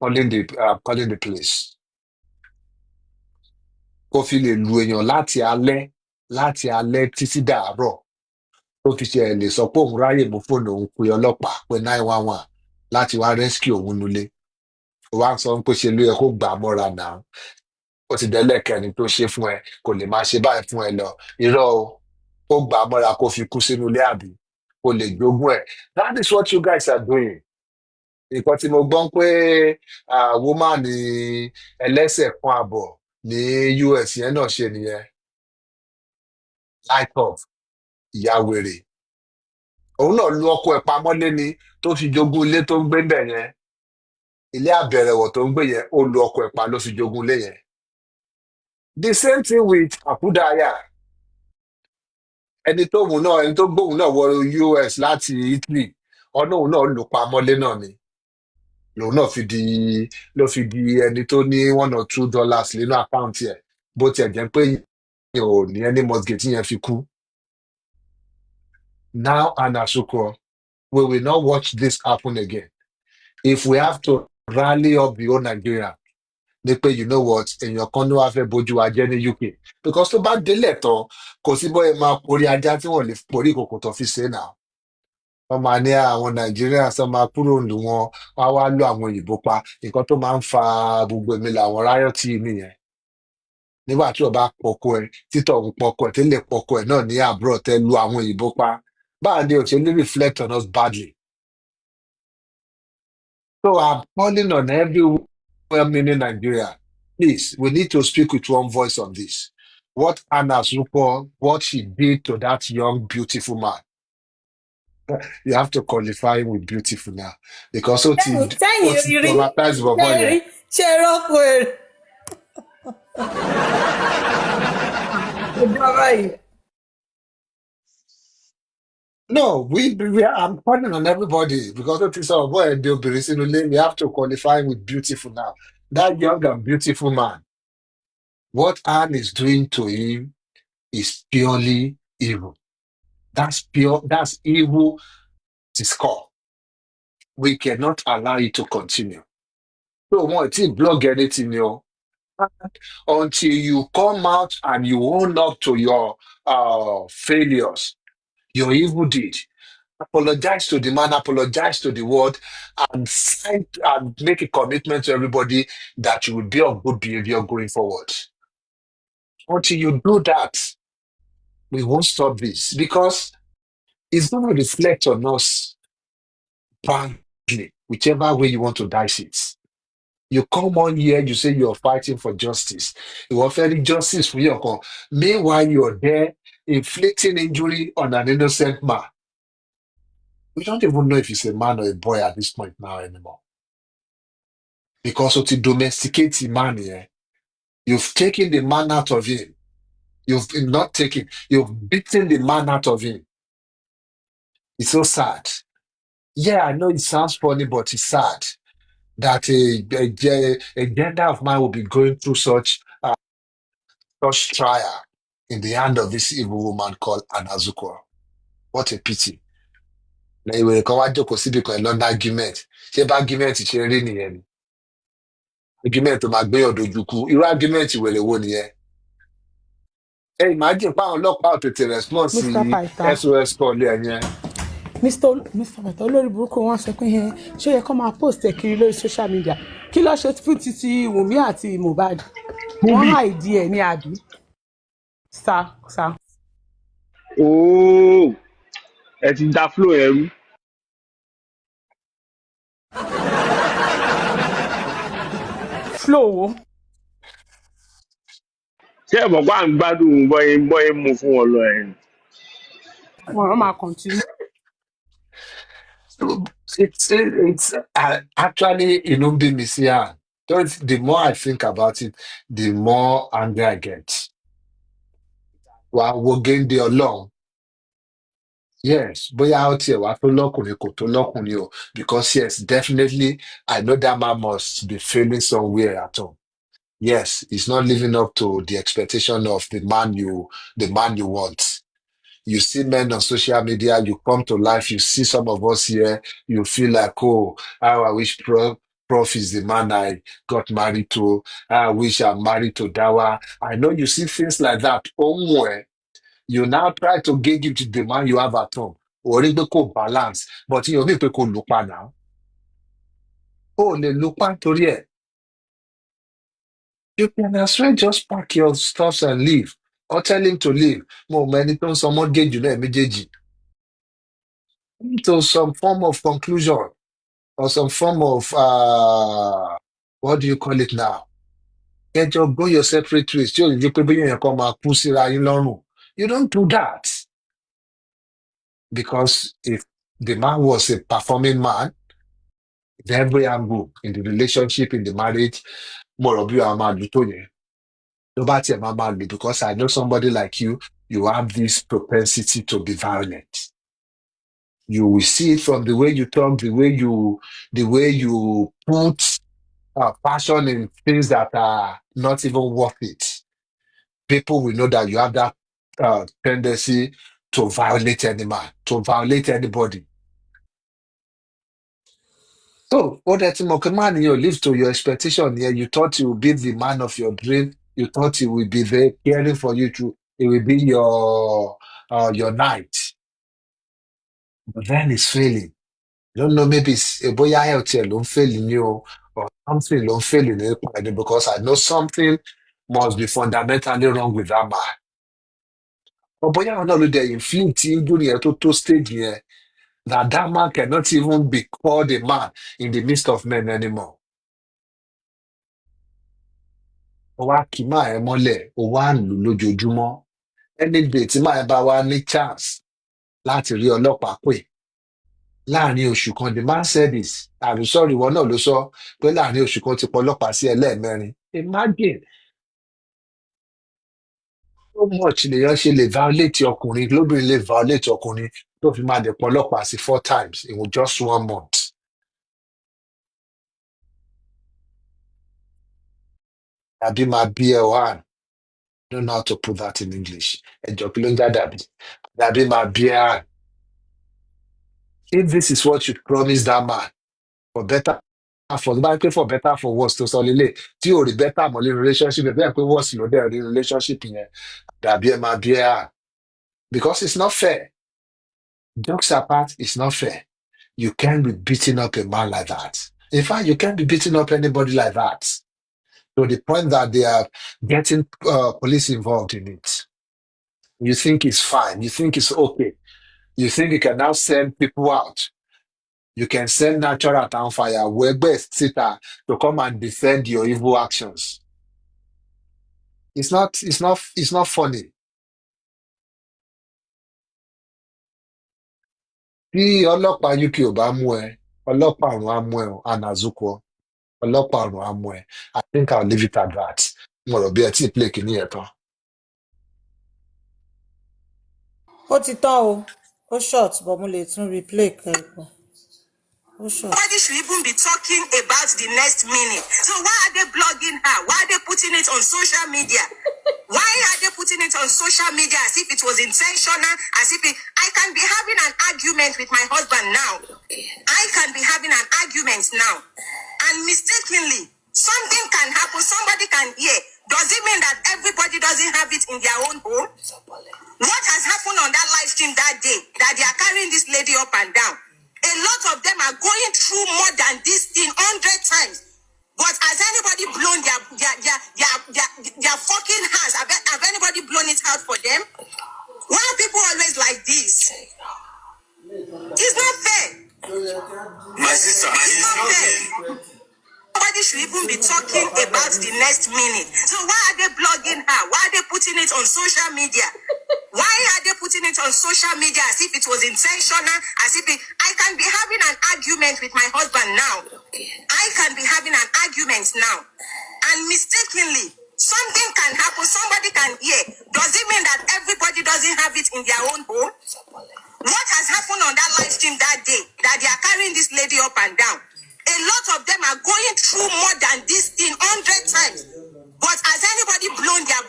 calling the police. Kó fi lè lu èèyàn láti alẹ́ títí dàárọ̀. Tó fi ṣe ẹ̀ lè sọ pé òun ráyè mú fóònù òun pe ọlọ́pàá pé 911 láti wá rescue òun nulẹ̀. Ó wá sọ pé ṣe ló yẹ kó gbà á mọ́ra náà. Ó ti dẹ́lẹ̀kẹ́ni tó ṣe fún ẹ kò lè máa ṣe báyìí fún ẹ lọ. Irọ́ o, ó gbà á mọ́ra kó fi kú sínú ilé àbí kó lè jogún ẹ̀. That is what you guys are doing. Nǹkan tí mo gbọ́ pé woman ẹlẹ́sẹ̀ kan àbọ̀ ní US yẹn náà ṣe nìyẹn. Light off, ìyá wèrè. Òun náà lu ọkọ ẹ̀ pamọ́lé ni tó fi jogún ilé tó ń gbé bẹ̀ yẹn. Ilé àbẹ̀rẹ̀wọ̀ tó ń gbé yẹn, ó lu ọkọ ẹ̀ pa ló fi jogún ilé yẹn. The same thing with Akudaya. Ẹni tó gbóhùn náà wọ US láti Italy, ọ̀nà òun náà lù pamọ́lé náà ni. Lòun náà ló fi di ẹni tó ní $1 or $2 nínú àkáǹtì ẹ̀ bó tiẹ̀ jẹ́ pé yẹn ò ní ẹni mortgage yẹn fi kú. Now and Asuko, we will not watch this happen again. If we have to rally up the whole Nigeria, ní pé you know what, èèyàn kan ló wá fẹ́ bójú wa jẹ́ ní UK. Because tó bá délẹ̀ tán, kò sí bóyá máa porí ajá tí wọ́n lè porí ìkòkò tó fi ṣe náà. Wọ́n máa ní àwọn Nàìjíríà sọ máa kúrò lù wọn, wá wá lù àwọn òyìnbó pa. Nǹkan tó máa ń fa gbogbo èmi làwọn ráyọ̀tì nìyẹn. Nígbà tí wọ́n bá pọkọ ẹ̀, títọ̀ ń pọkọ ẹ̀, tẹ́lẹ̀ pọkọ ẹ̀ náà ní àbúrò tẹ́ lu àwọn òyìnbó pa. Báwo ni o ṣe ní reflect on us badly? So I'm calling on every woman in Nigeria. Please, we need to speak with one voice on this. What Anna Zuko, what she did to that young, beautiful man. You have to qualify him with beautiful now. Because ó ti traumatize bọ̀bọ̀ yẹn. ṣe rọ́pò ẹ̀. No, I'm calling on everybody because it is our boy and we have to qualify him with beautiful now. That young and beautiful man, what Anne is doing to him is purely evil. That's evil to score. We cannot allow it to continue. So what blog anything, until you come out and you own up to your failures, your evil deed. Apologize to the man, apologize to the world, and sign and make a commitment to everybody that you will be of good behavior going forward. Until you do that, we won't stop this because it's going to reflect on us badly, whichever way you want to dice it. You come on here, you say you're fighting for justice. You offer justice for your cause. Meanwhile, you're there inflicting injury on an innocent man. We don't even know if he's a man or a boy at this point now anymore. Because of the domesticate the man here, you've taken the man out of him. You've beaten the man out of him. It's so sad. Yeah, I know it sounds funny, but it's sad that a gender of mine will be going through such trial in the hand of this evil woman called Anazuko. What a pity. Lẹ́yìn ìwé kan wá jókòó síbi kan lọ́nà argument. Ṣé bá argument ṣe rí nìyẹn ni? Argument tó máa gbéyàn dojú kú. Irú argument wèrè wo nìyẹn? Imagine pa àwọn ọlọ́pàá ò tètè respond sí SOS call yẹn. Mr. Paita olórí burúkú wọn sọ pé ṣé ó yẹ kó máa post ẹ̀ kiri lórí social media kí ló ṣe fún títí Wùmí àti Mohbad wọ́n hide ẹ̀ ní àbí. Sá. Ooo ẹ ti da flow ẹrú. Flow wo. ṣé ẹ mọ̀ pé à ń gbádùn bọ́yé mú fún wọn lọ ẹ̀ ni. Wọ́n máa continue. It's actually Inumbi Misia. The more I think about it, the more angry I get. We'll gain the along. Yes, bóyá ó tiẹ̀ wá tó lọ́kùnrin kò tó lọ́kùnrin o. Because yes, definitely, I know that man must be failing somewhere at all. Yes, he's not living up to the expectation of the man you want. You see men on social media, you come to life, you see some of us here, you feel like, oh, how I wish Prof is the man I got married to. I wish I'm married to Dawa. I know you see things like that. Somewhere, you now try to gauge it to the man you have at home. Or even go balance. But you need to go look now. Oh, le look torí ẹ̀. You can as well just pack your stuffs and leave. Or tell him to leave. Mo many times someone gauge you know immediately. To some form of conclusion or some form of what do you call it now? Get your go your separate ways. You come You don't do that. Because if the man was a performing man, in every angle, in the relationship, in the marriage, more of you are mad nobody am mad because I know somebody like you have this propensity to be violent. You will see it from the way you talk, the way you put passion in things that are not even worth it. People will know that you have that tendency to violate any man, to violate anybody. So, what that man in your live to your expectation here, you thought he would be the man of your dream. You thought he would be there caring for you to, it will be your night. But then it's failing. You don't know, maybe it's a boy health alone failing you or something alone failing you because I know something must be fundamentally wrong with that man. But boy, I'm not the inflict injury to stage here that man cannot even be called a man in the midst of men anymore. Ó wá kì máa ẹ mọ́lẹ̀, ó wá ń lù lójoojúmọ́. Any day tí máa bá wá ní chance láti rí ọlọ́pàá pè láàrin oṣù kan, the man said this. I'm sorry, ìwọ náà ló sọ pé láàrin oṣù kan ti pọ ọlọ́pàá sí ẹlẹ́ẹ̀mẹrin. Imagine so much lèèyàn ṣe lè violate ọkùnrin, lóbìnrin lè violate ọkùnrin tó fi máa dẹ̀ pọ ọlọ́pàá sí 4 times in just 1 month. Àbí máa bí ẹ wá. I don't know how to put that in English. Ẹjọ́ kí ló ń já dàbí? Àbí máa bí ẹ wá. If this is what you promise that man, for better, for better, for worse, to solely tí o rí better mọ́ ní relationship, bẹ́ẹ̀ pé worse ló dẹ̀ rí relationship yẹn, dàbí ẹ máa bí ẹ. Because it's not fair. Jokes apart, it's not fair. You can't be beating up a man like that. In fact, you can't be beating up anybody like that. To the point that they are getting police involved in it. You think it's fine. You think it's okay. You think you can now send people out. You can send natural town fire, best sitter to come and defend your evil actions. It's not funny. Bí ọlọ́pàá UK ò bá mú ẹ, ọlọ́pàá ọ̀run á mú ẹ o, Anazuko. Ọlọ́pàá ọ̀run á mú ẹ. I think I'll leave it at that. Mo rò bí ẹ tí ì play kìíní ẹ̀ tán. Ó ti tán o. Ó short, but mo lè tún replay kẹ́kọ̀ọ́. Ó short. Nobody should even be talking about the next minute. So why are they blogging her? Why are they putting it on social media? Why are they putting it on social media as if it was intentional? I can be having an argument with my husband now. I can be having an argument now. And mistakenly, something can happen. Somebody can hear. Does it mean that everybody doesn't have it in their own home? What has happened on that live stream that day that they are carrying this lady up and down? A lot of them are going through more than this thing 100 times. But has anybody blown their fucking hands? Have anybody blown it out for them? Why are people always like this? It's not fair. My sister, it's not fair. Nobody should even be talking about the next minute. So why are they blogging her? Why are they putting it on social media? Why are they putting it on social media as if it was intentional? As if I can be having an argument with my husband now. I can be having an argument now. And mistakenly, something can happen. Somebody can hear. Does it mean that everybody doesn't have it in their own home? What has happened on that live stream that day that they are carrying this lady up and down? A lot of them are going through more than this thing 100 times. But has anybody blown their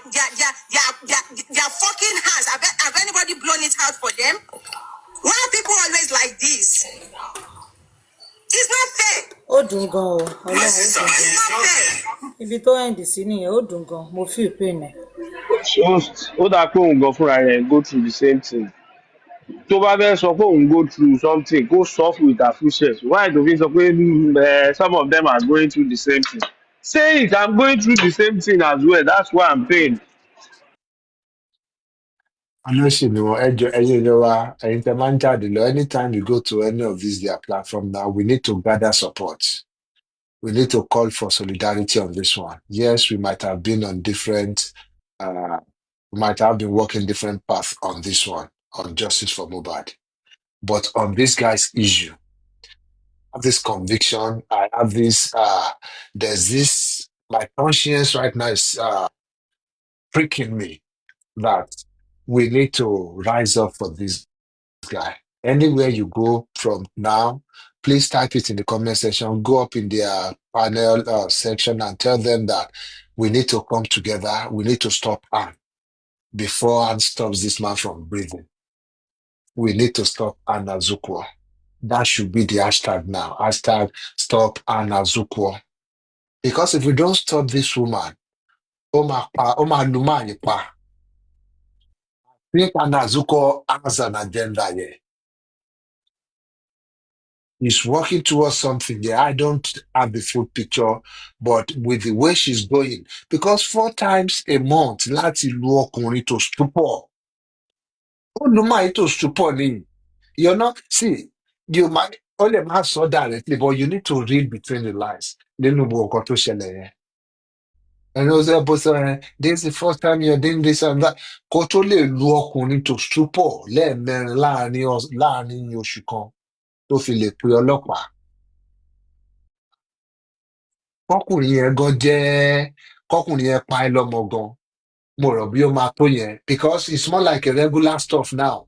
fucking hands? Have anybody blown it out for them? Why are people always like this? It's not fair. Ó dùn gan o, Ọlọ́run ó It's dùn gan. not fair. Ibi tó end sí nìyẹn, ó dùn gan. Mo feel pain ẹ̀. ó dà pé òun gan fúnra rẹ̀ go through the same thing. Tó bá fẹ́ sọ pé òun go through something, go soft with her full chest. Why do we sọ pé some of them are going through the same thing? Say it, I'm going through the same thing as well. That's why I'm paying. Honestly, no, ẹ̀yin ìjọ wa, ẹ̀yin tẹ́ máa ń jáde lọ, anytime you go to any of these their platform now, we need to gather support. We need to call for solidarity on this one. Yes, we might have been on we might have been walking different paths on this one, on justice for Mohbad. But on this guy's issue, I have this conviction, I have this, there's this, my conscience right now is pricking me that we need to rise up for this guy. Anywhere you go from now, please type it in the comment section, go up in their panel section and tell them that we need to come together, we need to stop Anne before Anne stops this man from breathing. We need to stop Anne Azukwo. That should be the hashtag now. Hashtag stop Anne Azukwo. Because if we don't stop this woman, Oma Luma Yepa, I think Anne Azukwo has an agenda here. He's working towards something there. I don't have the full picture, but with the way she's going, because 4 times a month, láti lu ọkùnrin to stupor. Ó lu máa to stupor ni. You're not, see, you might only have saw directly, but you need to read between the lines. Nínú gbogbo nǹkan tó ṣẹlẹ̀ yẹn. And also, this is the first time you're doing this and that. Kó tó lè lu ọkùnrin to stupor lẹ́ẹ̀mẹrin láàrin oṣù kan tó fi lè pe ọlọ́pàá. Kọkùnrin yẹn gan jẹ́ kọkùnrin yẹn pa ẹ́ lọ́mọ gan mo rò bí ó máa tó yẹn because it's more like a regular stuff now.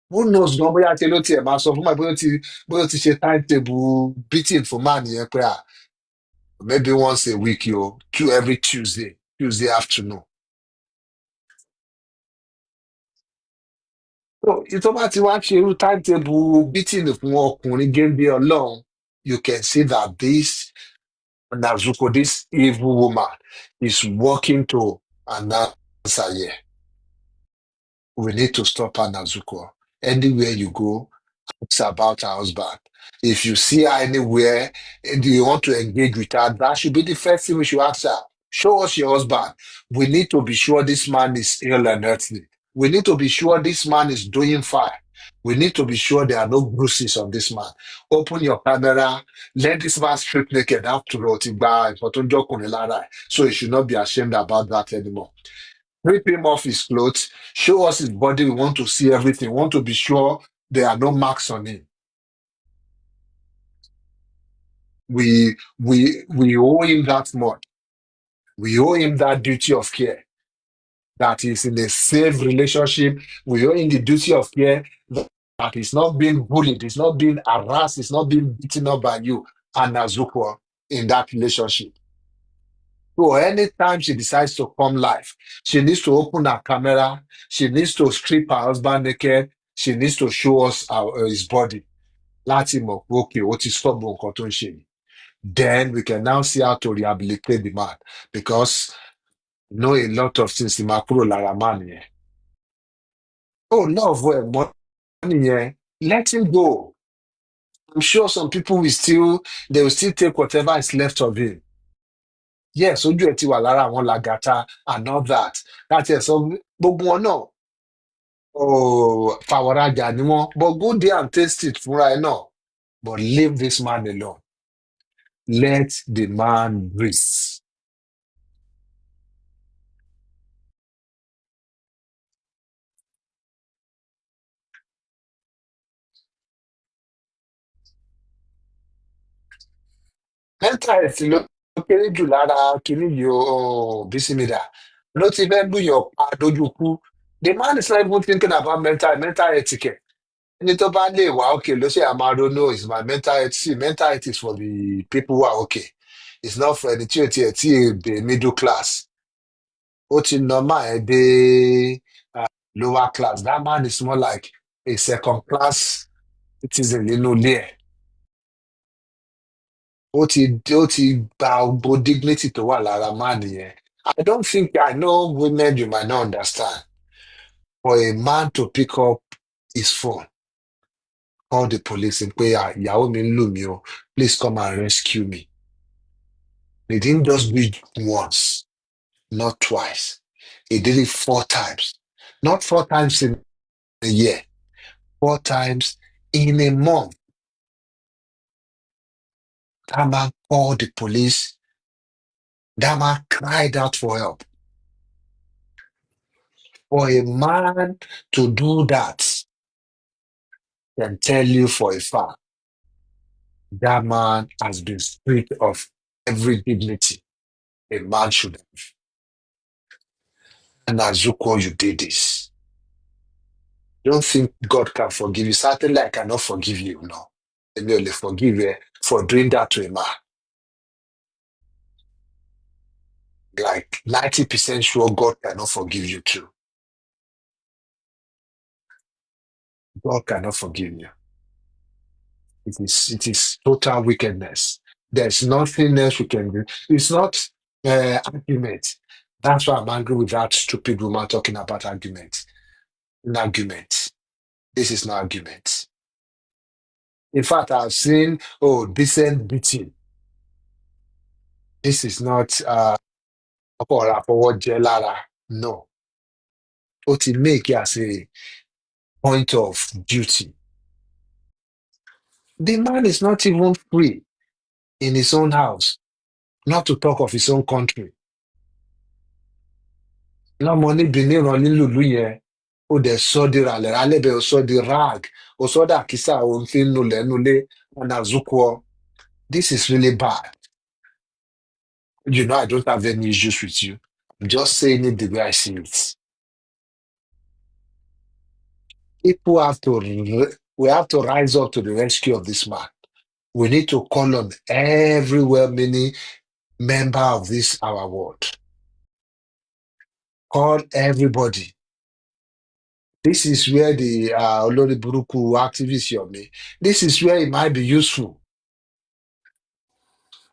Who knows gan bóyá tí ló tiẹ̀ máa sọ fún mi bóyá ó ti ṣe timetable beating fún man yẹn pé maybe once a week every Tuesday afternoon. So ìtọ́ bá ti wá ṣe irú timetable beating fún ọkùnrin géńdé ọlọ́run you can see that this Nazuko, this evil woman, is working to an answer here. We need to stop her, Nazuko. Anywhere you go, it's about her husband. If you see her anywhere and you want to engage with her, that should be the first thing we should ask her. Show us your husband. We need to be sure this man is ill and healthy. We need to be sure this man is doing fine. We need to be sure there are no bruises on this man. Open your camera. Let this man strip naked after all. So you should not be ashamed about that anymore. Rip him off his clothes. Show us his body. We want to see everything. We want to be sure there are no marks on him. We owe him that much. We owe him that duty of care. That is in a safe relationship. We owe him the duty of care that he's not being bullied, he's not being harassed, he's not being beaten up by you and Nazuko in that relationship. So anytime she decides to come live, she needs to open her camera, she needs to strip her husband naked, she needs to show us his body. Láti mọ̀ pé okay, ó ti stop nǹkan tó ń ṣe yìí. Then we can now see how to rehabilitate the man because you know a lot of things in Makuro Lara man yẹn. Oh, love money yẹn. Let him go. I'm sure some people they will still take whatever is left of him. Yes, ojú ẹ̀ ti wà lára àwọn làgàtà and all that. That's it. So gbogbo wọn náà fàwọ̀rajà ni wọ́n but go there and taste it fúnra ẹ̀ náà but leave this man alone. let the man breathe. Mental health ló kéré jù lára kìíní yìí Bísímìdà ló ti fẹ́ lùyàn pa dójú kú. The man is not even thinking about mental health care. Ẹni tó bá lè wà okay ló ṣe àmà ronú is my mental health. See, mental health is for the people who are okay. It's not for ẹni tí ò tiẹ̀ tí the middle class. Ó ti normal ẹ̀ dé lower class. That man is more like a second class citizen nínú ilé ẹ̀. Ó ti gba gbogbo dignity tó wà lára man yẹn. I don't think I know women you might not understand. For a man to pick up his phone, call the police and pé ìyàwó mi ń lù mí o, please come and rescue me. They didn't just do it once, not twice. He did it 4 times. Not 4 times in a year, 4 times in a month. That man called the police. That man cried out for help. For a man to do that, I can tell you for a fact, that man has been stripped of every dignity a man should have. And Azuko, you did this. Don't think God can forgive you. Certainly, I cannot forgive you. No. I may only forgive you for doing that to a man. Like 90% sure God cannot forgive you too. God cannot forgive you. It is total wickedness. There's nothing else we can do. It's not argument. That's why I'm angry with that stupid woman talking about argument. An argument. This is no argument. In fact, I've seen decent beating. This is not no. What to make it as a point of duty. The man is not even free in his own house, not to talk of his own country. Lọ́mọ níbi níran nílùú yẹn, ó dẹ̀ sọ di ràlẹ̀rálẹ̀ ó sọ di rag, ó sọ dà kísà òun fi ń nulẹ̀ nulẹ̀ ọ̀nà Azuko. This is really bad. You know I don't have any issues with you. I'm just saying it the way I see it. People we have to rise up to the rescue of this man. We need to call on every well-meaning member of this our world. Call everybody. This is where the Olori Buruku activists your me. This is where it might be useful.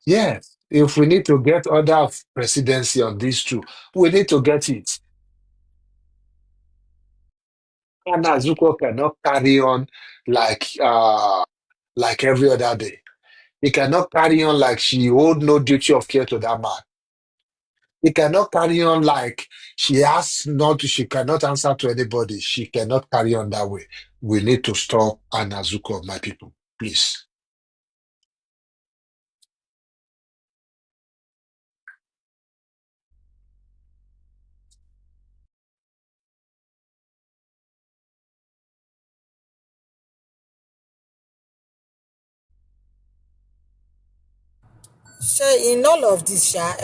Yes, if we need to get order of presidency on these two, we need to get it. And Azuko cannot carry on like every other day. He cannot carry on like she owed no duty of care to that man. He cannot carry on like she cannot answer to anybody. She cannot carry on that way. We need to stop Anazuko, my people. Please. So in all of this, can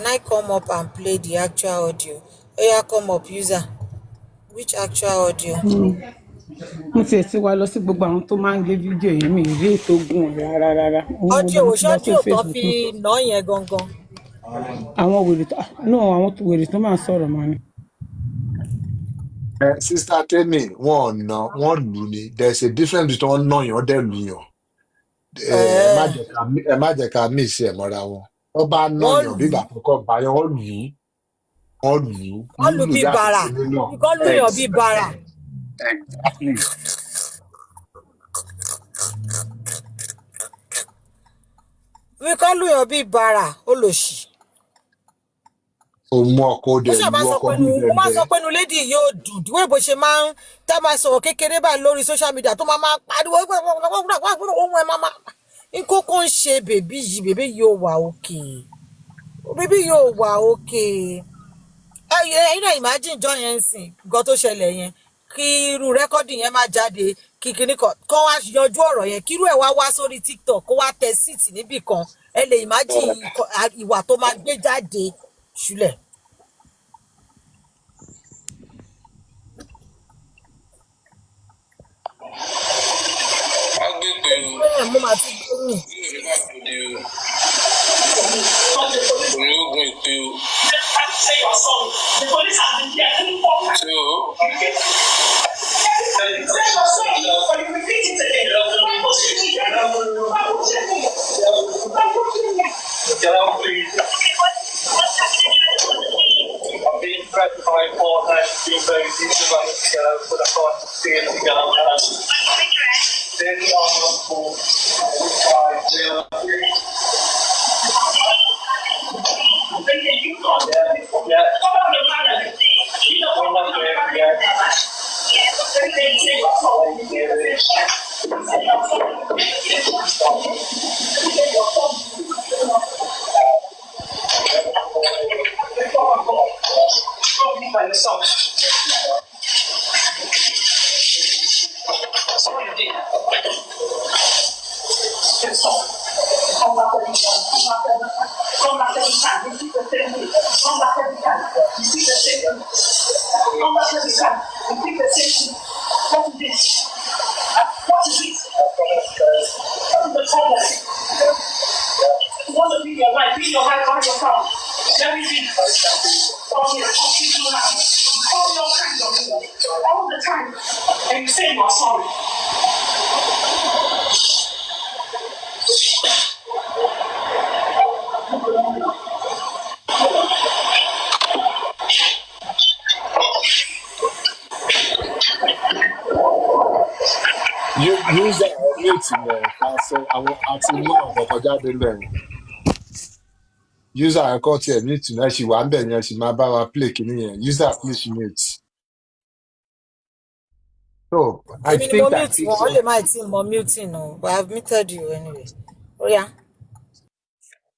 I come up and play the actual audio? Oh yeah, come up, user. Which actual audio? mo tiẹ̀ ti wá lọ sí gbogbo àwọn tó máa ń gbé fídíò yẹn mi ì rí ètò gùn rárá òun mo lọ Audio, mo ti lọ sí audio tó Facebook fi ná yẹn gangan. àwọn wèrè tó àwọn wèrè tó máa ń sọ̀rọ̀ máa ní. Sister Temi, one lù ní. There's a difference between knowing or them lùyàn. Ẹ má jẹ́ ká miss ẹ̀ mọ́ra wọn. Wọ́n bá Wọ́n náyàn bí lù ìgbà àkọ́kọ́ báyọ̀ wọ́n lù ú. wọ́n lù Lúlù bí yàtọ̀ bàrà. sí nínú. Ikọ́ lùyàn bí bàrà. Exactly. Ikọ́ lùyàn bí bàrà olòṣì. Ó mú ọkọ Ó dẹ̀ ṣàbá lu sọ ọkọ pé bí ó máa sọ bẹ̀bẹ̀. pé nu lédi yóò dùn díwọ́ ìbò ṣe máa ń tá máa sọ̀rọ̀ kékeré báyìí lórí social media tó máa pariwo ohun ẹ̀ máa nǹkan kan ń ṣe bèbí yìí ò wà òkè bèbí yóò wà òkè ẹ̀yin náà imagine jọ yẹn ń sìn nǹkan tó ṣẹlẹ̀ yẹn kí irú rẹ́kọ́dì yẹn má jáde kí kinní kan kán wá yanjú ọ̀rọ̀ yẹn kírú ẹ̀ wá sórí TikTok kó wá tẹ síìtì níbì kan ẹ lè imagine ìwà tó máa gbé jáde ṣúlẹ̀. Mo máa ti gbé mi. User mute yẹn ká sọ àwọn àti mú àwọn ọkọ̀ jáde lẹ́yìn. User ẹ̀kọ́ tiẹ̀ mute náà ṣì wà ń bẹ̀ yẹn ṣì máa bá wa play kìíní yẹn. User please mute. So I èmi ni think mo I mute think wọn so. ó lè má tí mo muting o but I have muted you anyway. Ó yá.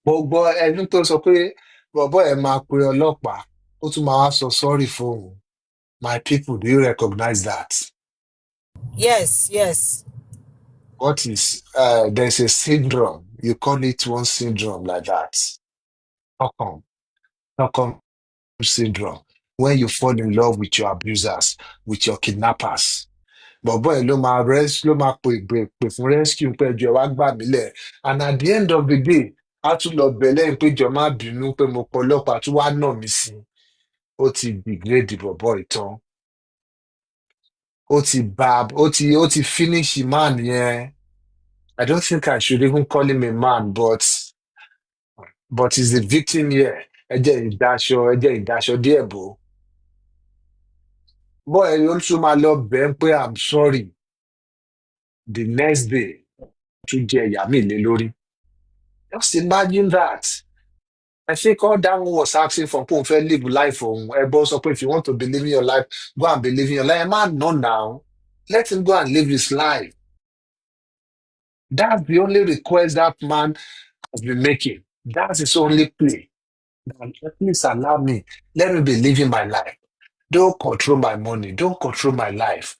Mo gbọ́ ẹni tó sọ pé bọ̀bọ́ ẹ̀ máa pe ọlọ́pàá ó tún máa wá sọ sorry fóun. My people, do you recognize that? Yes. What is there's a syndrome. You call it one syndrome like that. Stockholm syndrome. When you fall in love with your abusers, with your kidnappers. Bọ̀bọ́ ẹ̀ ló máa pè fún rescue pé ẹjọ́ wá gbà mí lẹ̀. And at the end of the day, a tún lọ bẹ̀lẹ́ pé jọ má bínú pé mo pọ̀ ọlọ́pàá tún wá nà mí sí. Ó ti degrade bọ̀bọ́ ìtàn. Ó ti finish man yẹn. I don't think I should even call him a man, but he's the victim here. Ẹ jẹ́ ìdáṣọ díẹ̀ bò. Boy, ẹ yóò tún máa lọ bẹ̀ ń pé I'm sorry. The next day, tún jẹ ìyá mi lé lórí. Just imagine that. I think all that one was asking for pé òun fẹ́ live life òun. Ẹ bọ́ sọ pé if you want to be living your life, go and be living your life. Ẹ má nọ now. Let him go and live his life. That's the only request that man has been making. That's his only plea. Please allow me. Let me be living my life. Don't control my money. Don't control my life.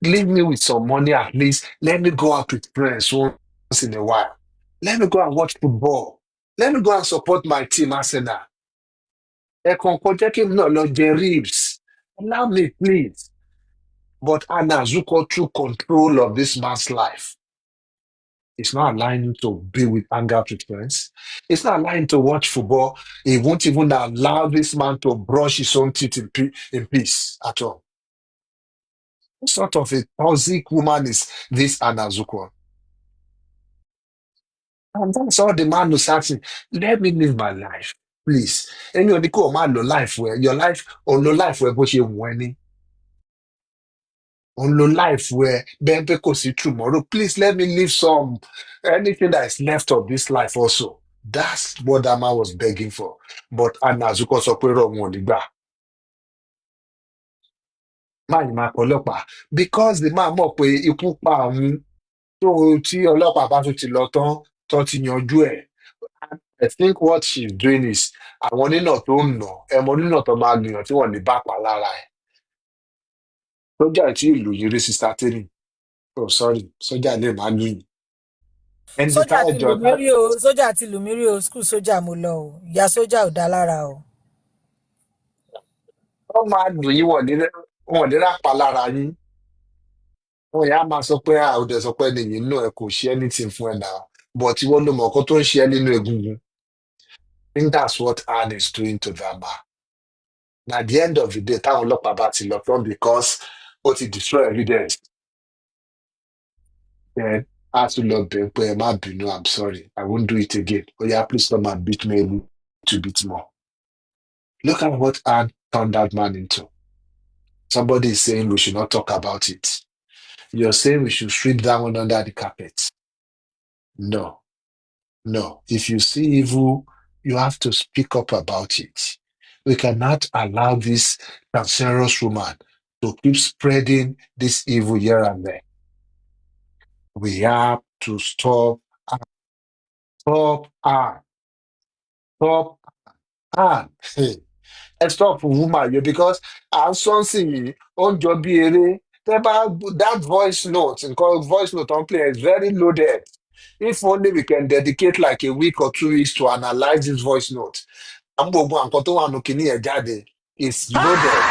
Leave me with some money at least. Let me go out with friends once in a while. Let me go and watch football. Let me go and support my team, Arsenal. Ẹ̀kọ̀ọ̀kan jẹ́ kí n náà lọ jẹ ribs. Allow me, please. But Anna Zuko through control of this man's life. It's not allowing him to be with hang out with friends. It's not allowing him to watch football. It won't even allow this man to brush his own teeth in peace at all. What sort of a toxic woman is this Anna Zuko? And that's all the man was asking. Let me live my life, please. Any of the cool man, life where your life or no life where what you winning. On no life where Ben Peko see tomorrow. Please let me live some anything that is left of this life also. That's what that man was begging for. But Anna Zuko sọ pé rọ̀ wọn ò ní gbà. Máa ní máa pọ̀ ọlọ́pàá. Because the man mọ̀ pé ikú pa òun tó tí ọlọ́pàá bá tún ti lọ tán, tó ti yanjú ẹ̀. I think what she's doing is àwọn nínà tó ń nà ẹmọ nínà tó máa gbìyànjú tí wọ́n ní bá pa lára ẹ̀. Sójà tí ìlú yìí rí sista tẹ́lẹ̀. Oh sorry, sójà lè máa lù yìí. Ẹni tí sójà táyà ti jọ lù mí rí o sójà ti lù mí rí o skul sójà mo lọ o ìyá sójà ò dá lára o. wọ́n máa lù yín wọ́n ní rápa lára yín. Wọ́n yà á máa sọ pé àwùjọ sọ pé nìyí náà ẹ kò ṣe anything fún ẹ náà. But ìwọ ló mọ̀ ọkọ tó ń ṣe ẹ́ nínú egungun. I think that's what Anne is doing to that man. At the end of the day, táwọn ọlọ́pàá bá ti lọ from because ó ti destroy evidence. Then a tún lọ bẹ̀ pé ẹ má bínú, I'm sorry, I won't do it again. Oh yeah, please come and beat me a little bit more. Look at what Anne turned that man into. Somebody is saying we should not talk about it. You're saying we should sweep that one under the carpet. No, no. If you see evil, you have to speak up about it. We cannot allow this cancerous woman to keep spreading this evil here and there. We have to stop her. Stop her. Stop her. Hey. And stop woman you because our son singing on jọ bí eré. That voice note, because voice note on play is very loaded. If only we can dedicate like a week or 2 weeks to analyze this voice note. Àwọn gbogbo nǹkan tó wà nù kìíní ẹ̀ jáde is loaded.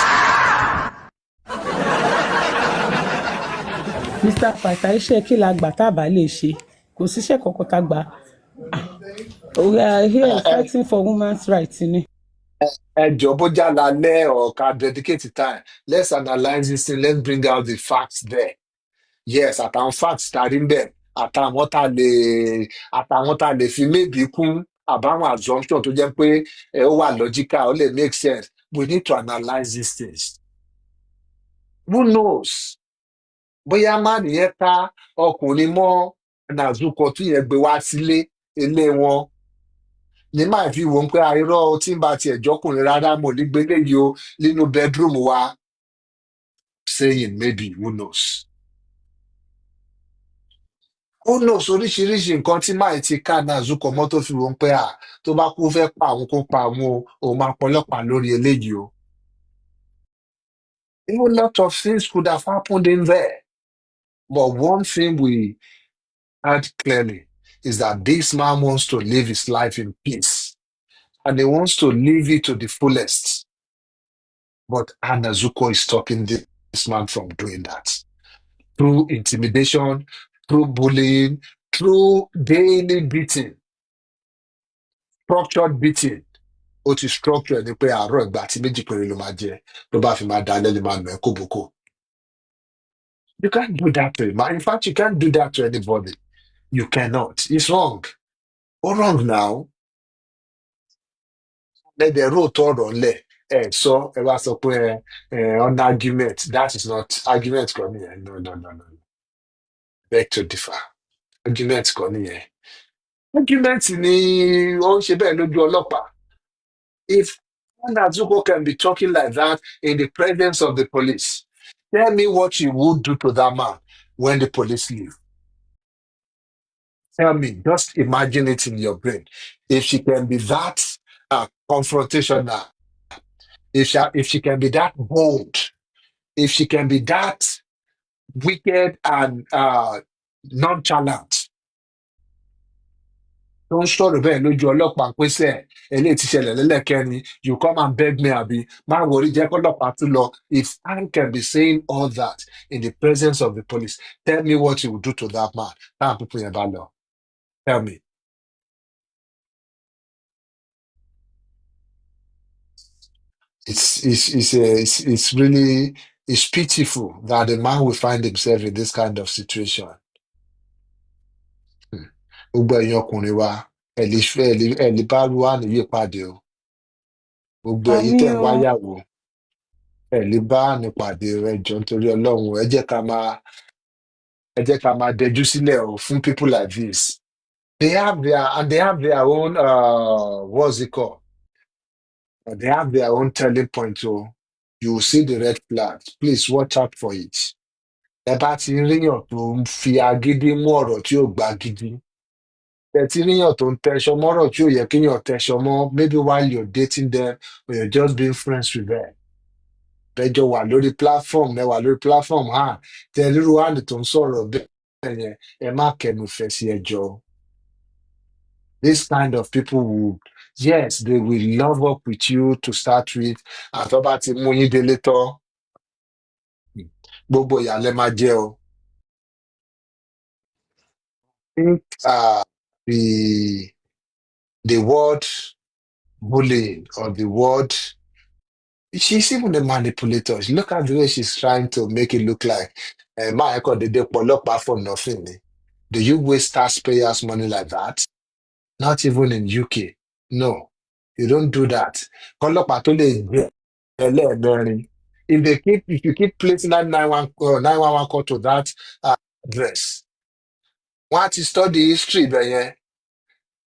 Mr. Fata iṣẹ́ kí la gbà tá a bá lè ṣe kò síṣẹ́ kankan tá a gbà. We are here fighting for women's rights ni. Ẹ jọ̀ọ́ bójá lálẹ́ or ká dedicate time. Let's analyze this thing. Let's bring out the facts there. Yes, àtàwọn facts tá a rí ń bẹ̀ àtàwọn tá a lè fi maybe kún àbáwọn assumption tó jẹ́ pé ó wà logical ó lè make sense. We need to analyze these things. Who knows? Bóyá má nìyẹn ká ọkùnrin mọ́ Nàzúkọ tí yẹn gbé wá sílé ilé wọn. Ní máa fi wò ó pé àìrọ́ tí ń bá tiẹ̀ jọkùnrin rárá mo ní gbélé yìí o nínú bedroom wa. Saying maybe, who knows? Who knows oríṣiríṣi nǹkan tí máa ti ká Nàzúkọ mọ́ tó fi wò ó pé tó bá kú fẹ́ pa àwọn kó pa àwọn o máa pọlọ́pàá lórí eléyìí o. A lot of things could have happened in there. But one thing we heard clearly is that this man wants to live his life in peace. And he wants to live it to the fullest. But Anazuko is stopping this man from doing that. Through intimidation, through bullying, through daily beating, structured beating. Ó ti structure ni pé àárọ̀ ìgbà tí méjì péré ló máa jẹ ló bá fi máa dalẹ́ lè máa nà ẹ́ kóbókó. You can't do that to him. In fact, you can't do that to anybody. You cannot. It's wrong. Ó wrong now. Lẹ́dẹ̀ róòtọ́ ọ̀rọ̀ ńlẹ̀ ẹ wá sọ pé on argument. That is not argument kan nìyẹn. No. Beg to differ. Argument kan nìyẹn. Argument ni ó ń ṣe bẹ́ẹ̀ lójú ọlọ́pàá. If Anazuko can be talking like that in the presence of the police, tell me what you would do to that man when the police leave. Tell me, just imagine it in your brain. If she can be that confrontational, if she can be that bold, if she can be that wicked and nonchalant, tó ń sọ̀rọ̀ bẹ́ẹ̀ lójú ọlọ́pàá pé sẹ́ eléyìí ti ṣẹlẹ̀ lẹ́lẹ́kẹ́ni you come and beg me àbí má wọrí jẹ́ kọ́lọ́pàá tún lọ. If Anne can be saying all that in the presence of the police, tell me what you would do to that man. Táwọn pípín yẹn bá lọ. Tell me. It's really pitiful that the man will find himself in this kind of situation. Gbogbo ẹ̀yin ọkùnrin wa ẹ lè bá wà níyì pàdé o. Gbogbo ẹ̀yin Àmì tẹ̀ ń o. wáyàwó ẹ lè bá nípàdé rẹ jọ nítorí Ọlọ́run ẹ jẹ́ ká máa dẹjú sílẹ̀ o fún people like this. They have their own what's it called? They have their own telling point o. You will see the red flags. Please watch out for it. Ẹ bá ti ríyàn tó ń fi agídí mú ọ̀rọ̀ tí ò gba gidi. Ẹtí ríyàn tó ń tẹṣọ mọ́rọ̀ tí ò yẹ kéèyàn tẹṣọ mọ́, maybe while you're dating them or you're just being friends with them. Bẹ́jọ wà lórí platform, ẹ wà lórí platform, tẹ ríru hàn tó ń sọ̀rọ̀ bẹ́ẹ̀ yẹn, ẹ má kẹnu fẹ́ sí ẹjọ́. This kind of people would, yes, they will love up with you to start with. Àtọ́bá ti mú yín délé tán, gbogbo ìyàlẹ́ máa jẹ́ o. I think the word bullying or the word, she's even a manipulator. Look at the way she's trying to make it look like my record they polopa for nothing. Do you waste taxpayers' money like that? Not even in UK. No, you don't do that. Polopa tó lè gbé ẹlẹ́ẹ̀mẹrin. If you keep placing that 911 call to that address, wọ́n á study history bẹ́ẹ̀ yẹn.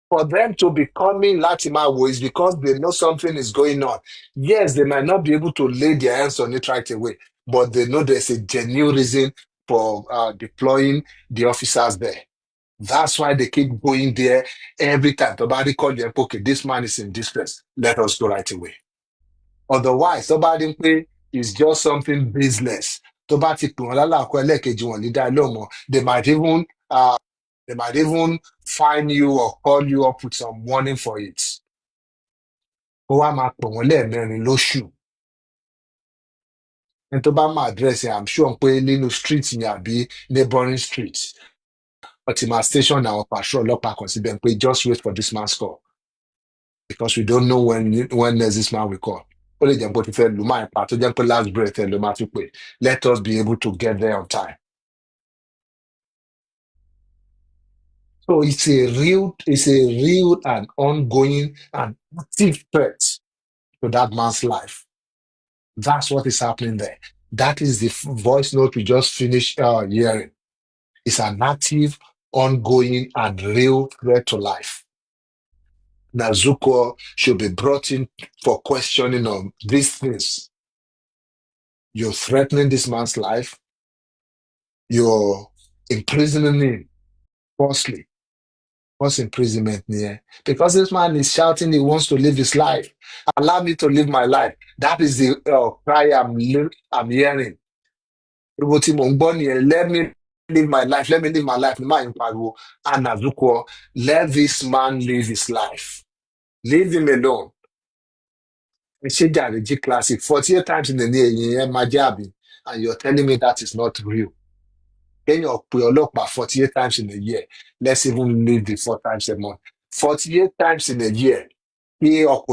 For them to be coming Latimawo is because they know something is going on. Yes, they might not be able to lay their hands on it right away, but they know there's a genuine reason for deploying the officers there. That's why they keep going there every time. Somebody call them, okay, this man is in distress. Let us go right away. Otherwise, somebody pay is just something business. They might even they might even find you or call you up with some warning for it. Ó wá máa pè wọ́n lẹ́ẹ̀mẹrin lóṣù. Ẹni tó bá máa address yẹn, I'm sure pé nínú street yẹn àbí neighboring street. But in my station àwọn patrol ọlọ́pàá kan síbẹ̀ pé just wait for this man's call. Because we don't know when next this man will call. Ó lè jẹ́ pé ó ti fẹ́ lù máa pa tó jẹ́ pé last breath ẹ̀ ló máa fi pè. Let us be able to get there on time. So it's a real and ongoing and active threat to that man's life. That's what is happening there. That is the voice note we just finished hearing. It's an active, ongoing, and real threat to life. Nazuko should be brought in for questioning on these things. You're threatening this man's life. You're imprisoning him falsely. What's imprisonment near? Because this man is shouting he wants to live his life. Allow me to live my life. That is the cry I'm hearing. Let me live my life. Let me live my life. And Nazuko, let this man live his life. Leave him alone. Classic 48 times in the year, Majabi, and you're telling me that is not real. Then you're 48 times in a year. Let's even leave the 4 times a month. 48 times in a year. Tell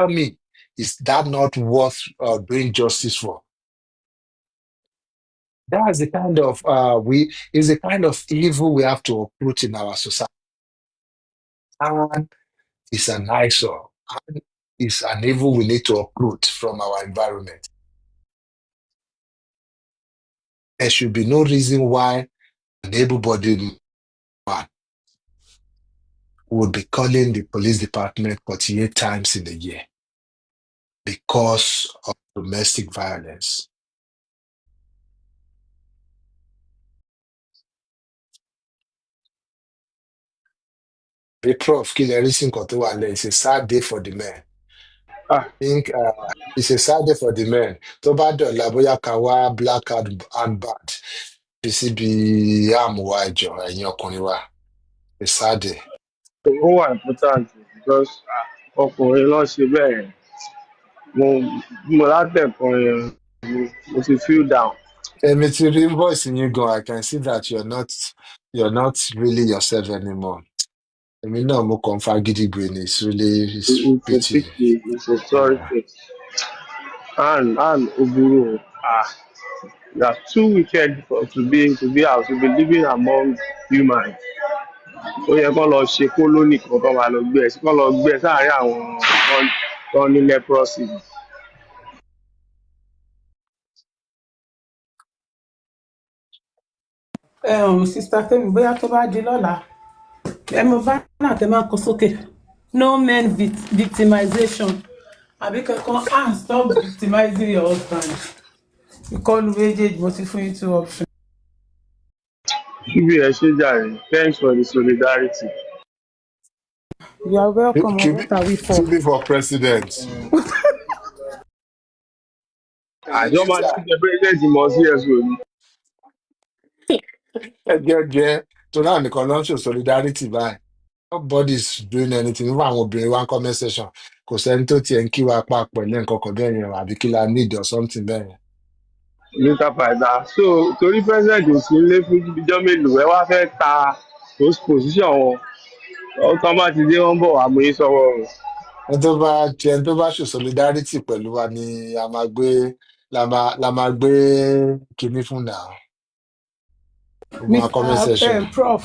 me, is that not worth doing justice for? That's the kind of is the kind of evil we have to uproot in our society. And it's an eyesore. And it's an evil we need to uproot from our environment. There should be no reason why an able-bodied man would be calling the police department 48 times in a year because of domestic violence. The prof, it's a sad day for the men. I think it's a sad day for the men. Tobado Laboya Kawa, black and bad. PCB Amuwajo, and your Koniwa. A sad day. Ó wà important because ọkùnrin ló ṣe bẹ́ẹ̀. Mo látẹ̀kọ́ yẹn, mo ti feel down. Emitiri voice in you go, I can see that you're not really yourself anymore. I mean, no more confagidi brain. It's It's a pity. pity, it's a sorry thing. And Oburu, you are too wicked to be out, to be living among humans. Ó yẹ kó lọ ṣe kólónì kan kó máa lọ gbé ẹ sí kó lọ gbé ẹ sáàárín àwọn tó ní leprosy. Sista Temi bóyá tó bá di lọ́la ẹ mọ bá náà tẹ máa kọ sókè no men victimization àbí kankan stop victimizing your husband ìkọlù méjèèjì mo ti fún yín 2 options. Ṣúbí ẹ ṣé jàre. Thanks for the solidarity. You are welcome. What are we for? To be for president. Àjọ máa ní jẹ president mọ̀ CSO ni. Ẹgbẹ́ tó náà nìkan ló ń ṣe solidarity báyìí. Nobody's doing anything. Nígbà àwọn obìnrin wa ń comment section. Kò sẹ́ni tó tiẹ̀ ń kí wa papọ̀ ní nǹkan kan bẹ́ẹ̀ yẹn àbí kí la need or something bẹ́ẹ̀ yẹn. Níta pàdà. So torí president ò sí nílé fún ijọ́ mélòó ẹ wá fẹ́ ta post position wọn. Ọkàn bá ti dé wọ́n bọ̀ wá mú yín sọ́wọ́ o. Ẹni tó bá ṣe solidarity pẹ̀lú wa ni a máa gbé la máa gbé kinní fún náà. Gbogbo wa comment section. Prof,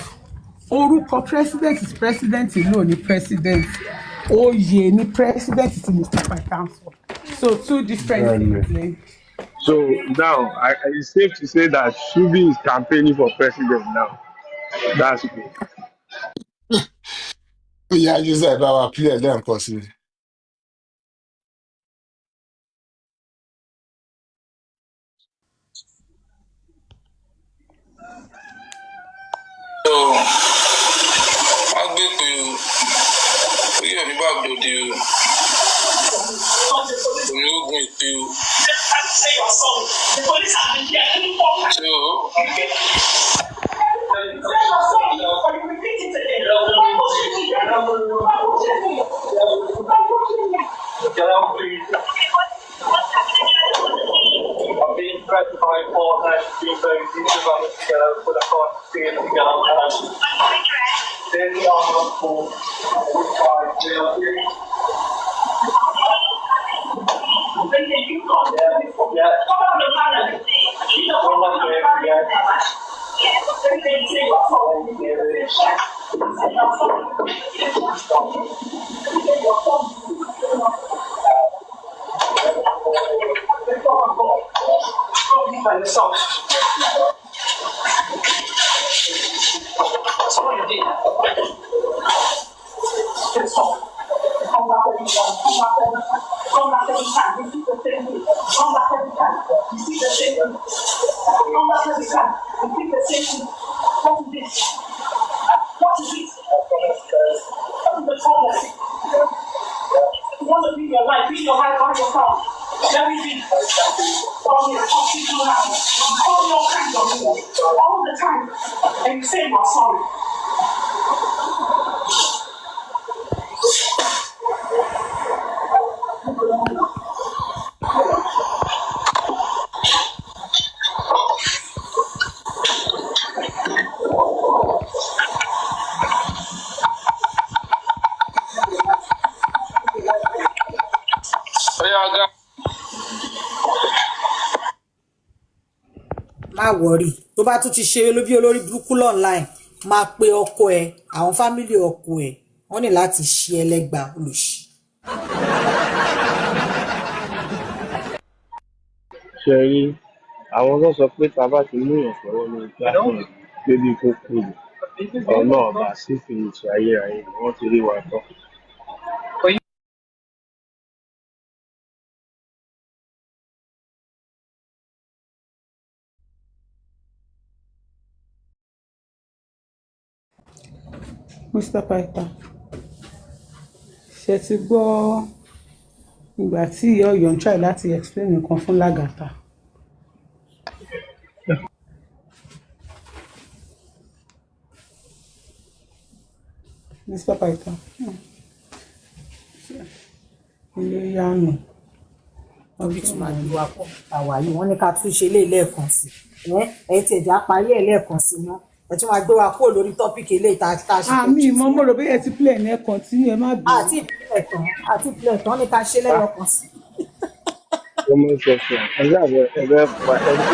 orúkọ president is president náà ni president. Oyè ni president ti Mr. Python. So two different things. So now, it's safe to say that Shubi is campaigning for president now. That's good. Ìyá Joseph bá wa pílẹ̀ lẹ́ẹ̀kan sí i. So, wọ́n gbé pé o, orí ẹ̀ ní bá gbòde o, olóògùn ìpè o. I've been threatened by a partner to be very together, but I can't see it together. Then the other four, which má wọrí tó bá tún ti ṣe bí olórí burúkú online máa pe ọkọ ẹ àwọn fámílì ọkọ ẹ wọ́n ní láti ṣe ẹlẹ́gbàá olùṣí. Ṣé rí àwọn tó sọ pé tá a bá ti mú èèyàn sọ́wọ́ ní platform débi kó kú ọ̀nà ọ̀bà sí fìyèsí ayérayé wọ́n ti rí wa tán. Mr. Piper, ṣe ti gbọ́ ìgbà tí ìyá Ọ̀yọ́ ń try láti explain nǹkan fún Lagata. Mr. Piper, ilé yánu. Ọbí tún máa gbé wa pọ̀ àwa yìí wọ́n ní ká tún ṣe lé lẹ́ẹ̀kan sí ẹ ti ẹ̀já parí ẹ̀ lẹ́ẹ̀kan sí náà ẹ tún máa gbé wa kúrò lórí tọ́pìkì eléyìí tá a ṣe. Àmì mo rò bí ẹ ti play ẹ̀ continue ẹ má bínú. àti ìpìlẹ̀ tán ní ká ṣe lẹ́ẹ̀kan sí. ọmọ ìṣẹ̀ṣẹ̀ ẹgbẹ́ pa ẹgbẹ́.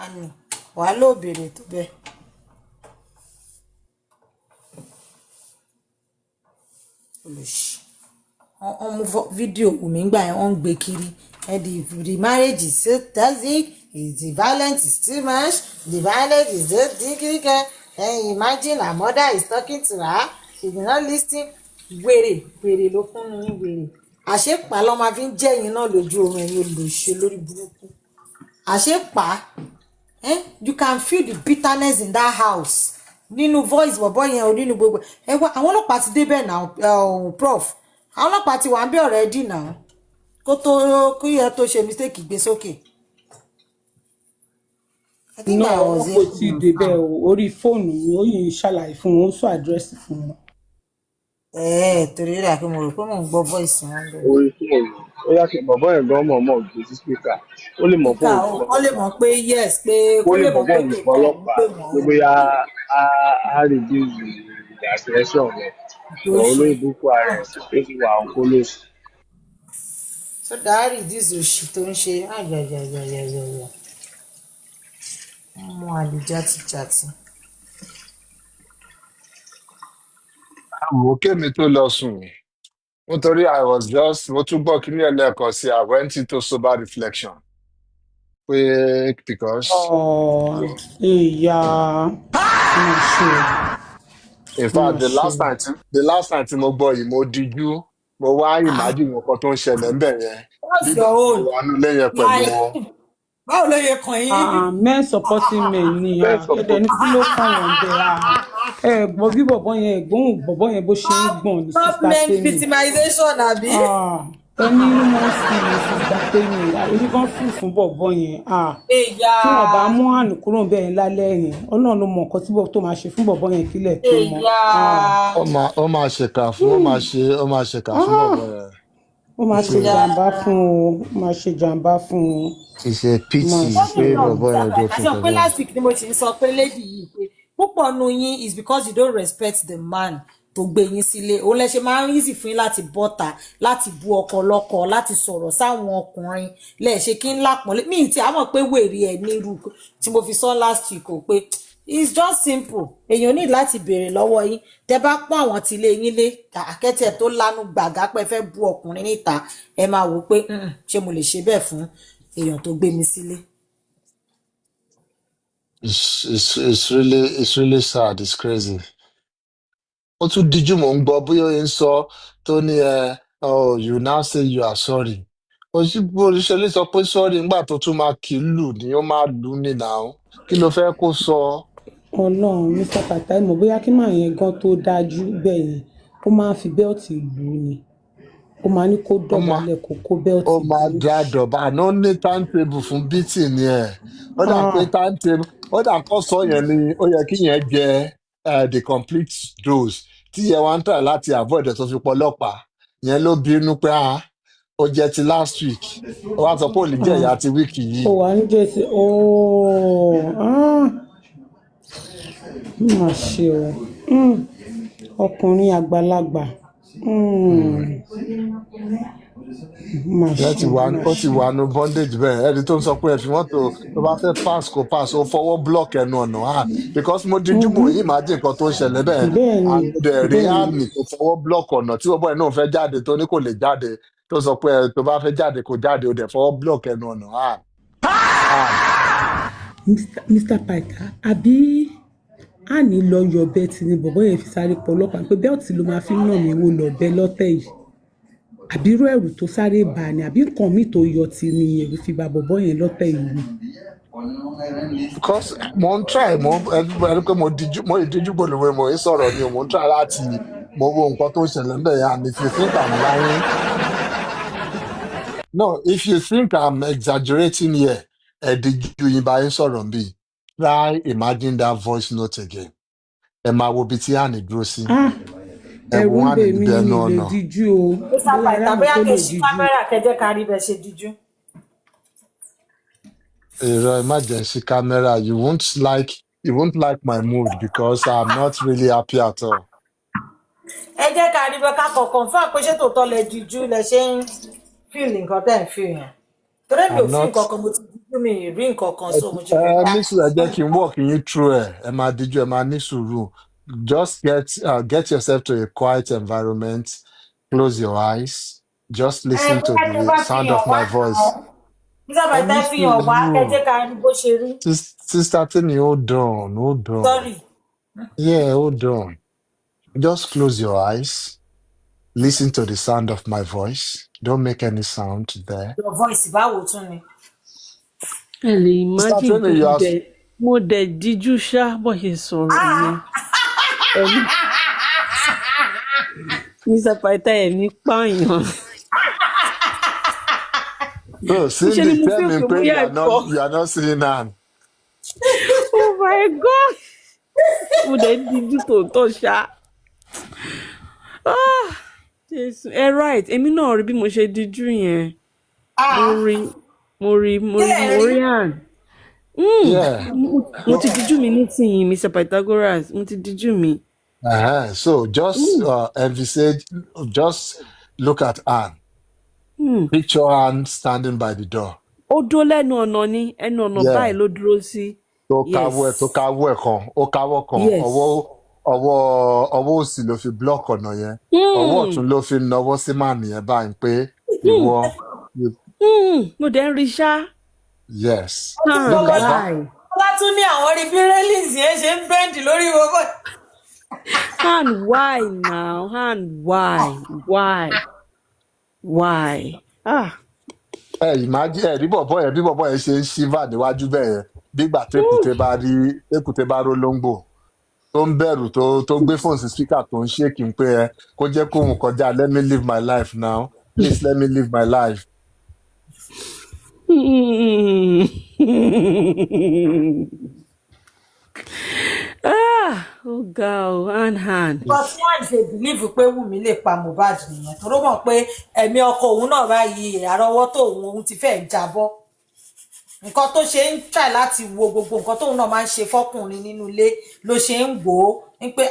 àmì wàá ló béèrè tó bẹ́ẹ̀. olùsí wọ́n mú fídíò Wùmí gbà yẹn wọ́n ń gbé kiri the marriage is so toxic the violence is too much the violence is so difficult imagine her mother is talking to her she did not lis ten wèrè ló fún yín wèrè. Àṣepà lọ́ máa fi ń jẹ́yìn náà lójú oorun ẹ̀yin olùṣe lórí burúkú. Àṣepà you can feel the bitterness in that house. Nínú voice bọ̀bọ̀ yẹn o nínú gbogbo ẹ wá àwọn ọlọ́pàá ti débẹ̀ náà prof. Àwọn ọlọ́pàá ti wà ń bẹ̀ already náà. Kó tó kí ẹ tó ṣe mistake gbé sókè. I think náà I wọn was kò here. tí ì débẹ̀ o orí fóònù ni ó yìí ń ṣàlàyé fún wọn ó sọ àdírẹ́sì fún wọn. Torí rẹ̀ pé mo rò pé mò ń gbọ́ voice wọn bẹ̀rẹ̀. orí fóònù ó yá kí bàbá yẹn gan mọ̀ gbé sí spíkà ó lè mọ̀ Píkà fóònù o, fún kọ́ lè ọlọ́pàá mọ̀ pé yes pé ó kó lè lè mọ̀ mọ̀ pé fóònù fún kéka òun ọlọ́pàá pè pé wọ́n bóyá á reduce the aggression rẹ̀ tó ọ̀ ṣe. olóyìnbó kó ara ẹ̀ sí pé kí wà á kó lóṣù. So dáárì díìsì òṣì tó ń ṣe àyàyàyàyàyà. Wọ́n mú àlè játijàti. Àwò kémi tó lọ sùn nítorí I was just mo tún gbọ́ kíní ẹlẹ́ẹ̀kan sí I went into sober reflection pé because ìyá máa ṣe in o fact máa ṣe o. the last time tí mo gbọ́ yìí mo dijú mo wá imagine nǹkan tó ń ṣẹlẹ̀ ńbẹ̀ yẹn What's nígbà your tí mo own? wà nílé yẹn pẹ̀lú Like wọn. báwo ló yẹ kàn yín? Men supporting men ni Bẹ́ẹ̀ ẹ̀dẹ̀ ní support kí ló kàn wọ́n bẹ́ẹ̀ ẹ gbọ́ bí bọ̀bọ́ yẹn ẹ̀gbọ́n bọ̀bọ́ yẹn bó ṣe ń gbọ̀n ní Stop sista men Temi. victimization àbí? Ẹni inú wọn sì ní sista Temi orí kan fún bọ̀bọ́ yẹn Èyà tí wọn bá mú àánú kúrò bẹ́ẹ̀ yẹn lálẹ́ yẹn ọlọ́run ló mọ nǹkan tí tó máa ṣe fún bọ̀bọ́ yẹn kílẹ̀ tó mọ́. èyà ó máa ṣèkà fún bọ̀bọ̀ yẹn. Ó máa ṣe èyà. jàǹbá fún o ó máa ṣe jàǹbá fún o It's a ó máa pity ṣe pé Gómìnà o. bọ̀bọ̀ yẹn Mr. go Àṣọ fún nǹkan pé bẹ́ẹ̀. last week ni mo ti ń sọ pé lady yìí pé púpọ̀ nu yín is because you don't respect the man tó gbé yín sílé òun lẹ ṣe máa ń easy fún yín láti bọ́ta láti bú ọkọ lọ́kọ láti sọ̀rọ̀ sáwọn ọkùnrin lẹ ṣe kí n lápọ̀nlé mí tí a mọ̀ pé wèrè ẹ̀ nírú tí mo fi sọ last week o pé it's just simple èèyàn ní láti béèrè lọ́wọ́ yín tẹ bá pọ́n àwọn tí ilé yín lé àkẹ́tẹ̀ tó lánú gbàgá pé fẹ́ bú ọkùnrin níta ẹ máa wò pé ṣé mo lè ṣe bẹ́ẹ̀ fún èèyàn tó gbé mi sílé. It's really sad it's crazy. Ó tún díjú mò ń gbọ́ bóyá ó ń sọ tó ní oh you now say you are sorry. Olùṣèlú sọ pé sorry nígbà tó tún máa kì í lù ní ó máa lù ní now kí ló fẹ́ kó sọ. Ọlọ́run Mr. Fatai mọ̀ bóyá kí màá yẹn gan tó dájú bẹ́ẹ̀ yẹn ó máa ń fi bẹ́ẹ̀tì lù ú ni ó máa ní kó ó máa dọ̀bálẹ̀ kó ó bẹ́ẹ̀tì máa lù ú. dá dọ̀bà àná ní timetable fún beating ni ẹ̀ ó dà pé timetable ó dà kó sọ yẹn ni ó yẹ kí yẹn jẹ the complete dose tí yẹn wá ń tà láti avoid ẹ̀ tó fi pọlọ́pàá yẹn ló bínú pé ó jẹ ti last week ó wá sọ pé ò lè jẹ ìyá ti wíìkì Ó yìí. wà ń jẹ́ sí mà ṣe o ọkùnrin àgbàlagbà mà ṣe mà Ó ti ṣe. wà nù bondage bẹ́ẹ̀ ẹni tó ń sọ pé ẹ fi mọ́tò tó bá fẹ́ pass kó pass ó fọwọ́ block ẹnu ọ̀nà because mo díjú mò ń imagine nǹkan tó ń ṣẹlẹ̀ bẹ́ẹ̀ bẹ́ẹ̀ ni and the bẹ́ẹ̀ ni àmì tó fọwọ́ block ọ̀nà tí bọ́bọ́ ẹ̀ náà fẹ́ jáde tó ní kò lè jáde tó sọ pé tó bá fẹ́ jáde kó jáde ó dẹ̀ fọwọ́ block ẹnu ọ̀nà Mr. Paita àbí àní lọ yọ̀bẹ tí ni bọ̀bọ́ yẹn fi sáré pọ̀ ọlọ́pàá pé bẹ́ẹ̀tì ló máa fi ń nà mí wò lọ́bẹ lọ́tẹ̀ yìí àbí irú ẹ̀rù tó sáré bà ní àbí nǹkan míì tó yọ tí ni ẹ̀rù fi bà bọ̀bọ́ yẹn lọ́tẹ̀ yìí ni. because mo ń try ẹni pé mo ìdíjú gbòlùwé mo ń sọ̀rọ̀ ni mo ń try láti mo wo nǹkan tó ń ṣẹlẹ̀ ń bẹ̀ yẹn and if you think I'm lying no if you think I'm exaggerating here ẹ̀ẹ́díjú yín bá yín sọ̀rọ̀ bí try imagine that voice note again ẹ máa wo ibi tí àní dúró sí ẹ ẹ̀rù wo ń àní bè mí níbi ni ẹnu mi lè ọ̀nà díjú o Mr. bóyá Paita aráàlú bóyá tó kẹ́ lè ṣí díjú. kámẹ́rà kẹjẹ́ ká rí bẹ́ẹ̀ ṣe díjú. èrò emergency camera you won't like my mood because I'm not really happy at all. Ẹ jẹ́ ká rí bẹ́ẹ̀ ká kọ̀ọ̀kan fún àpéṣe tòótọ́ lẹ díjú lẹ ṣe ń fíìlì nǹkan tẹ̀ ń fi yẹn. Torí mi ò I'm fi not nǹkan kan mo ti díjú mi ì rí nǹkan kan so mo ṣe ẹ rò pa. ní sùúrù ẹ jẹ́ kí n walk yín through ẹ máa díjú ẹ máa ní sùúrù just get yourself to a quiet environment close your eyes just listen to Bóyá tẹ́ the bá fi sound of hàn wá my voice. náà. Mr. ẹ Paita ní fi hàn wá sùúrù kẹjẹ́ ká rí bó ṣe rí. sister Tini hold on Sorry. yeah hold on just close your eyes Listen to the sound of my voice. Don't make any sound there. Your voice báwo tún ni. ẹ lè Mr. imagine pé Tony, you are... mo dẹ̀ díjú ṣá bó ṣe sọ̀rọ̀ yẹn. Ẹ̀mí Mr. Paita ẹ̀mí pààyàn. No, Ṣé ni Cindy, mo tell feel me pé pé bóyá ẹ̀kọ́? you are not seeing her. Oh my God! Mo dẹ̀ díjú tòótọ́ ṣá. Jésù, ẹ right, èmi náà rí bí mo ṣe díjú yẹn. Mo rí hàn. Yeah. Mo ti díjú mi nísìnyí, Mr. Pythagoras, mo ti díjú mi. So just envisage, just look at Anne. Picture Anne standing by the door. Ó dúró lẹ́nu ọ̀nà ni, ẹnu ọ̀nà báyìí ló dúró sí. Tó káwọ́ kan, ó káwọ́ kan, ọwọ́ òsì ló fi block ọ̀nà yẹn. Ọwọ́ ọ̀tún ló fi nawọ́ sí màní yẹn báyìí pé ìwọ. Mo dẹ̀ ń rí ṣá. Yes. Look at that. Ọlá tún ní àwọn rí bí railings yẹn ṣe ń bend lórí wọn. And why now? And why? Imagine bí bọ̀bọ̀ yẹn ṣe ń shiver níwájú bẹ́ẹ̀ yẹn bígbà tẹ́kùtẹ́ bá ró lóńgbò tó ń bẹ̀rù tó gbé fóònù sí speaker tó ń ṣèkì pé kó jẹ́ kóhun kọjá let me live my life now please let me live my life. Ó ga ọ hand. But wọ́n ṣe believe pé Wùmí lè pa Mohbad nìyẹn tó rọ́ mọ̀ pé ẹ̀mí ọkọ òun náà báyìí àrọ́wọ́tó òun ti fẹ́ẹ̀ jábọ́. Nǹkan tó ṣe ń try láti wo gbogbo nǹkan tóun náà máa ń ṣe fọ́kùnrin nínú ilé ló ṣe ń wò ó ń pé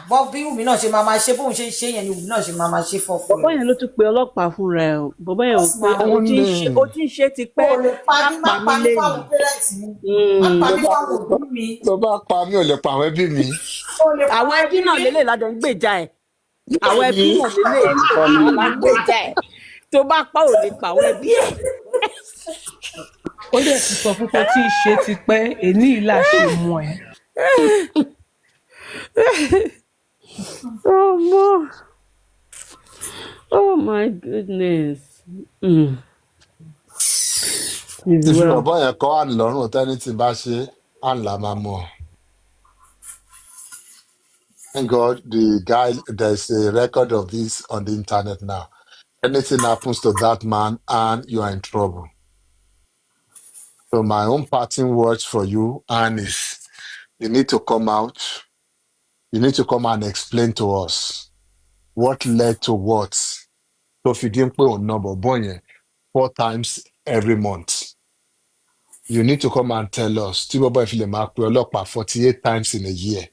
bọ́ bí Wùmí náà ṣe máa ṣe bóun ṣe ń ṣe yẹn ni Wùmí náà ṣe máa ṣe fọ́kùnrin. Bọ̀bọ́ yẹn ló tún pe ọlọ́pàá fún rẹ̀ o. Bọ̀bọ́ yẹn ò pé ó ti ń ṣe ti pẹ́. O lè pa mí má pa mí fáwọn pẹ́rẹ́ǹtì mi. Má pa mí fáwọn òbí mi. Tó bá pa mí ò lè pa àwọn ẹbí mi. Àwọn ẹbí náà lélẹ̀ ládẹ ń gbèjà ẹ̀. Àwọn ẹbí náà lélẹ̀ ládẹ ń gbèjà ẹ̀. Tó bá pa ò lè pa àwọn ẹbí ẹ̀. Ó lè ti sọ fún pé tí ṣe ti pẹ́ èní ìlà ṣe mú ẹ. Oh my goodness. Ìfi bọ̀bọ̀ yẹn kọ́ Anne lọ́rùn tẹ́ni tí bá ṣe Anne là máa mọ̀. Thank God there's a record of this on the internet now. Anything happens to that man and you are in trouble. So my own parting words for you, Anne, is you need to come out. You need to come and explain to us what led to what. So if you didn't put a number, boy, 4 times every month. You need to come and tell us. Tí bọ́bọ́ ìfilẹ̀ máa pe ọlọ́pàá 48 times in a year.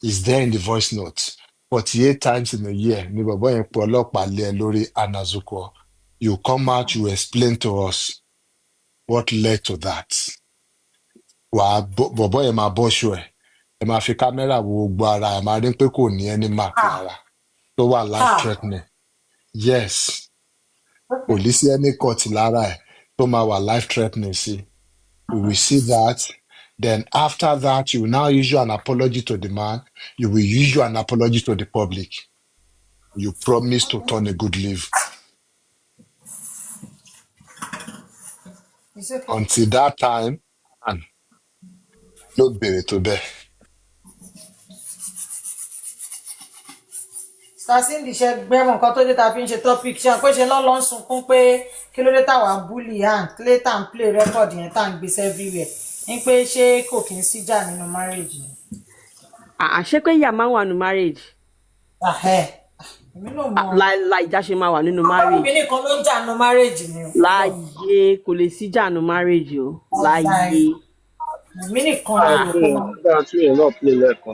Is there in the voice note? 48 times in a year. Ní bọ́bọ́ yẹn pe ọlọ́pàá lé ẹ lórí Anazuko. You come out, you explain to us what led to that. Bọ́bọ́ yẹn máa bọ́ṣọ ẹ̀. Ẹ máa fi kámẹ́rà wo gbogbo ara ẹ̀ máa rí pé kò ní ẹni mark lára. Tó wà life threatening. Yes. Kò lè sí ẹni cut lára ẹ̀ tó máa wà life threatening sí. We will see that. Then after that, you will now issue an apology to the man. You will issue an apology to the public. You promise to turn a good leaf. Until that time, and no bere to bear. Cindy ṣe gbẹ́mọ̀ nǹkan tó dé ta fi ń ṣe topic ṣe pé ṣe lọ́lọ́ ń sunkún pé kí ló dé táwa ń bully hand kí ló tá ń play record yẹn tá ń gbé everywhere ní pé ṣé kò kí ń síjà nínú marriage ni. Ṣé pé ìyá máa ń wà nínú marriage? Èmi náà mọ̀. Láìjà ṣe máa wà nínú marriage. Ọkùnrin nìkan ló ń jà nínú marriage ni. Láyé kò lè síjà nínú marriage o. Láyé. Èmi nìkan ló lò kó.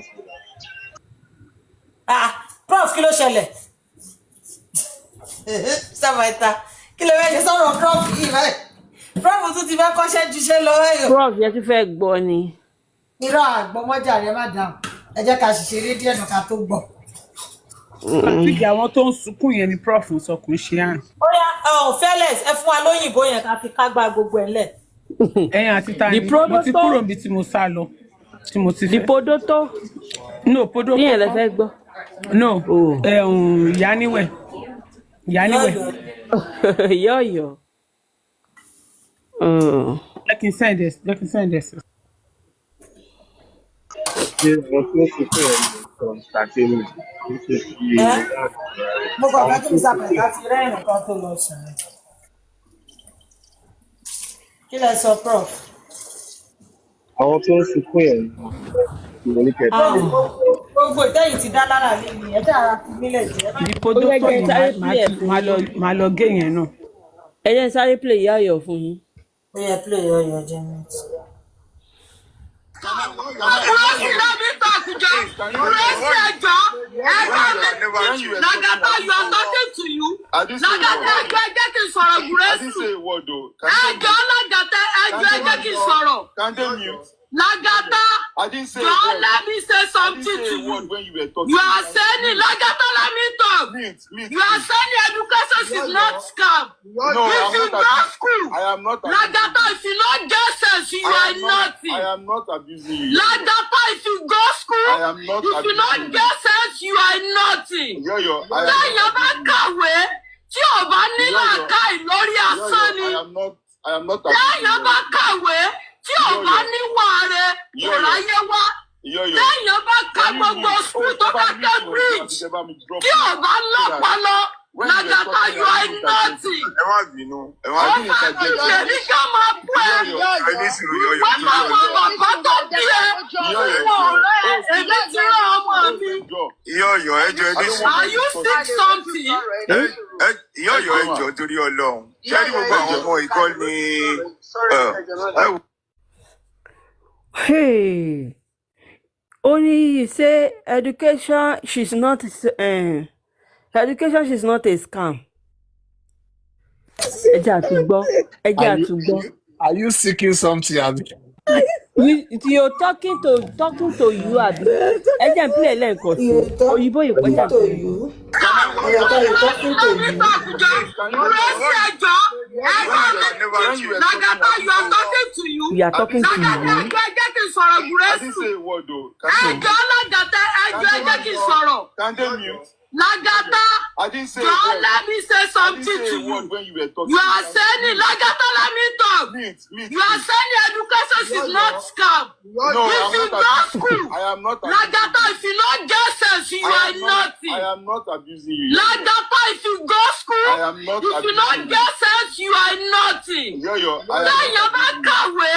Prof kí ló ṣẹlẹ̀? Sábàtà kí ló fẹ́ ṣe sọ̀rọ̀ prof yìí báyìí? Prof tún ti fẹ́ kọ́ṣẹ́ jíṣẹ́ lọ ẹ̀yọ́. Prof yẹn ti fẹ́ gbọ́ ni. Irọ́ àgbọ̀mọ́jà rẹ̀ má dáhùn. Ẹ jẹ́ ká ṣiṣẹ́ eré díẹ̀ ká tó gbọ́. Àtìkì àwọn tó ń sunkún yẹn ni prof ń sọ kò ń ṣe àrùn. Ó yá Felix ẹ fún wa lóyìnbó yẹn ká fi kágbá gbogbo ẹ̀ lẹ̀. Ẹ̀yin àti tani mo ti kúrò níbi tí mo sá lọ. Tí mo ti fẹ́. Dipodoto. No, podoto. Ní ẹ̀lẹ́ fẹ́ gbọ́. No, Oh. Yaniwe. Yaniwe. Yo. Oh. Let me send this. Let me send this. ṣé àwọn tó ń sunkún yẹn ni nǹkan entertainment kì í ṣe ti ẹ́ mo kàn àwọn fẹ́ kí tó mi ń sunkún sàpẹ̀ká ti rẹ́rìn kan tó lọ sùn ni. Kí lẹ sọ prof? àwọn tó ń sunkún yẹn ni mo ní kẹta. Gbogbo ìtẹ́yìn ti dá lára lé mi ẹ̀ tí ara fi mílẹ̀ jẹ́ ẹ má The Ó yẹ doctor jẹ́ ni sáré play ẹ̀ fún yín. máa lọ gé yẹn náà. Ẹ jẹ́ sáré play ìyá Ayọ̀ fún yín. ó yẹ play ọyọ jẹ mi. Kúrẹ́sì lẹ́bí tàkùjọ, kúrẹ́sì ẹjọ́, ẹjọ́ mi, Lagata you are talking to you. Lagata ẹjọ́ ẹ jẹ́ kí n sọ̀rọ̀ kúrẹ́sì. Ẹjọ́ Lagata ẹjọ́ ẹ jẹ́ kí n sọ̀rọ̀. Lagata, don't let me say something to you. You are saying it, Lagata, let me talk. You are saying education is not scam. If you go school, Lagata, if you not get sense, you are nothing. I am not abusing you. Lagata, if you go school, if you not get sense, you are nothing. Lẹ́yìn bá kàwé tí ò bá ní làákàyè lórí asán ni. I am not Lẹ́yìn bá kàwé tí ò bá ní wàre kò ráyé wá. Lẹ́yìn bá ka gbogbo school tó bá dé bridge tí ò bá lọ́pọlọ. Lagata, you are nothing. Ẹ má bínú. Ó máa ń ṣe ní ká máa bú ẹ. Wọ́n máa wọ bàbá tó bí ẹ. Ìwọ ọ̀rẹ́ èmi ti rán ọmọ mi. Iyọ̀yọ̀ ẹjọ́ ẹni sùn. Are you sick something? Iyọ̀yọ̀ ẹjọ́ torí Ọlọ́run. Ṣé ní gbogbo àwọn ọmọ ìkọ́ ni Hey. Only you say education she's not education she's not a scam. Ẹ jẹ́ àtúgbọ́. Ẹ jẹ́ àtúgbọ́. Are you seeking something, Abi? You're talking to you, Abi. Ẹ jẹ́ n play lẹ́ẹ̀kan sí. Òyìnbó yìí pẹ́jà to you. You're talking to you. Kúrẹ́sì ẹjọ́, ẹjọ́ mi, Lagata, you are talking to you. We are talking to Lagata, you. ẹjọ́ ẹ jẹ́ kí n sọ̀rọ̀ I Kúrẹ́sì. didn't say a word though. Ẹjọ́ Lagata, ẹjọ́ ẹ jẹ́ kí n sọ̀rọ̀. Can they mute? Lagata, I didn't say a don't word. let me say I didn't something say to a word you. when you were talking. You are saying it, Lagata, let me talk. Mute. You are saying education is not scam. No, If you go school, I am not abusing Lagata, if you not get sense, you are nothing. I am not abusing you. Lagata, if you go school, I am not if you not get sense, you are nothing. Lẹ́yìn bá kàwé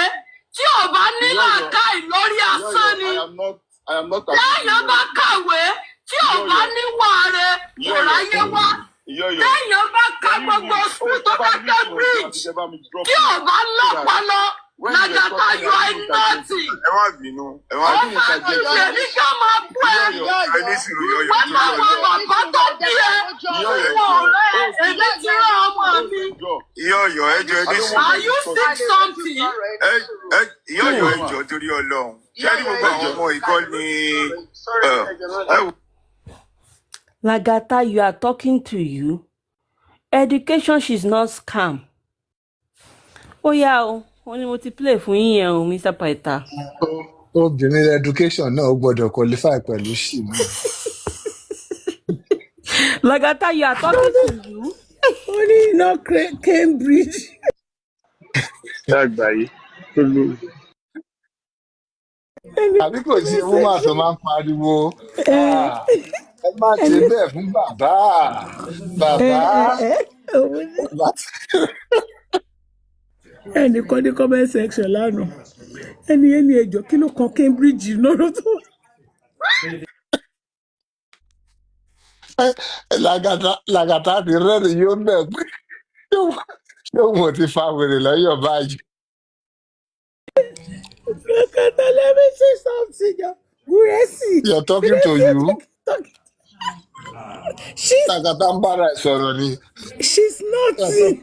tí ò bá ní làákàyè lórí asán ni. I am not Lẹ́yìn bá kàwé tí ò bá ní wàre kò ráyé wá. Lẹ́yìn bá ka gbogbo school tó bá dé bridge tí ò bá lọ́pọlọ. Lagata, you are nothing. Ẹ má bínú. Ó máa ń ṣe ní ká máa bú ẹ. Wọ́n máa wọ bàbá tó bí ẹ. Ìwọ ọ̀rẹ́ èmi ti rán ọmọ mi. Iyọ̀yọ̀ ẹjọ́ ẹni sùn. Are you sick something? Iyọ̀yọ̀ ẹjọ́ torí Ọlọ́run. Ṣé ní gbogbo àwọn ọmọ ìkọ́ ni Lagata, you are talking to you. Education she's not scam. Ó yá o, wọ́n ní mo ti play fún yín yẹn o, Mr. Paita. Obìnrin education náà ó gbọ́dọ̀ qualify pẹ̀lú ṣì náà. Lagata, you are talking to you. Only no Cambridge. Àgbáyé tó lórí. Àbí kò sí woman tó máa ń pariwo. Ẹ má ṣe bẹ́ẹ̀ fún bàbá. Bàbá. Ẹnìkan ní comment section lánàá. Ẹni ẹjọ́ kí ló kan Cambridge lọ́rọ̀ tó wà. Lagata ti rẹ́rìn yóò bẹ̀ pé ṣé òun ti fa wèrè lọ́yọ̀ báyìí. Lagata, let me say something. Gúrẹ́sì. You're talking to you. Lagata ń bára ẹ̀ sọ̀rọ̀ ni. She's nothing.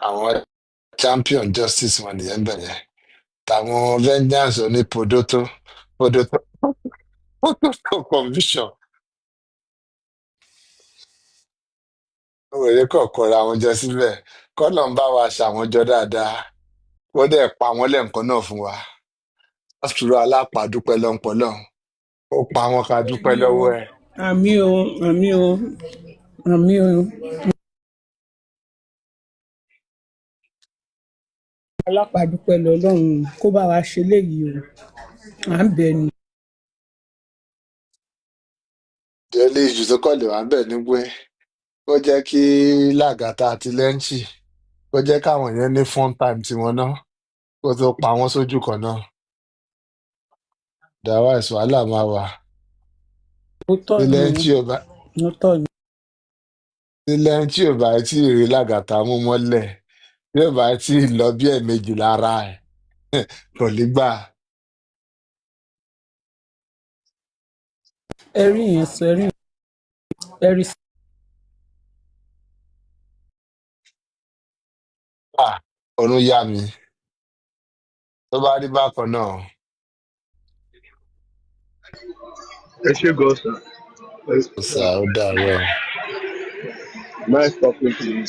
Àwọn champion justice wọn nìyẹn bẹ̀rẹ̀. Tàwọn vengeance oní Podoto conviction. àwọn èrè kọ̀ọ̀kan ra wọn jọ síbẹ̀ kọ́nà ń bá wa ṣàwọn jọ dáadáa wọ́n dẹ̀ pa wọ́n lẹ́ǹkan náà fún wa àṣùrọ̀ alápàdúpẹ́ lọ́npọ̀lọ́ ó pa wọn ká dúpẹ́ àmì o lọ́wọ́ ẹ̀. àmì o àmì o àmì o alápàdúpẹ́ lọ́lọ́run kó bá wa ṣe léyìí o à ń bẹ̀ ni. délé ìjù tó kọ̀ lè wá bẹ̀ ní pé ó jẹ́ kí Lagata àti Lẹ́ńchì ó jẹ́ káwọn yẹn ní fun time tiwọn náà kó tó pa wọ́n sójú kan náà dàwa ẹ̀sùn wàhálà máa wà ó tọ́ tí ni Lẹ́ńchì ò bá ó tọ́ ni. tí Lẹ́ńchì ò bá tí ì rí Lagata mú mọ́lẹ̀ tí ò bá tí ì lọ bí ẹ̀ẹ̀mejì lára ẹ̀ kò ní gbà. ẹ̀rí yẹn sọ ẹ̀rí sọ. Ọ̀run yá mi tó bá rí bákan náà. ẹ ṣe gan sir. Sà ó dàárọ̀. Nice talking to you.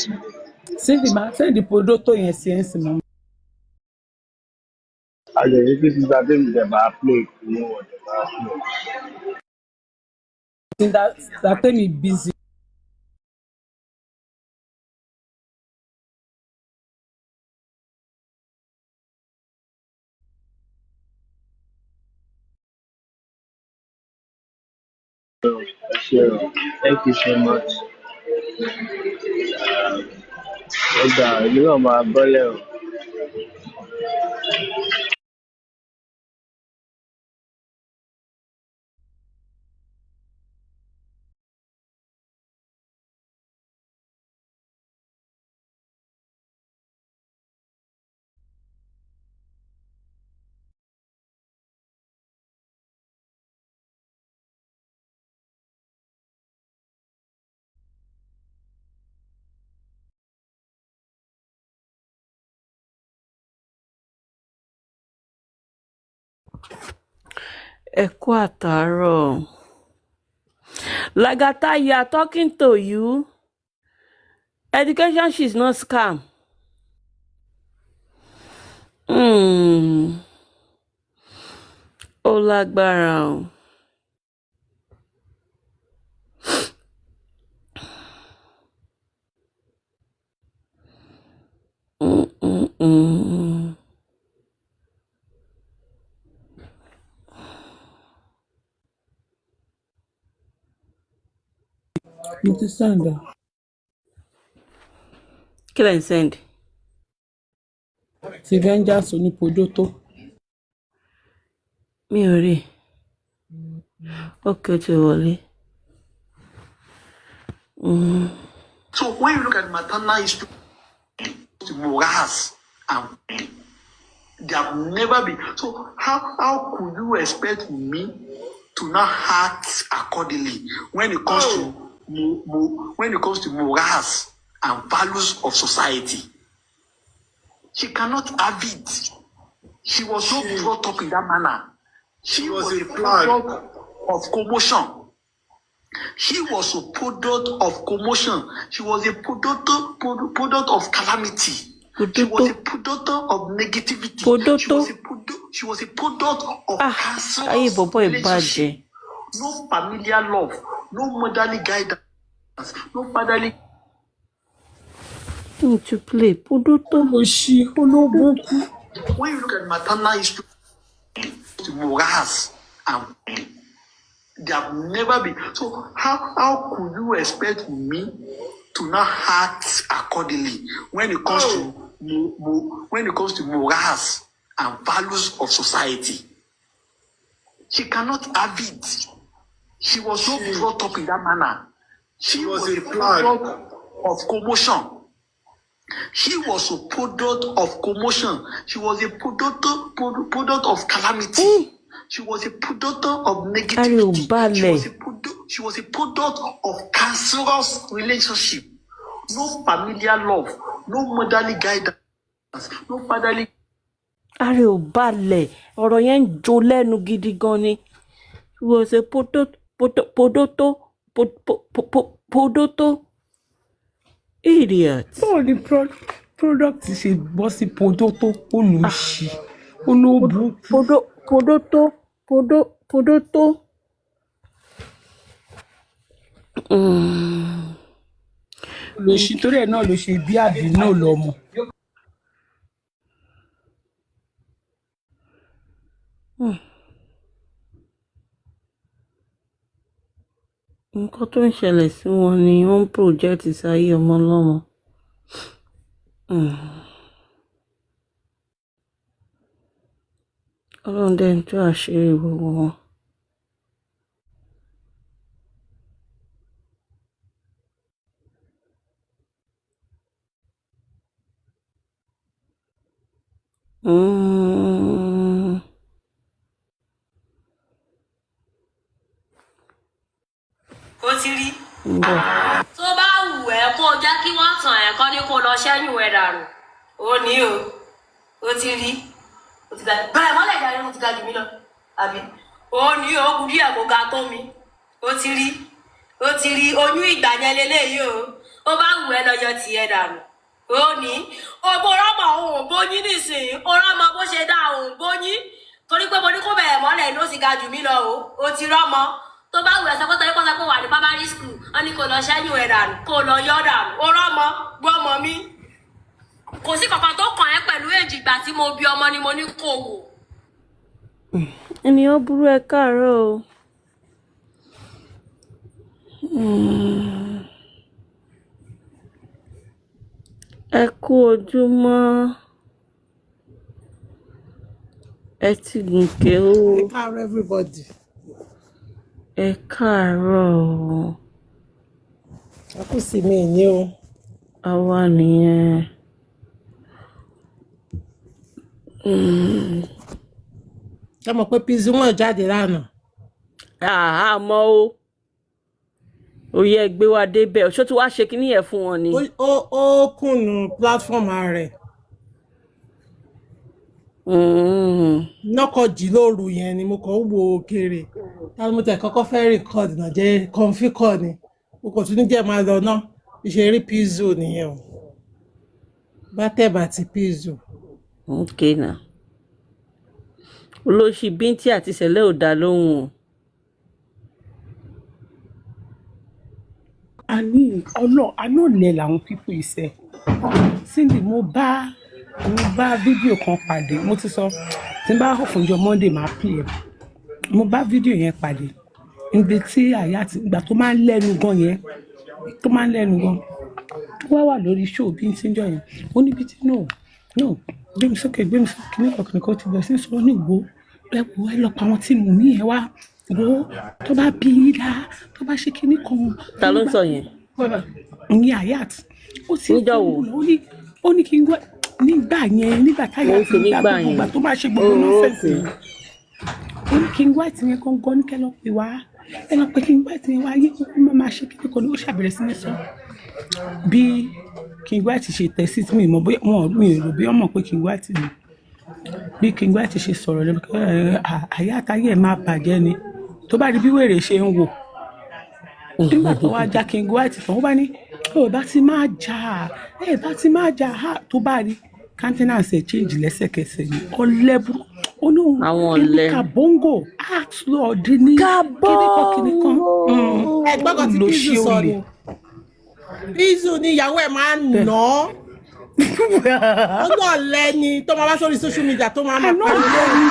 Cindy máa sẹ́ndì podoto yẹn sí ẹ̀ ń sìn mọ́. àjẹyẹ tí sísá tèmi dẹ̀ bá play ní ọ̀dẹ̀ bá play. That me busy. Sure. Thank you so much. Ó dà èmi náà máa bọ́lẹ̀ o. Ẹ kú àtàárọ̀. Lagata, you are talking to you. Education she's not scam. Ó lágbára o. Mo ti send. Kí lẹ̀ ń send? Ti Vengeance oní podoto. Mi ò rí. Okay, ó ti wọlé. So when you look at maternal history, morass and they have never been. So how could you expect me to not act accordingly when it comes to morass and values of society? She cannot have it. She was so brought up in that manner. She was a product of commotion. She was a product of commotion. She was a product of calamity. She was a product of negativity. She was a product of cancerous relationship. No familiar love, no motherly guidance, no fatherly. To play podoto. When you look at maternal history, morass and they have never been. So how could you expect me to not act accordingly when it comes to morass and values of society? She cannot have it. She was so brought up in that manner. She was a product of commotion. She was a product of commotion. She was a product of calamity. She was a product of negativity. She was a product of cancerous relationship. No familiar love, no motherly guidance, no fatherly. Ààrẹ ò balẹ̀, ọ̀rọ̀ yẹn ń jó lẹ́nu gidi gan ni. She was a podoto. Idiot. báwo ni product ṣe bọ́ sí podoto olùṣí olóòbù Podoto. olùṣí torí ẹ̀ náà ló ṣe bí àbí náà lọ́mọ. Nǹkan tó ń ṣẹlẹ̀ sí wọn ni wọ́n ń project sáyé ọmọ ọlọ́mọ. Ọlọ́run dẹ̀ ń tú àṣírí gbogbo wọn. ó ti rí. tó bá wù ẹ́ kó jẹ́ kí wọ́n tàn ẹ́ kọ́ ní kó lọ ṣẹ́yìn ẹ̀ dànù ó ní o ó ti rí ó ti ga bẹ́ẹ̀ mọ́lẹ̀ ìdarí ó ti ga jù mí lọ àbí ó ní o kù díẹ̀ kó ga tó mi ó ti rí oyún ìgbà yẹn lélẹ́yìí ó bá wù ẹ́ lọ́yọ̀ tiẹ̀ dànù ó ní ọmọ ọlọ́mọ òun bóyí nísìnyí ọlọ́mọ bó ṣe dá òun bóyí torí pé mo ní kó bẹ̀rẹ̀ mọ́lẹ̀ ló sì ga jù mí lọ ó ti rọ́mọ tó bá wù ẹ́ sọ pé torí pọ́sẹ́ pé wà ní primary school wọ́n ní kó lọ ṣẹ́yìn ẹ̀ dànù kó lọ yọ́ dànù ó rọ́mọ gbọ́mọ mi kò sí kankan tó kàn ẹ́ pẹ̀lú èjì ìgbà tí mo bí ọmọ ni mo ní kó wò. Ènìyàn burú ẹ káàárọ̀ o. Ẹ kú ojúmọ́. Ẹ ti gùnkè o. Ẹ káàárọ̀ everybody. Ẹ káàárọ̀ o. A kù sí mi ní o. Àwa nìyẹn. Ẹ mọ̀ pé pizza wọn jáde lánàá. Àmọ́ o. Oyè ẹgbẹ́ wa débẹ̀ ṣó tí wàá ṣe kíní yẹn fún wọn ni. Ó kùnú platform rẹ̀. Nọ́kọ̀ jí lóru yẹn ni mo kàn ń wo òkèèrè. Táwọn mo tẹ̀ kọ́kọ́ fẹ́ record náà jẹ́ kọ́ńfíkọ̀ ni. Mo kò tún ní jẹ́ máa lọ náà. Ìṣeré pizza nìyẹn o. Bátẹ̀bà ti pizza. Okay na. Olóṣì bíntì àti sẹ̀lẹ̀ ò dá lóhùn o. Àná lẹ làwọn pípò iṣẹ́. Cindy mo bá fídíò kan pàdé mo ti sọ tí n bá fúnjọ Monday máa play ẹ̀. Mo bá fídíò yẹn pàdé níbi tí àyà àti ìgbà tó máa ń lẹ́nu gan yẹn tó wá wà lórí show bí n ti ń jọ yẹn ó níbi tí no gbé mi sókè kíní ọ̀kìnrin kan ti bẹ̀rẹ̀ sí sọ ní ìgbó ẹ̀wọ̀ ẹ lọ pa àwọn tí mo ní ẹ wá wo tó bá bí i dá tó bá ṣe kíní kan. Ta ló ń sọ yẹn? Ní Hayat ó sì ó ní kí n gbọ́ nígbà táyà ti gbà tó máa ṣe gbogbo nọ́ọ̀sẹ̀sì ó ní kí n gbọ́ àtìyẹn gangan ní kẹ́lọ́ pé wá ẹ lọ pé kí n gbọ́ àtìyẹn wá yé kó máa ṣe kíní kan ní ó ṣàbẹ̀rẹ̀ sí ní sọ bí kí n gbọ́ àti ṣe tẹ̀sí tí mi ò rò bí ọmọ pé kí n gbọ́ àti mi bí kí n gbọ́ àti ṣe sọ̀rọ̀ lẹ́nu Hayat ayé ẹ̀ máa bàjẹ́ ni tó bá rí bí wèrè ṣe ń wò nígbà tó wá já kí n gbọ́ àti tán ó bá ní ẹ bá ti máa jà á tó bá rí countenance change lẹ́sẹ̀kẹsẹ̀ ni ọlẹ́bù ó ní òun ẹni kabongo act lord ní kíníkan ẹgbẹ́kan tí pizzu sọ ni pizzu ni ìyàwó ẹ̀ máa ń nà ó náà lẹ́ni tó máa bá sórí social media tó máa máa pariwo lórí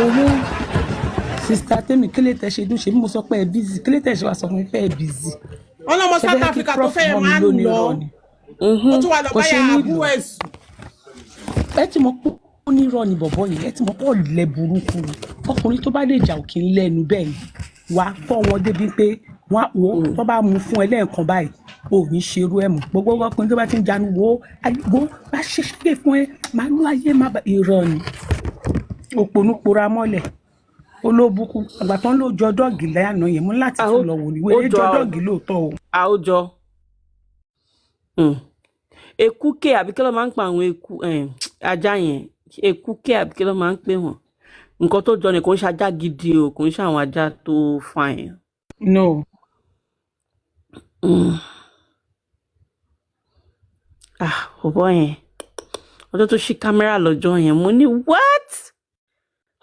ìdí sista tèmi kílé tẹ ṣe dún ṣe bí mo sọ pé ẹ bízì kílé tẹ ṣe wá sọ fún mi pé ẹ bízì. ọlọmọ South Africa tó fẹ́ máa ń lọ ó tún wà lọ báyà àbúrò ẹ̀sùn. ẹ ti mọ̀ pé ó ní irọ́ ni bọ̀bọ̀ yìí ẹ ti mọ̀ pé ọ̀lẹ burúkú ni ọkùnrin tó bá lè jà òkè ńlẹ́nu bẹ́ẹ̀ ni wà á kọ́ wọn débi pé wọ́n á wò tó bá mú fún ẹ lẹ́ẹ̀kan báyìí ò ní ṣerú ẹ̀ mọ̀ gbogbo ọkùnrin tó bá ti ń janu wo bá ṣe ṣẹ́gẹ̀ fún ẹ máa ń láyé má ba irọ́ ni òpònú pora mọ́lẹ̀ olóbùkú àgbà tán ló jọ dọ́ọ̀gì lẹ́yàna yẹn mú láti tún lọ wò ní wẹ́ẹ́ jọ dọ́ọ̀gì lóòótọ́ o. àwùjọ èkúkè àbí kí ló máa ń pa àwọn ajá yẹn èkúkè àbí kí ló máa ń pè wọ́n nǹkan tó jọ ni kò ń ṣe ajá gidi o kò ń ṣe àwọn ajá tó fine. no. Bọ̀bọ́ yẹn ọjọ́ tó ṣí kámẹ́rà lọ́jọ́ yẹn mo ní what?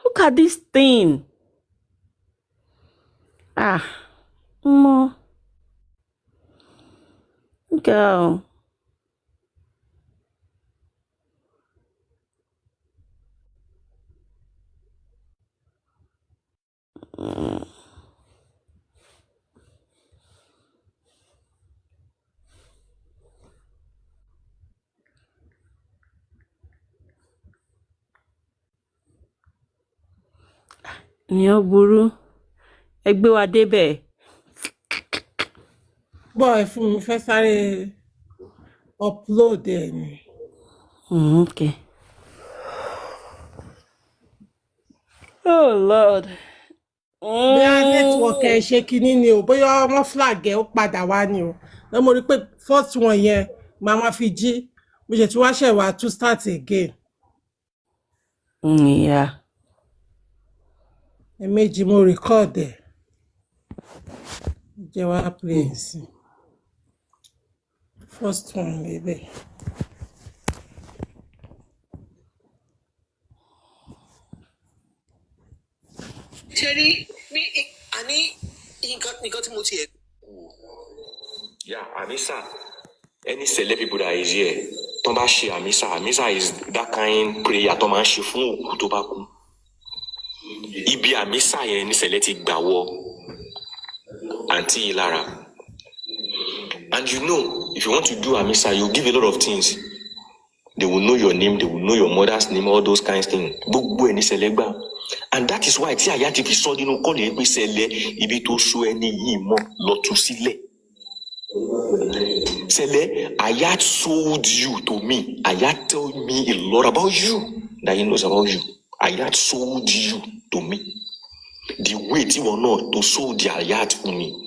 Look at this thing. Girl. Ìyẹn burú. Ẹ gbé wa débẹ̀. Boy, fún mi fẹ́ sáré upload ẹ̀ ni. Okay. Oh Lord. Bóyá network ẹ̀ ṣe kinní ni o, bóyá wọ́n flag ẹ̀ ó padà wá ni o. Lọ́ mo rí pé first one yẹn màá máa fi jí. Mo ṣe tí wá ṣẹ̀ wá to start again. Yeah. Ẹ̀mejì mo record ẹ̀. Jẹ́ wá play sí. First one lélẹ̀. Ṣẹ́rí ní àní nǹkan tí mo ti ẹ̀. Yeah, Amisa. Any celeb people that is here, tó bá ṣe Amisa is that kind prayer tó máa ń ṣe fún òkú tó bá kú. Ibi Amisa yẹn ní celeb ti gbà wọ àǹtí Lára. And you know, if you want to do Amisa, you give a lot of things. They will know your name, they will know your mother's name, all those kinds of things. Gbogbo ẹni celeb gbà. And that is why tí àyà ti fi sọ nínú kọ́lé pé celeb ibi tó so ẹni yìí mọ́ lọ tú sílẹ̀. Sele, Ayat sold you to me. Ayat told me a lot about you that he knows about you. Ayat sold you to me. The way you were not to sold the Ayat for me.